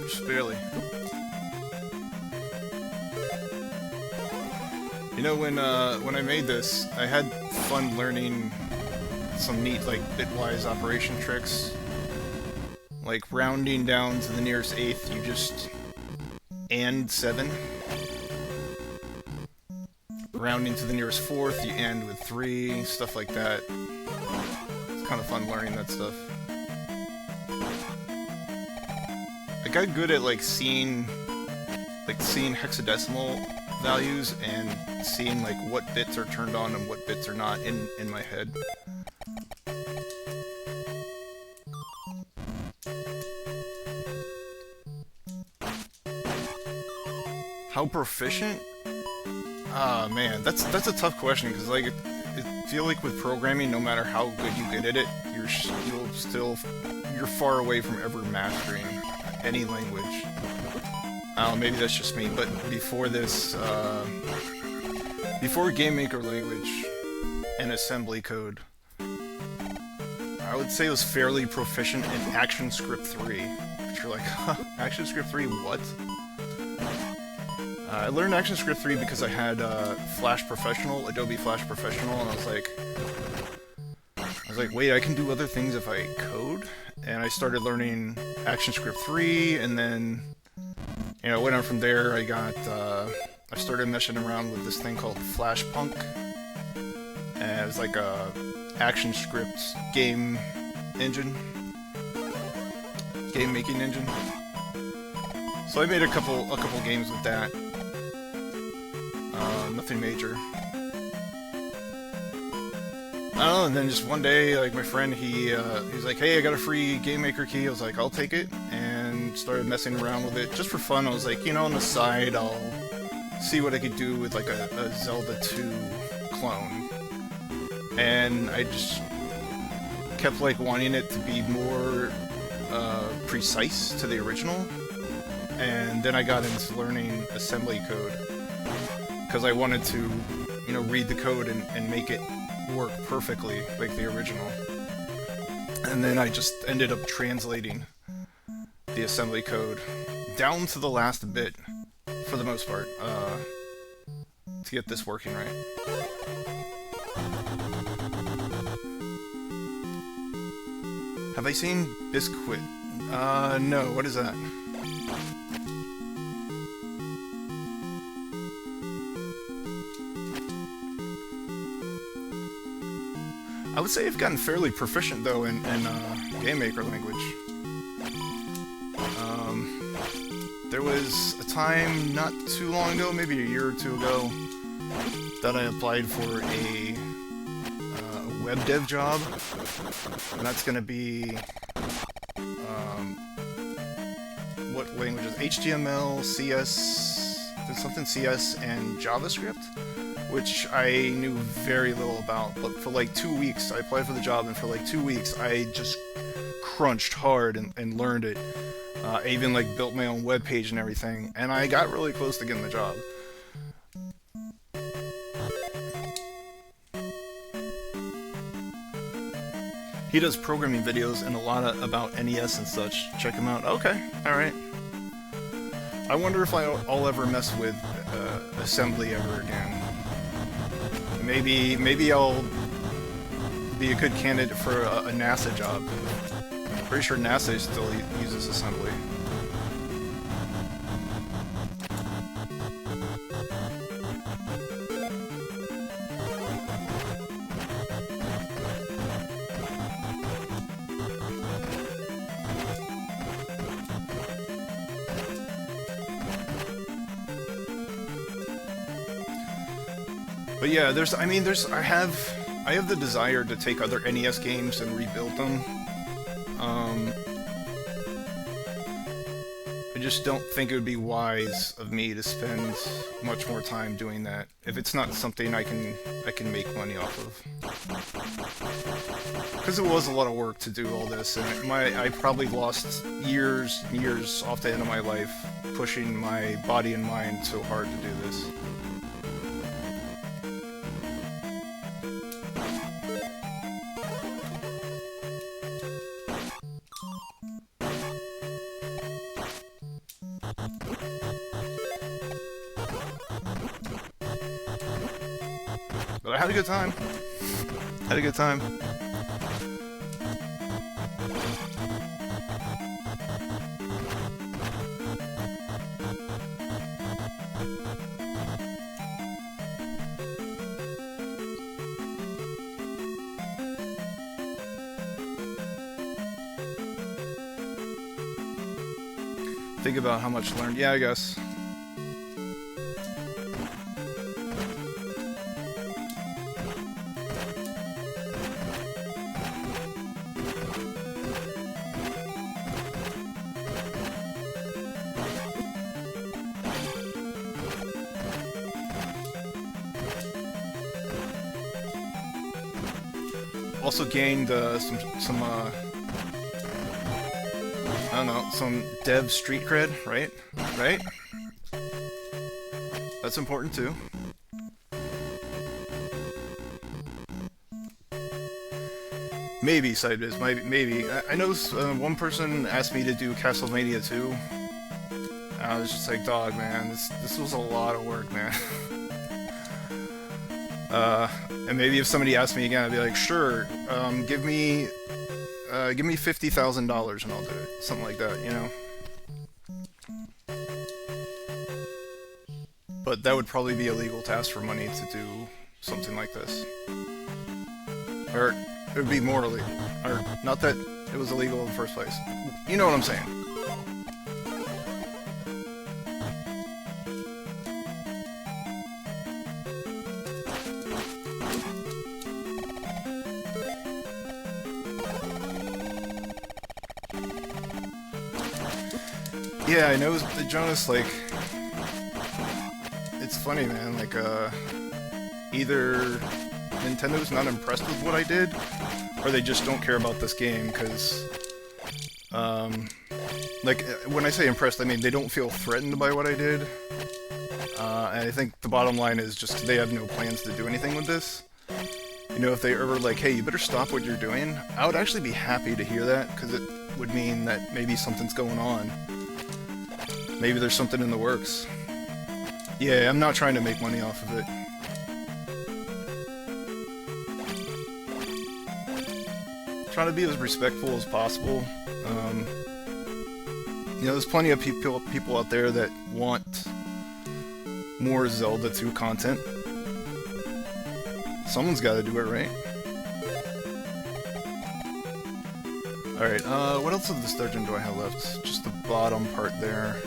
Just barely. You know, when I made this, I had fun learning some neat, like, bitwise operation tricks. Like, rounding down to the nearest 8th, you just and 7. Rounding to the nearest 4th, you end with 3, stuff like that. It's kind of fun learning that stuff. I got good at, like, seeing hexadecimal values and seeing, like, what bits are turned on and what bits are not in my head. How proficient? Ah, man, that's a tough question, because, like, I feel like with programming, no matter how good you get at it, you're far away from ever mastering any language. Maybe that's just me, but before this, before Game Maker language and assembly code, I would say I was fairly proficient in ActionScript 3. But you're like, huh, ActionScript 3, what? I learned ActionScript 3 because I had Flash Professional, Adobe Flash Professional, and I was like, wait, I can do other things if I code? And I started learning ActionScript 3, and then, you know, went on from there. I started messing around with this thing called Flashpunk, and it was like a ActionScript game making engine. So I made a couple games with that. Nothing major. I don't know, and then just one day, like, my friend, he's like, hey, I got a free Game Maker key. I was like, I'll take it, and started messing around with it just for fun. I was like, you know, on the side, I'll see what I could do with, like, a Zelda 2 clone. And I just kept, like, wanting it to be more precise to the original. And then I got into learning assembly code, because I wanted to, you know, read the code and make it work perfectly like the original. And then I just ended up translating the assembly code down to the last bit, for the most part, to get this working right. Have I seen Biscuit? No, what is that? I would say I've gotten fairly proficient, though, in Game Maker language. There was a time not too long ago, maybe a year or two ago, that I applied for a web dev job, and that's going to be what languages? HTML, CS, there's something CS, and JavaScript, which I knew very little about, but for like 2 weeks, I applied for the job, and for like 2 weeks, I just crunched hard and learned it. I even, like, built my own web page and everything, and I got really close to getting the job. He does programming videos and a lot about NES and such. Check him out. Okay, alright. I wonder if I'll ever mess with assembly ever again. Maybe I'll be a good candidate for a NASA job. I'm pretty sure NASA still uses assembly. But yeah, I have the desire to take other NES games and rebuild them. I just don't think it would be wise of me to spend much more time doing that if it's not something I can make money off of. Because it was a lot of work to do all this, and I probably lost years and years off the end of my life pushing my body and mind so hard to do this. But I had a good time. Had a good time. Think about how much learned. Yeah, I guess. Also gained some I don't know, some dev street cred, right? Right? That's important too. Maybe Sidebiz, maybe. I know one person asked me to do Castlevania 2. I was just like, dog, man, this was a lot of work, man. And maybe if somebody asked me again, I'd be like, sure, give me $50,000 and I'll do it. Something like that, you know? But that would probably be a legal task for money to do something like this. Or it would be more illegal. Or, not that it was illegal in the first place. You know what I'm saying. Yeah, I know, Jonas, like, it's funny, man, like, either Nintendo's not impressed with what I did, or they just don't care about this game, because, like, when I say impressed, I mean they don't feel threatened by what I did, and I think the bottom line is just they have no plans to do anything with this. You know, if they ever like, hey, you better stop what you're doing, I would actually be happy to hear that, because it would mean that maybe something's going on. Maybe there's something in the works. Yeah, I'm not trying to make money off of it. Trying to be as respectful as possible. You know, there's plenty of people out there that want more Zelda 2 content. Someone's got to do it, right? Alright, what else of this dungeon do I have left? Just the bottom part there.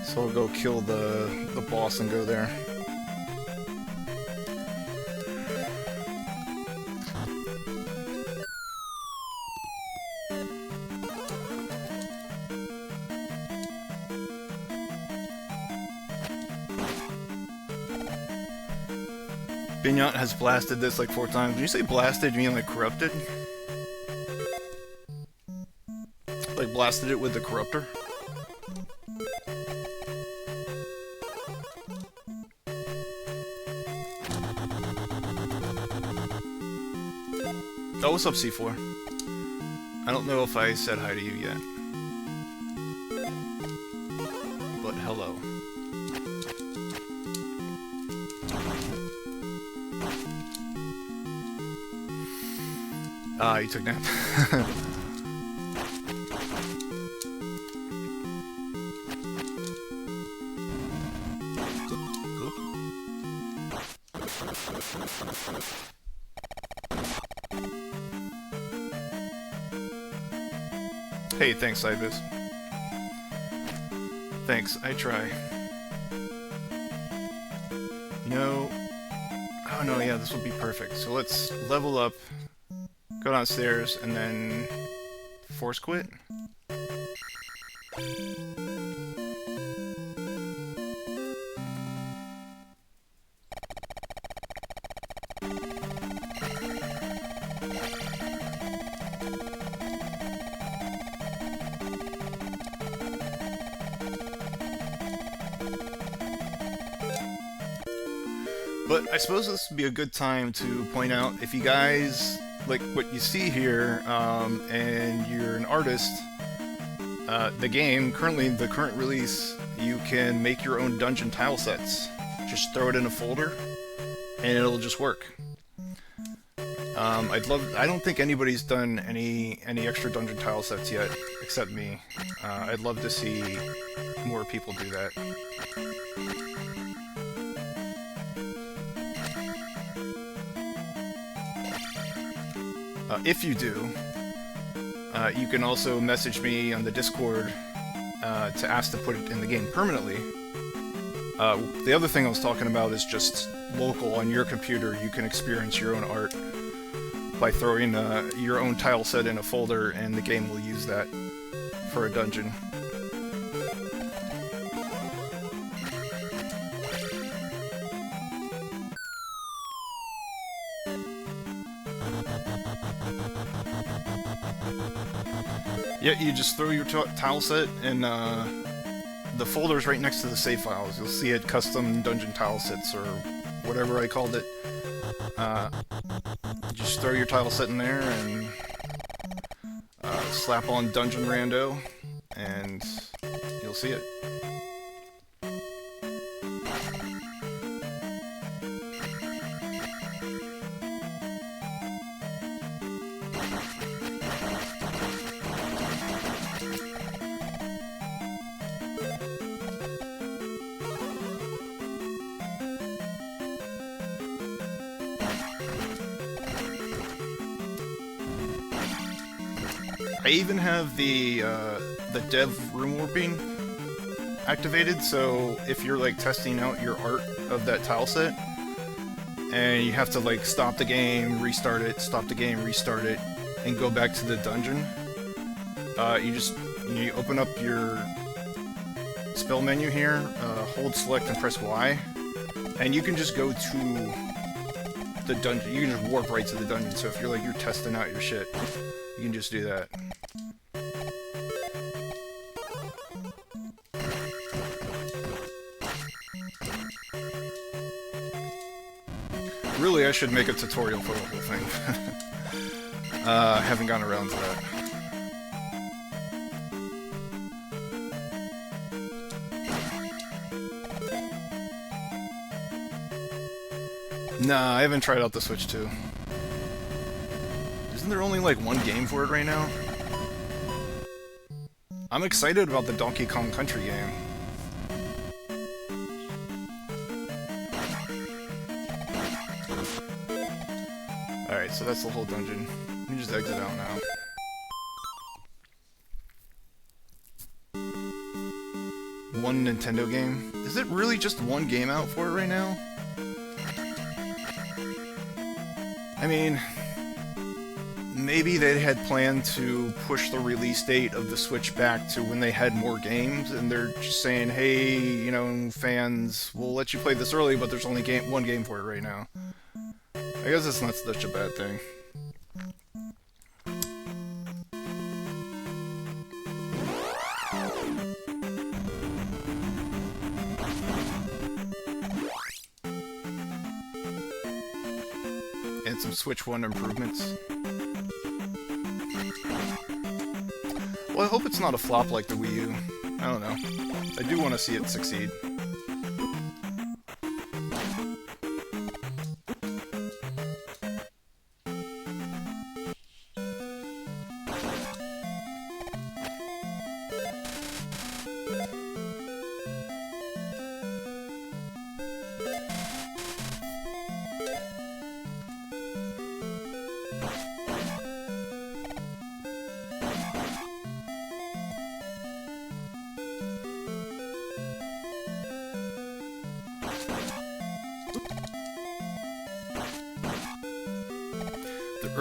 So I'll go kill the boss and go there. Binyot has blasted this like 4 times. When you say blasted, you mean like corrupted? Like blasted it with the corruptor? Oh, what's up, C4? I don't know if I said hi to you yet. But Ah, you took nap. Hey, thanks, Ibis. Thanks, I try. You know... Oh no, yeah, this will be perfect. So let's level up, go downstairs, and then... force quit? But I suppose this would be a good time to point out, if you guys like what you see here, and you're an artist, the game, currently, the current release, you can make your own dungeon tile sets. Just throw it in a folder, and it'll just work. I don't think anybody's done any extra dungeon tile sets yet, except me. I'd love to see more people do that. If you do, you can also message me on the Discord to ask to put it in the game permanently. The other thing I was talking about is just local on your computer. You can experience your own art by throwing your own tile set in a folder, and the game will use that for a dungeon. Yeah, you just throw your tile set in the folders right next to the save files. You'll see it, custom dungeon tile sets, or whatever I called it. Just throw your tile set in there and slap on Dungeon Rando, and you'll see it. I even have the dev room warping activated, so if you're like testing out your art of that tile set, and you have to like stop the game, restart it, stop the game, restart it, and go back to the dungeon, you open up your spell menu here, hold select and press Y, and you can just go to the dungeon. You can just warp right to the dungeon. So if you're testing out your shit, you can just do that. Really, I should make a tutorial for the whole thing. I haven't gotten around to that. Nah, I haven't tried out the Switch 2. Isn't there only like one game for it right now? I'm excited about the Donkey Kong Country game. Alright, so that's the whole dungeon. Let me just exit out now. One Nintendo game? Is it really just one game out for it right now? I mean, maybe they had planned to push the release date of the Switch back to when they had more games, and they're just saying, hey, you know, fans, we'll let you play this early, but there's only one game for it right now. I guess it's not such a bad thing. And some Switch 1 improvements. Well, I hope it's not a flop like the Wii U. I don't know. I do want to see it succeed.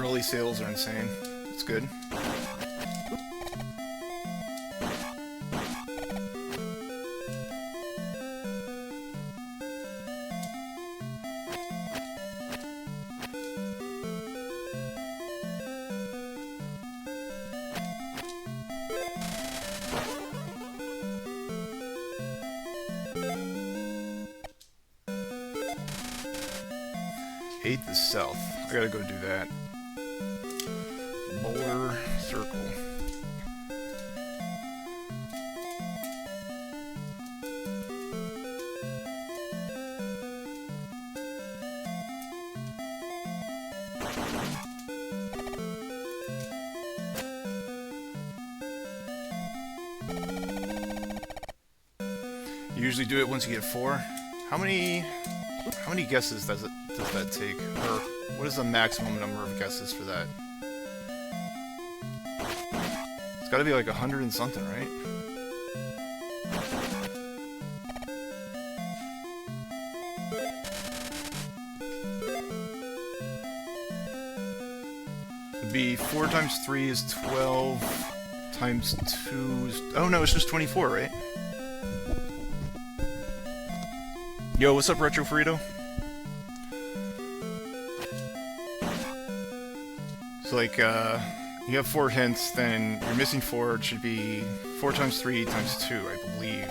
early sales are insane. It's good. Hate the South. I gotta go do that. Boulder Circle. You usually do it once you get 4. How many guesses does that take? Or what is the maximum number of guesses for that? It's gotta be like 100 and something, right? It'd be 4 times 3 is 12, times 2 is... Oh no, it's just 24, right? Yo, what's up, Retro Frito? So, like, you have 4 hints, then you're missing 4. It should be 4 times 3 times 2, I believe.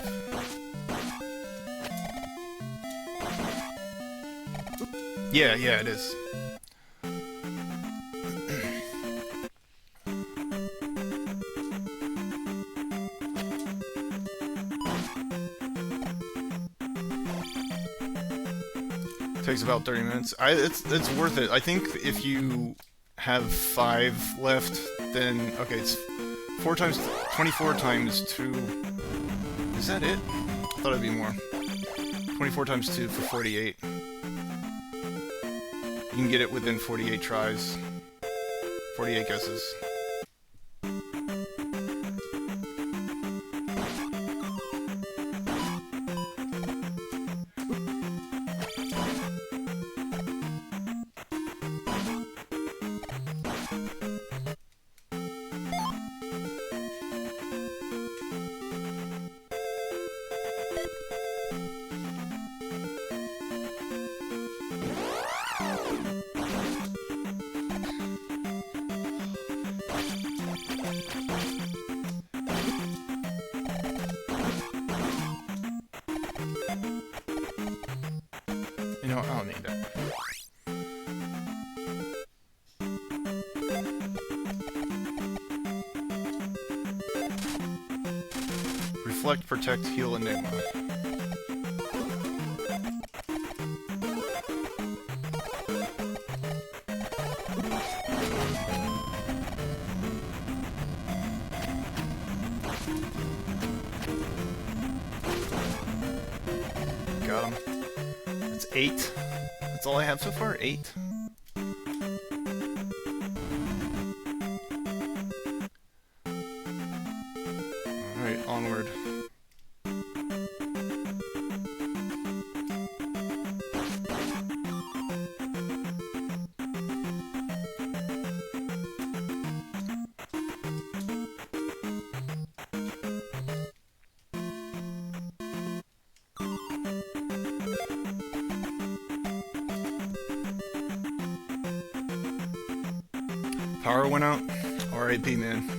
Yeah, it is. Takes about 30 minutes. It's worth it. I think if you have 5 left, then okay, it's 4 times 24 times 2. Is that it? I thought it'd be more. 24 times 2 for 48. You can get it within 48 tries. 48 guesses. You know, I don't need that. Reflect, protect, heal, enigma. Got him. That's 8. That's all I have so far? 8? Alright, onward. Power went out? R.I.P. man.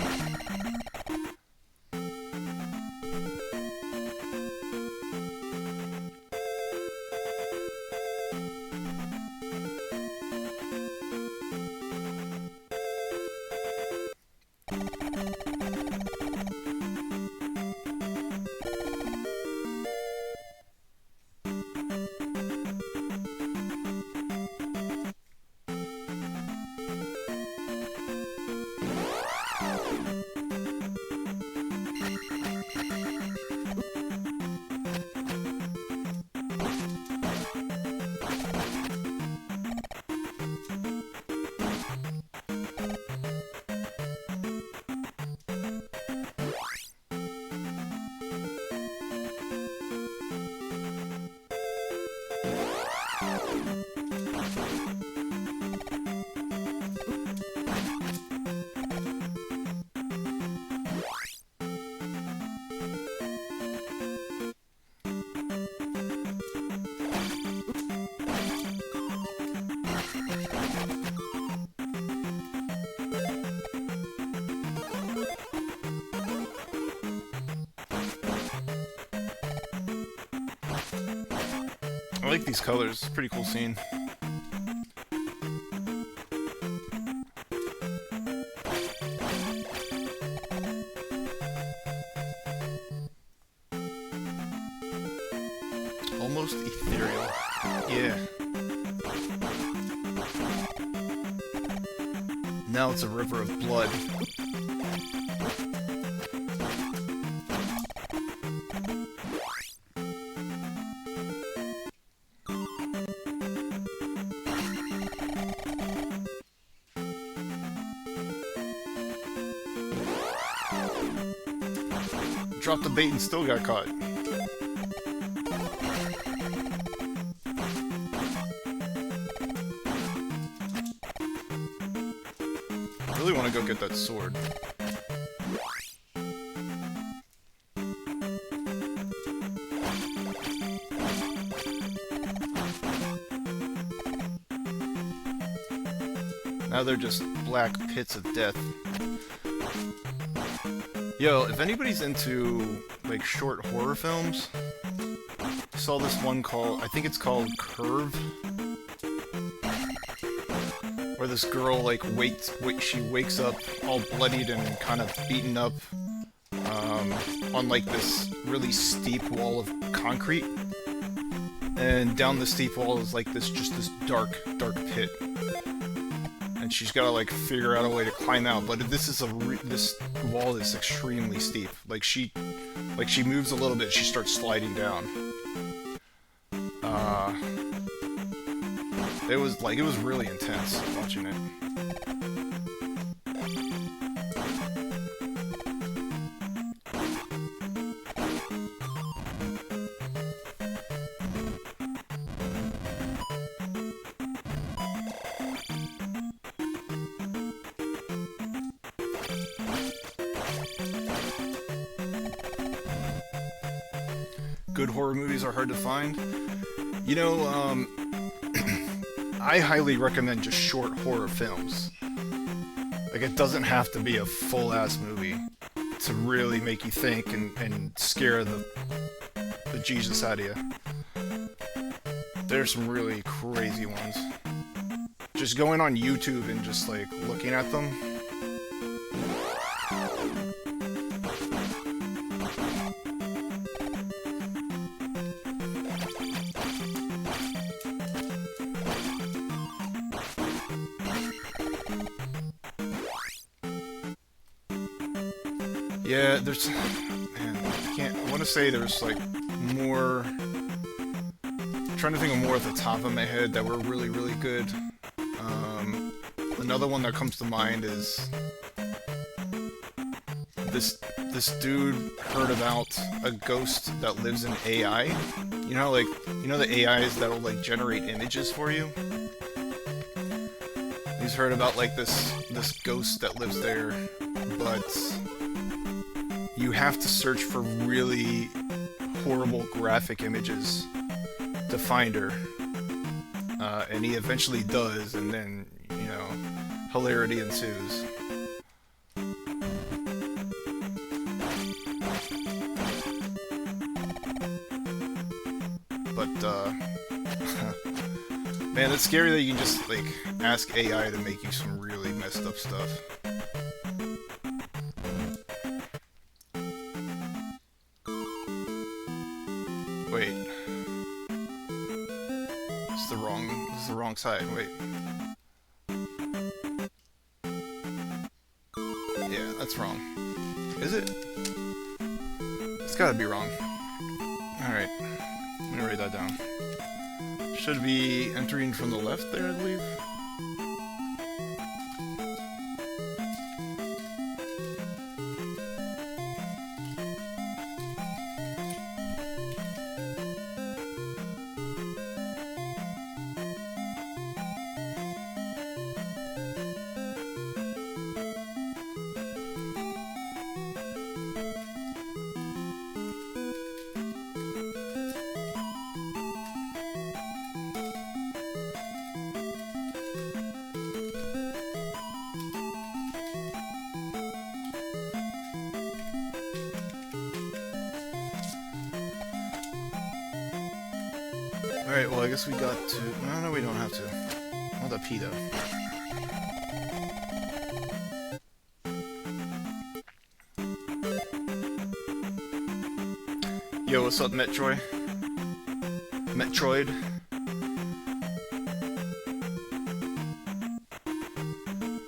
I like these colors. It's a pretty cool scene. Almost ethereal. Yeah. Now it's a river of blood. Dropped the bait and still got caught. I really want to go get that sword. Now they're just black pits of death. Yo, if anybody's into, like, short horror films, I saw this one called, I think it's called Curve, where this girl, like, she wakes up all bloodied and kind of beaten up, on, like, this really steep wall of concrete, and down the steep wall is, like, this dark pit. And she's gotta, like, figure out a way to climb out, but this wall is extremely steep. Like, she moves a little bit, she starts sliding down. It was really intense watching it. Good horror movies are hard to find. You know, I highly recommend just short horror films. Like, it doesn't have to be a full-ass movie to really make you think and scare the Jesus out of you. There's some really crazy ones. Just going on YouTube and just, like, looking at them. Yeah, there's... Man, I want to say there's, like, more... I'm trying to think of more at the top of my head that were really, really good. Another one that comes to mind is... This dude heard about a ghost that lives in AI. You know, like, the AIs that'll, like, generate images for you? He's heard about, like, this ghost that lives there, but... you have to search for really horrible graphic images to find her. And he eventually does, and then, you know, hilarity ensues. But, man, it's scary that you can just, like, ask AI to make you some really messed up stuff. Wait. This is the wrong side. Wait. Yeah, that's wrong. Is it? It's gotta be wrong. Alright. I'm gonna write that down. Should be entering from the left there, I believe. Alright, well I guess we got to... No, we don't have to. Not a P though. Yo, what's up, Metroid? Metroid?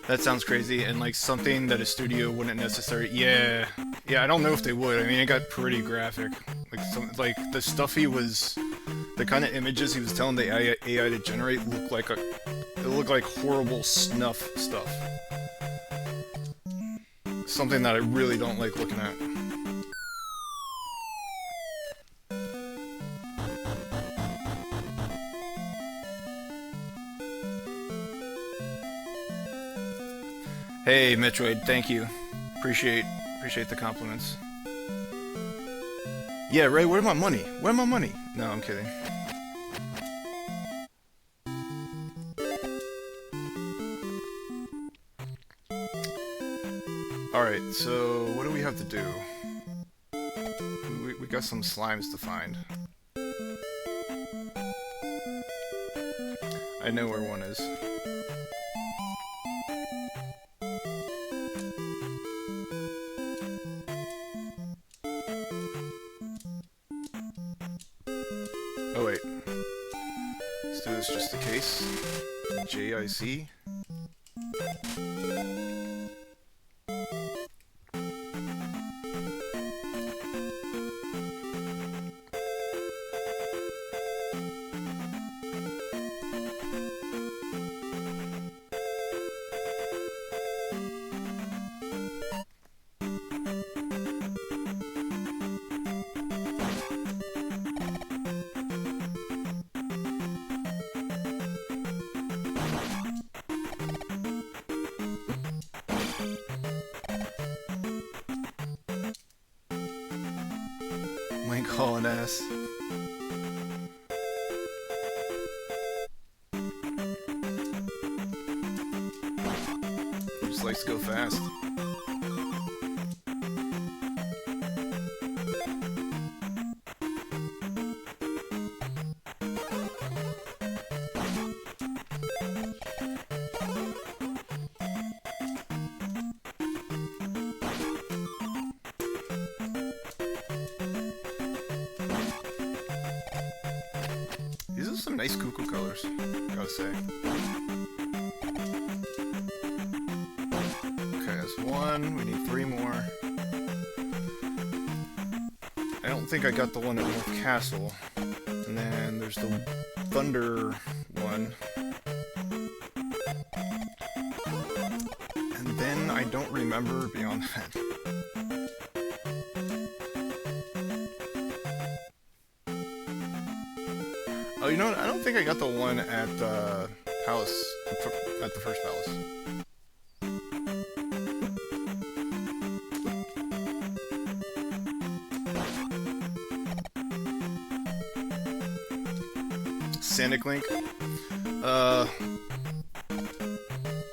That sounds crazy, and like something that a studio wouldn't necessarily... Yeah, I don't know if they would. I mean, it got pretty graphic. Like the stuff he was... The kind of images he was telling the AI to generate looked like it looked like horrible snuff stuff. Something that I really don't like looking at. Hey, Metroid, thank you. Appreciate the compliments. Yeah, Ray, where's my money? Where's my money? No, I'm kidding. Alright, so what do we have to do? We got some slimes to find. I know where one is. Oh wait. Let's do this just in case. JIC. Link hauling ass. He just likes to go fast. These are some nice cuckoo colors, gotta say. Okay, that's one. We need 3 more. I don't think I got the one at North Castle. And then there's the Thunder one. And then I don't remember beyond that. Oh, you know what? I don't think I got the one at the palace, at the first palace. Sonic Link?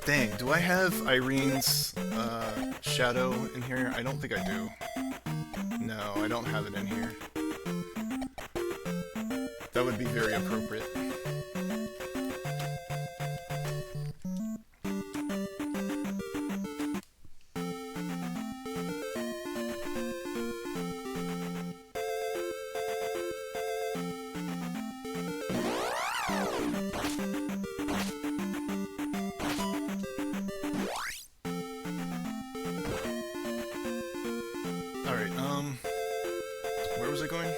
Dang, do I have Irene's, shadow in here? I don't think I do. No, I don't have it in here. That would be very appropriate. Alright, where was I going?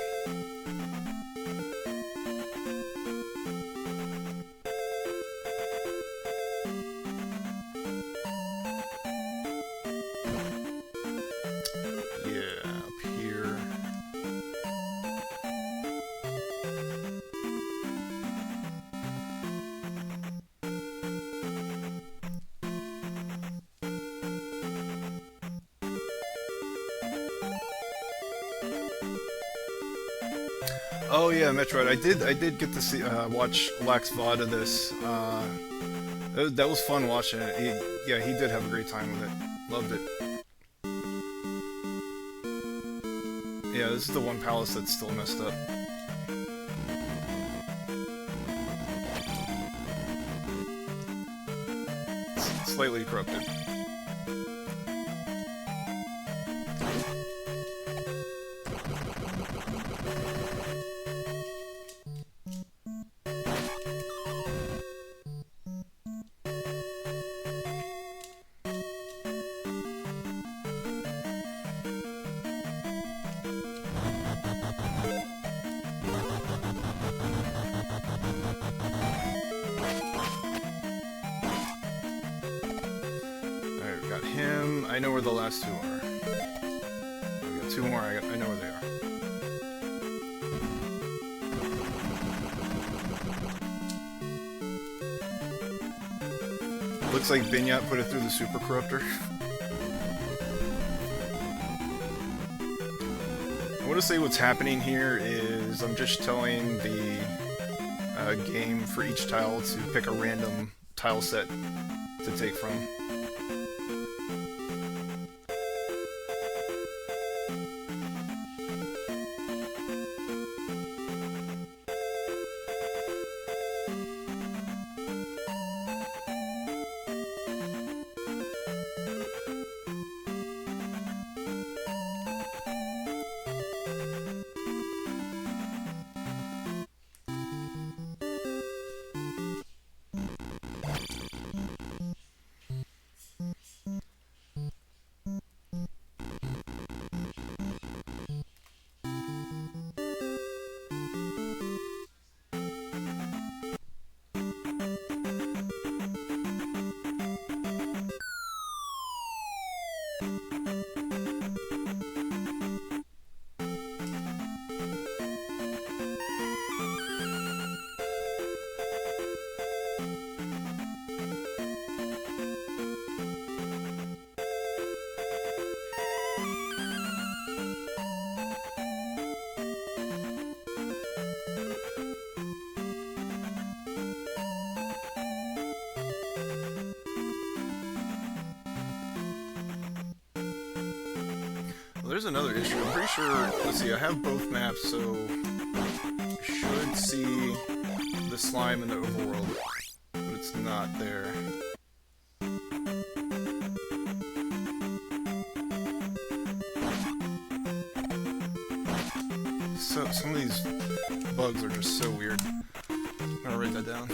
Oh yeah, Metroid. I did get to see watch Lax VOD of this. That was fun watching it. He did have a great time with it. Loved it. Yeah, this is the one palace that's still messed up. slightly corrupted. I know where the last two are. We got two more, I know where they are. Looks like Binyat put it through the super corruptor. I want to say what's happening here is I'm just telling the game for each tile to pick a random tile set to take from. There's another issue. I'm pretty sure, let's see, I have both maps, so you should see the slime in the overworld, but it's not there. So, some of these bugs are just so weird. I'm gonna write that down.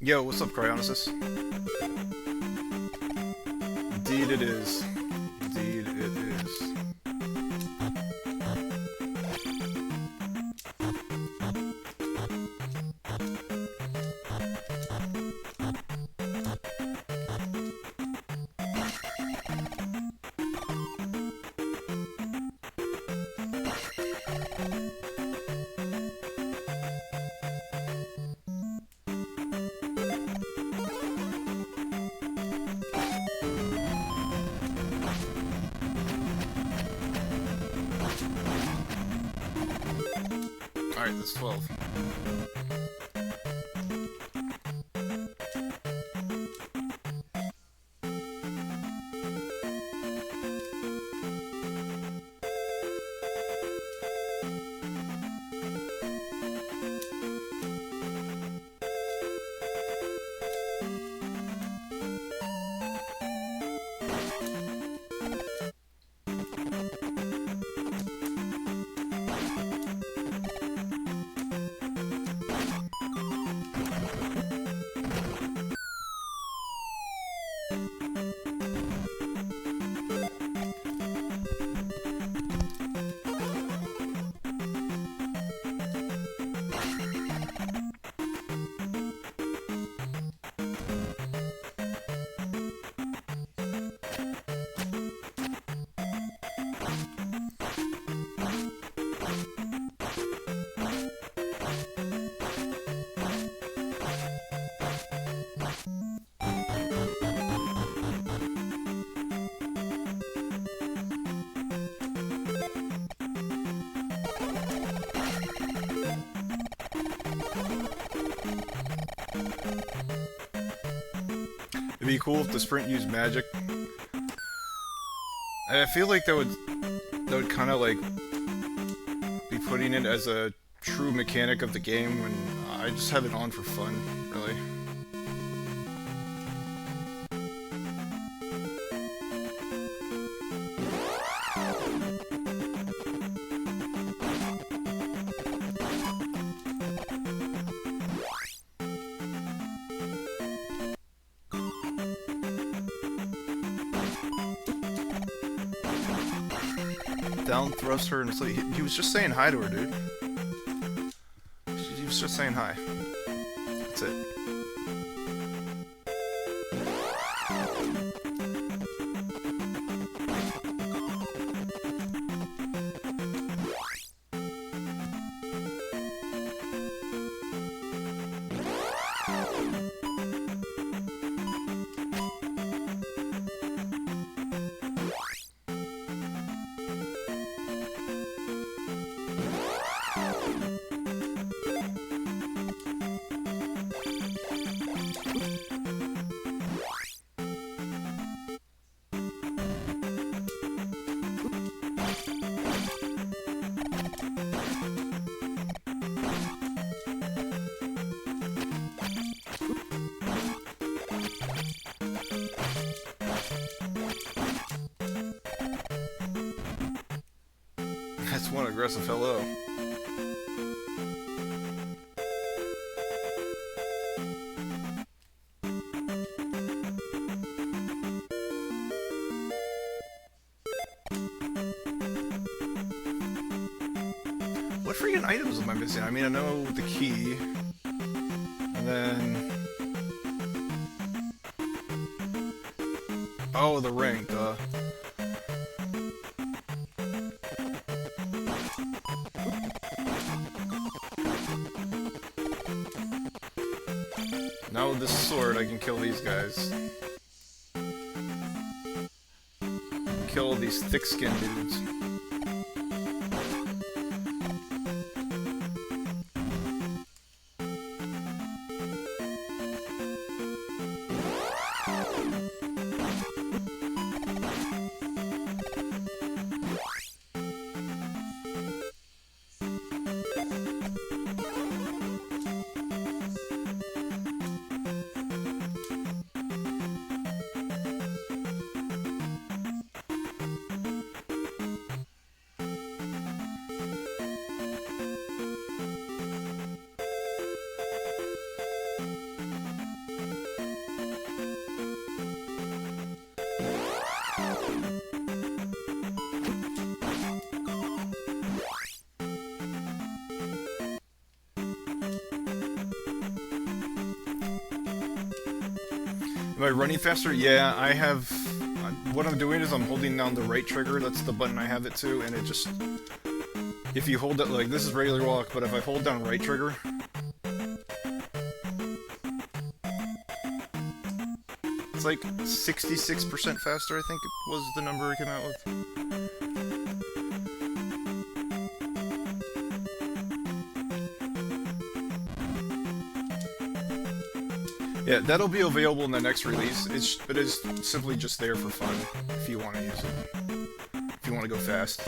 Yo, what's up, Cryonesis? Indeed it is. Indeed it is. Alright, that's 12. It'd be cool if the sprint used magic. I feel like that would kind of like be putting it as a true mechanic of the game when I just have it on for fun, really. Down thrust her and sleep. He was just saying hi to her, dude. He was just saying hi. That's it. That's one aggressive hello. What freaking items am I missing? I mean, I know the key. And then... oh, the ring, duh. Now with this sword, I can kill these guys. Kill these thick-skinned dudes. Am I running faster? Yeah, I have... what I'm doing is I'm holding down the right trigger, that's the button I have it to, and it just... if you hold it, like, this is regular walk, but if I hold down right trigger... it's like 66% faster, I think it was the number I came out with. Yeah, that'll be available in the next release. It is simply just there for fun if you want to use it. If you want to go fast.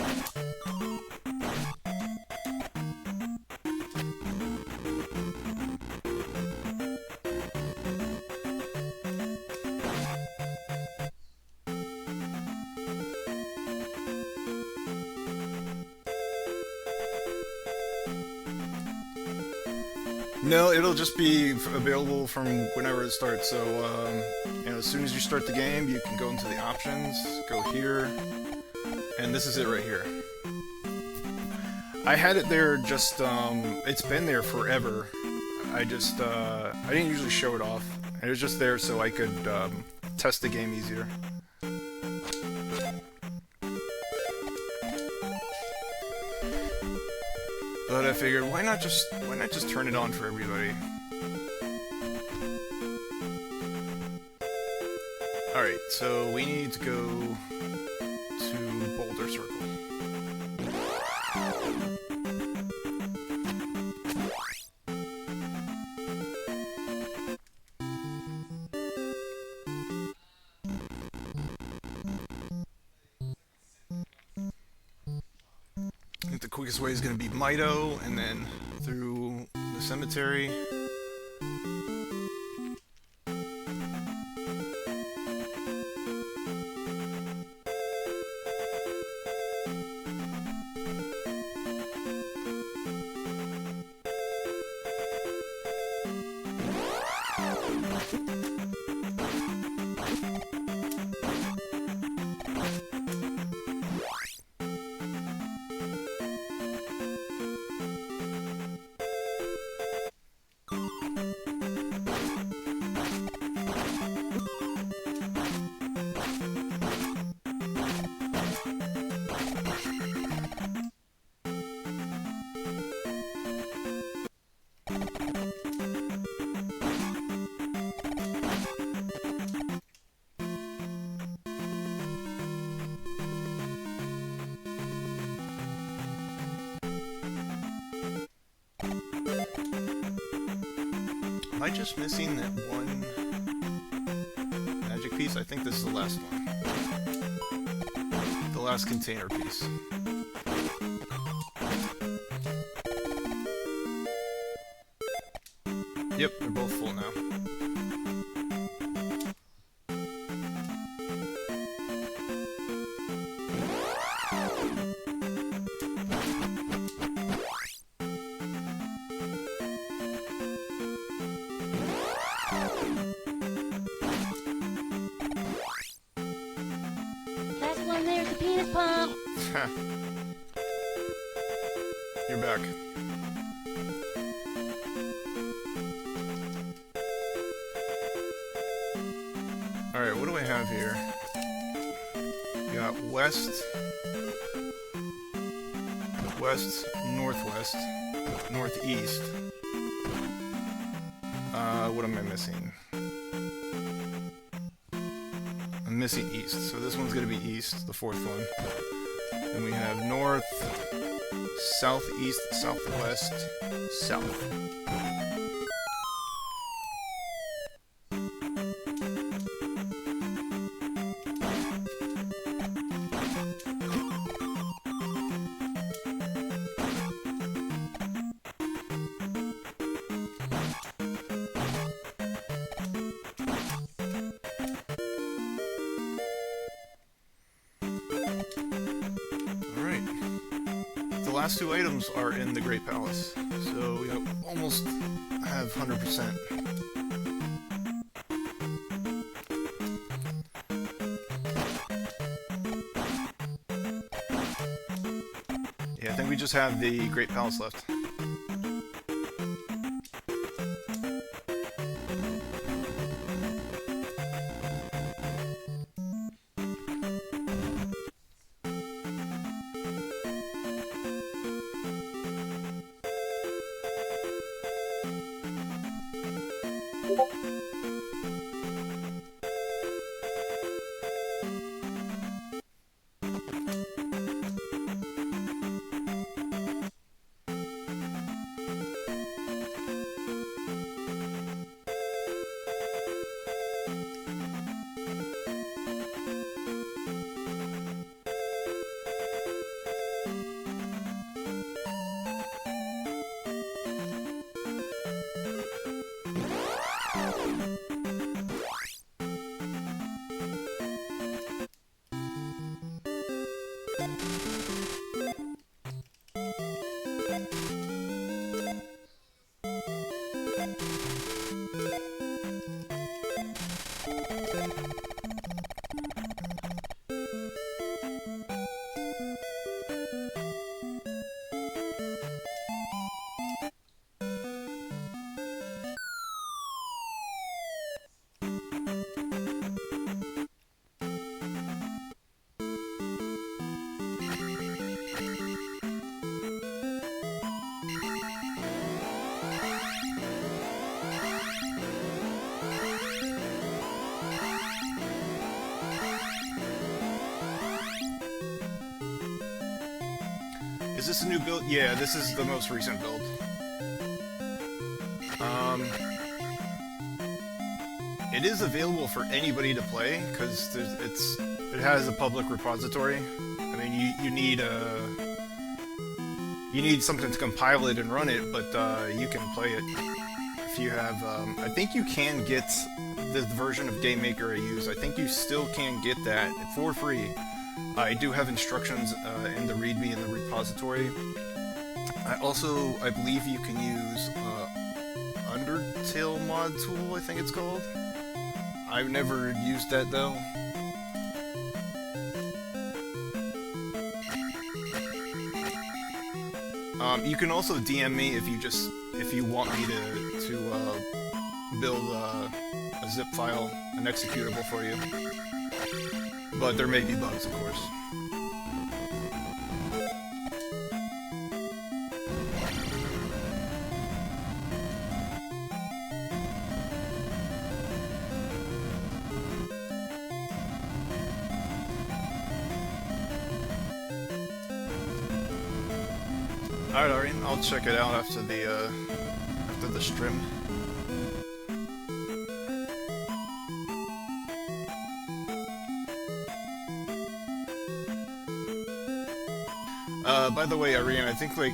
No, it'll just be available from whenever it starts. So, you know, as soon as you start the game, you can go into the options, go here, and this is it right here. I had it there just, it's been there forever. I didn't usually show it off. It was just there so I could, test the game easier. But I figured, why not just turn it on for everybody? Alright, so we need to go to Boulder Circle. I think the quickest way is going to be Mito, and then through the cemetery. Am I just missing that one magic piece? I think this is the last one. The last container piece. Yep, they're both full now. Last one there's the penis pump. You're back. Alright, what do I have here? We got west, northwest, northeast. What am I missing? I'm missing east, so this one's gonna be east, the fourth one. Then we have north, southeast, southwest, south. The last two items are in the Great Palace, so we almost have 100%. Yeah, I think we just have the Great Palace left. Is this a new build? Yeah, this is the most recent build. It is available for anybody to play because it has a public repository. I mean, you need something to compile it and run it, but you can play it if you have. I think you can get the version of GameMaker I use. I think you still can get that for free. I do have instructions in the README in the repository. I believe you can use Undertale mod tool, I think it's called. I've never used that though. You can also DM me if you want me to build a zip file, an executable for you. But there may be bugs, of course. Alright, Arian, I'll check it out after the stream. By the way, Arian, I think like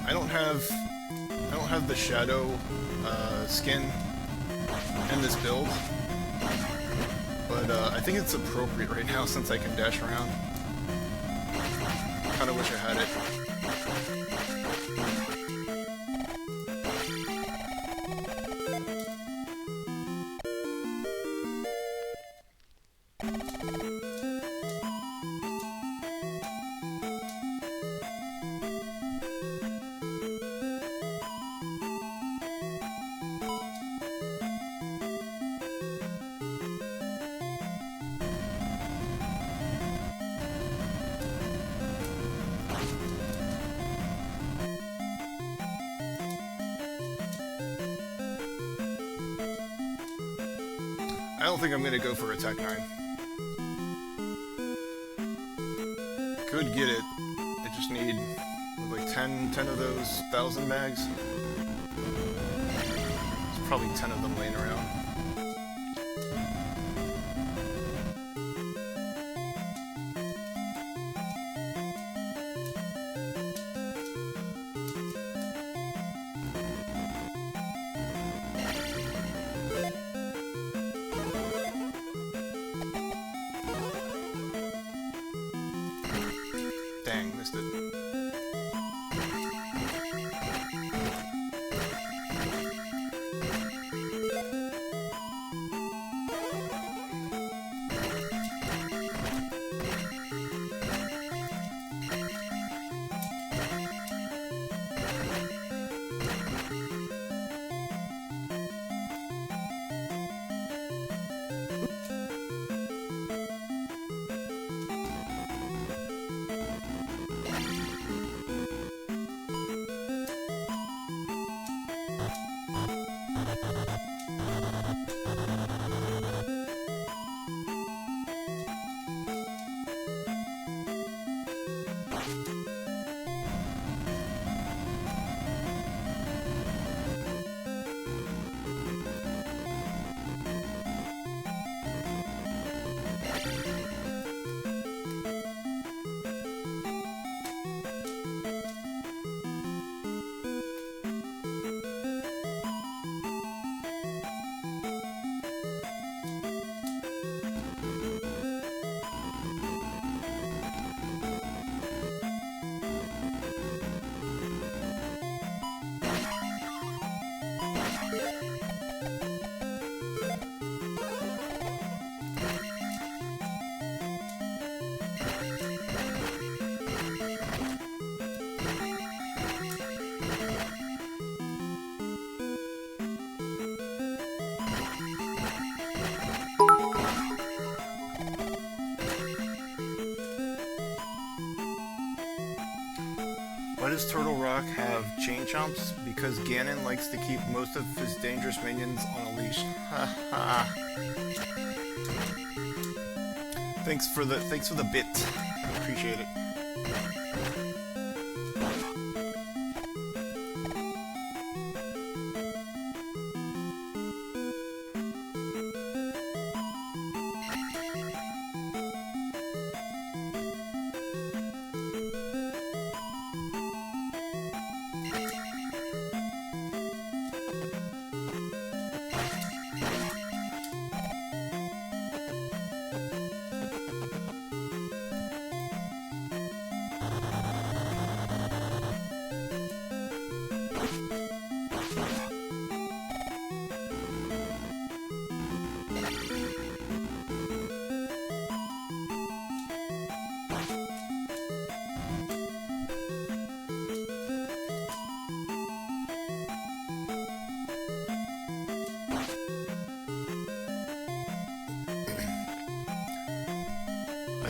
I don't have the shadow skin in this build, but I think it's appropriate right now since I can dash around. Kind of wish I had it. I don't think I'm gonna go for attack 9. Could get it. I just need like 10 of those 1,000 mags. There's probably 10 of them laying around. Dang, missed it. Why does Turtle Rock have chain chomps? Because Ganon likes to keep most of his dangerous minions on a leash. Ha ha. Thanks for the bit. Appreciate it.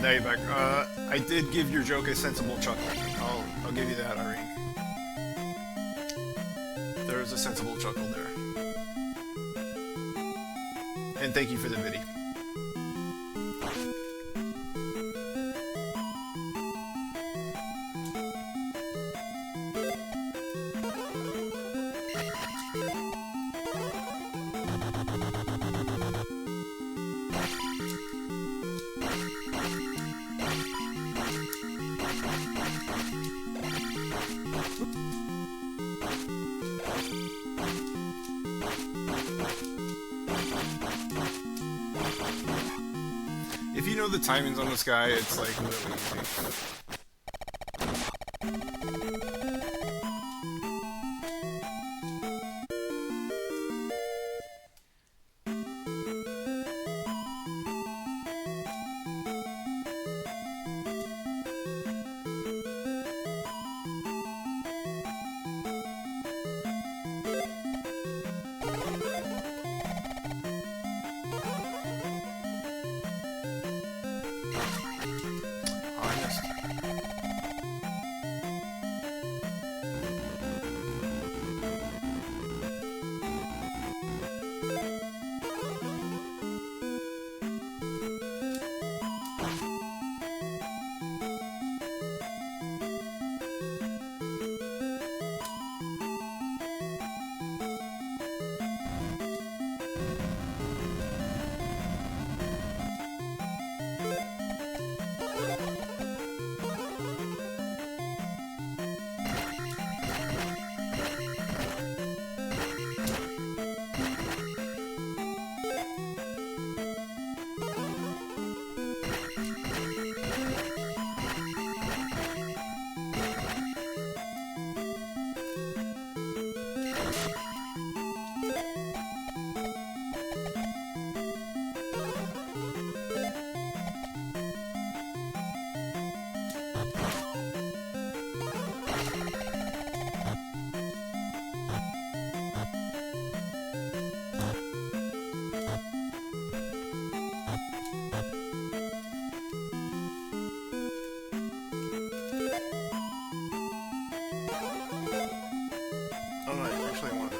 Now you're back. I did give your joke a sensible chuckle. I'll give you that, Irene. There is a sensible chuckle there. And thank you for the video. If you know the timings on this guy, it's like really easy. Oh no, actually I wanted that.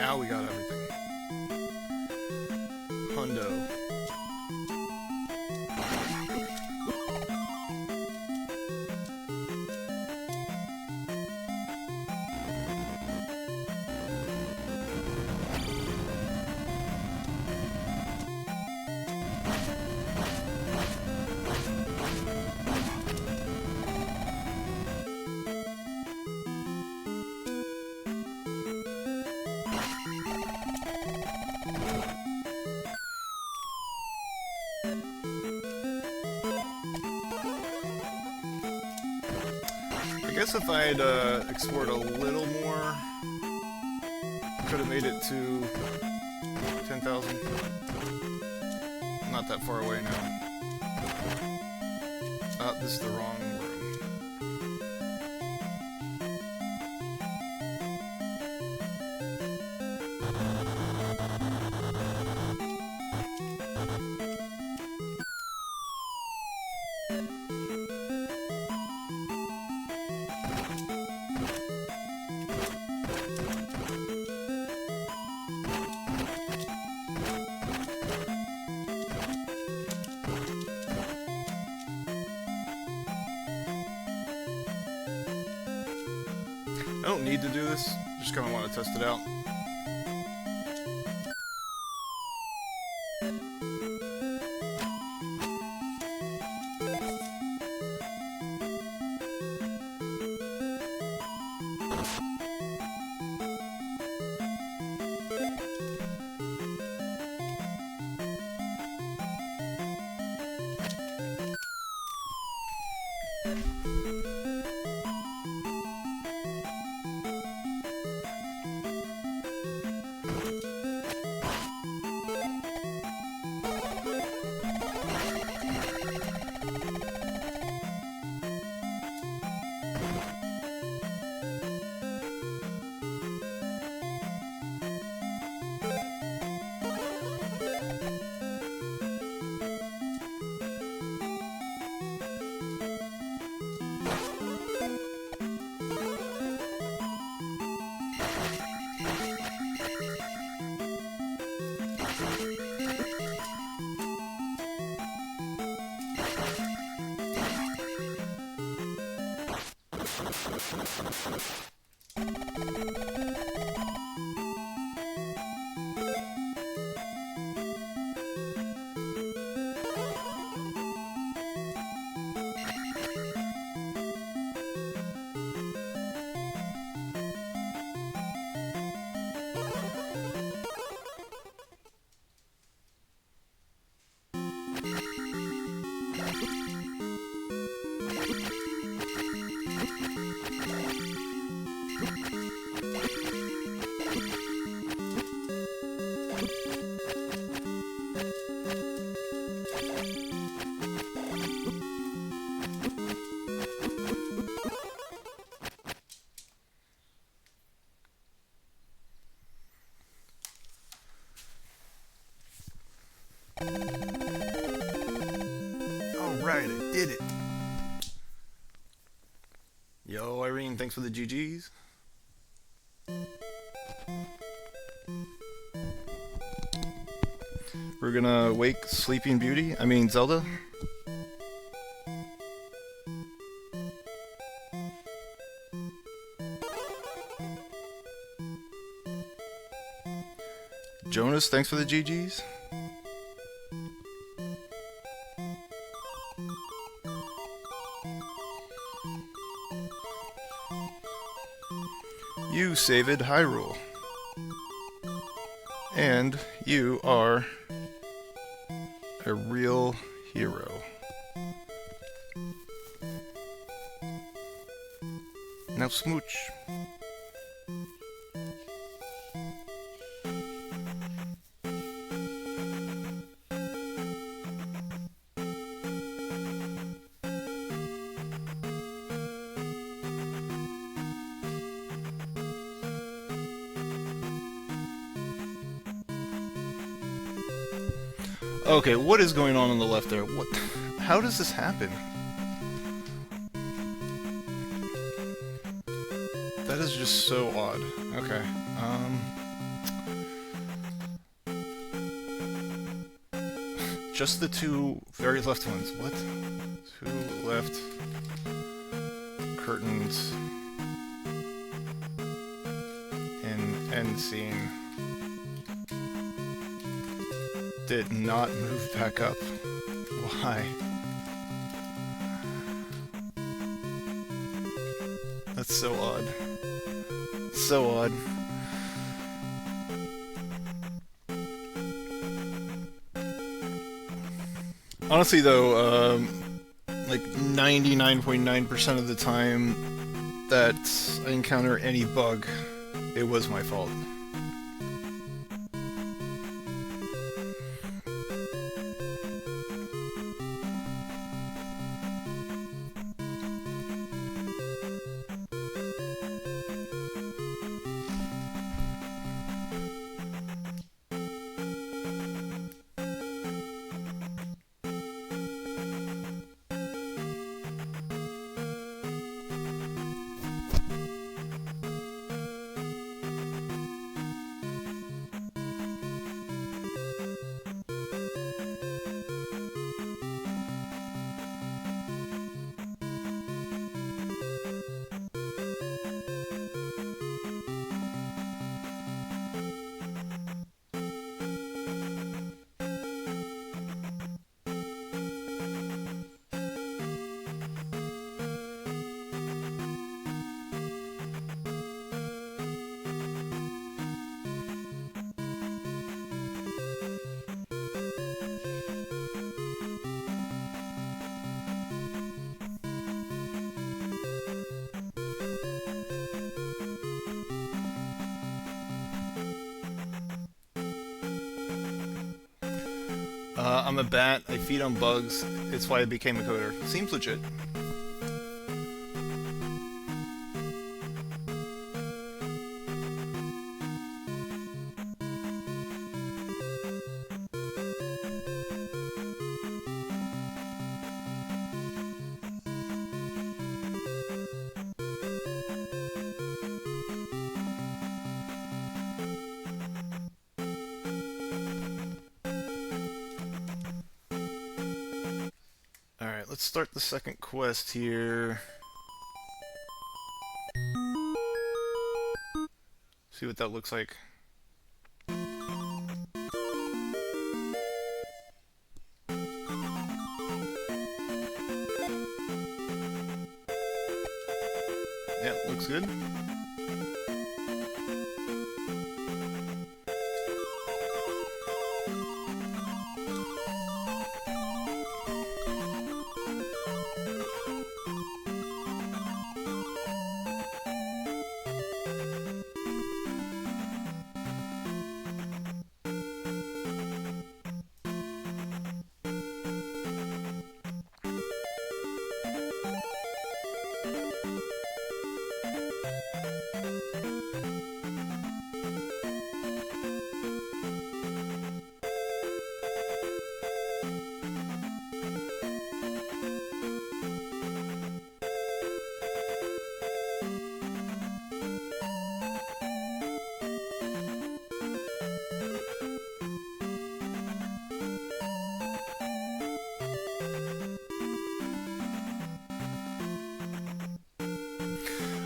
now we got everything. Hundo. I guess if I had explored a little more, could have made it to 10,000. Not that far away now. This is the wrong room. I don't need to do this, just kind of want to test it out. Alright, I did it. Yo, Irene, thanks for the GGs. We're gonna wake Sleeping Beauty, Zelda. Jonas, thanks for the GGs. You saved Hyrule. And you are a real hero. Now smooch. Okay, what is going on the left there? What? How does this happen? That is just so odd. Okay, just the two very left ones. What? Two left curtains in end scene did not move back up. Why? That's so odd. So odd. Honestly though, like 99.9% of the time that I encounter any bug, it was my fault. I'm a bat, I feed on bugs, it's why I became a coder. Seems legit. Alright, let's start the second quest here. See what that looks like. Yeah, looks good.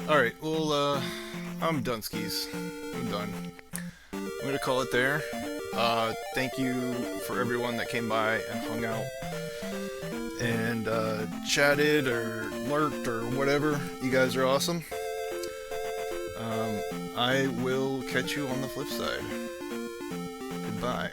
Alright, well, I'm done, skis. I'm done. I'm gonna call it there. Thank you for everyone that came by and hung out and chatted or lurked or whatever. You guys are awesome. I will catch you on the flip side. Goodbye.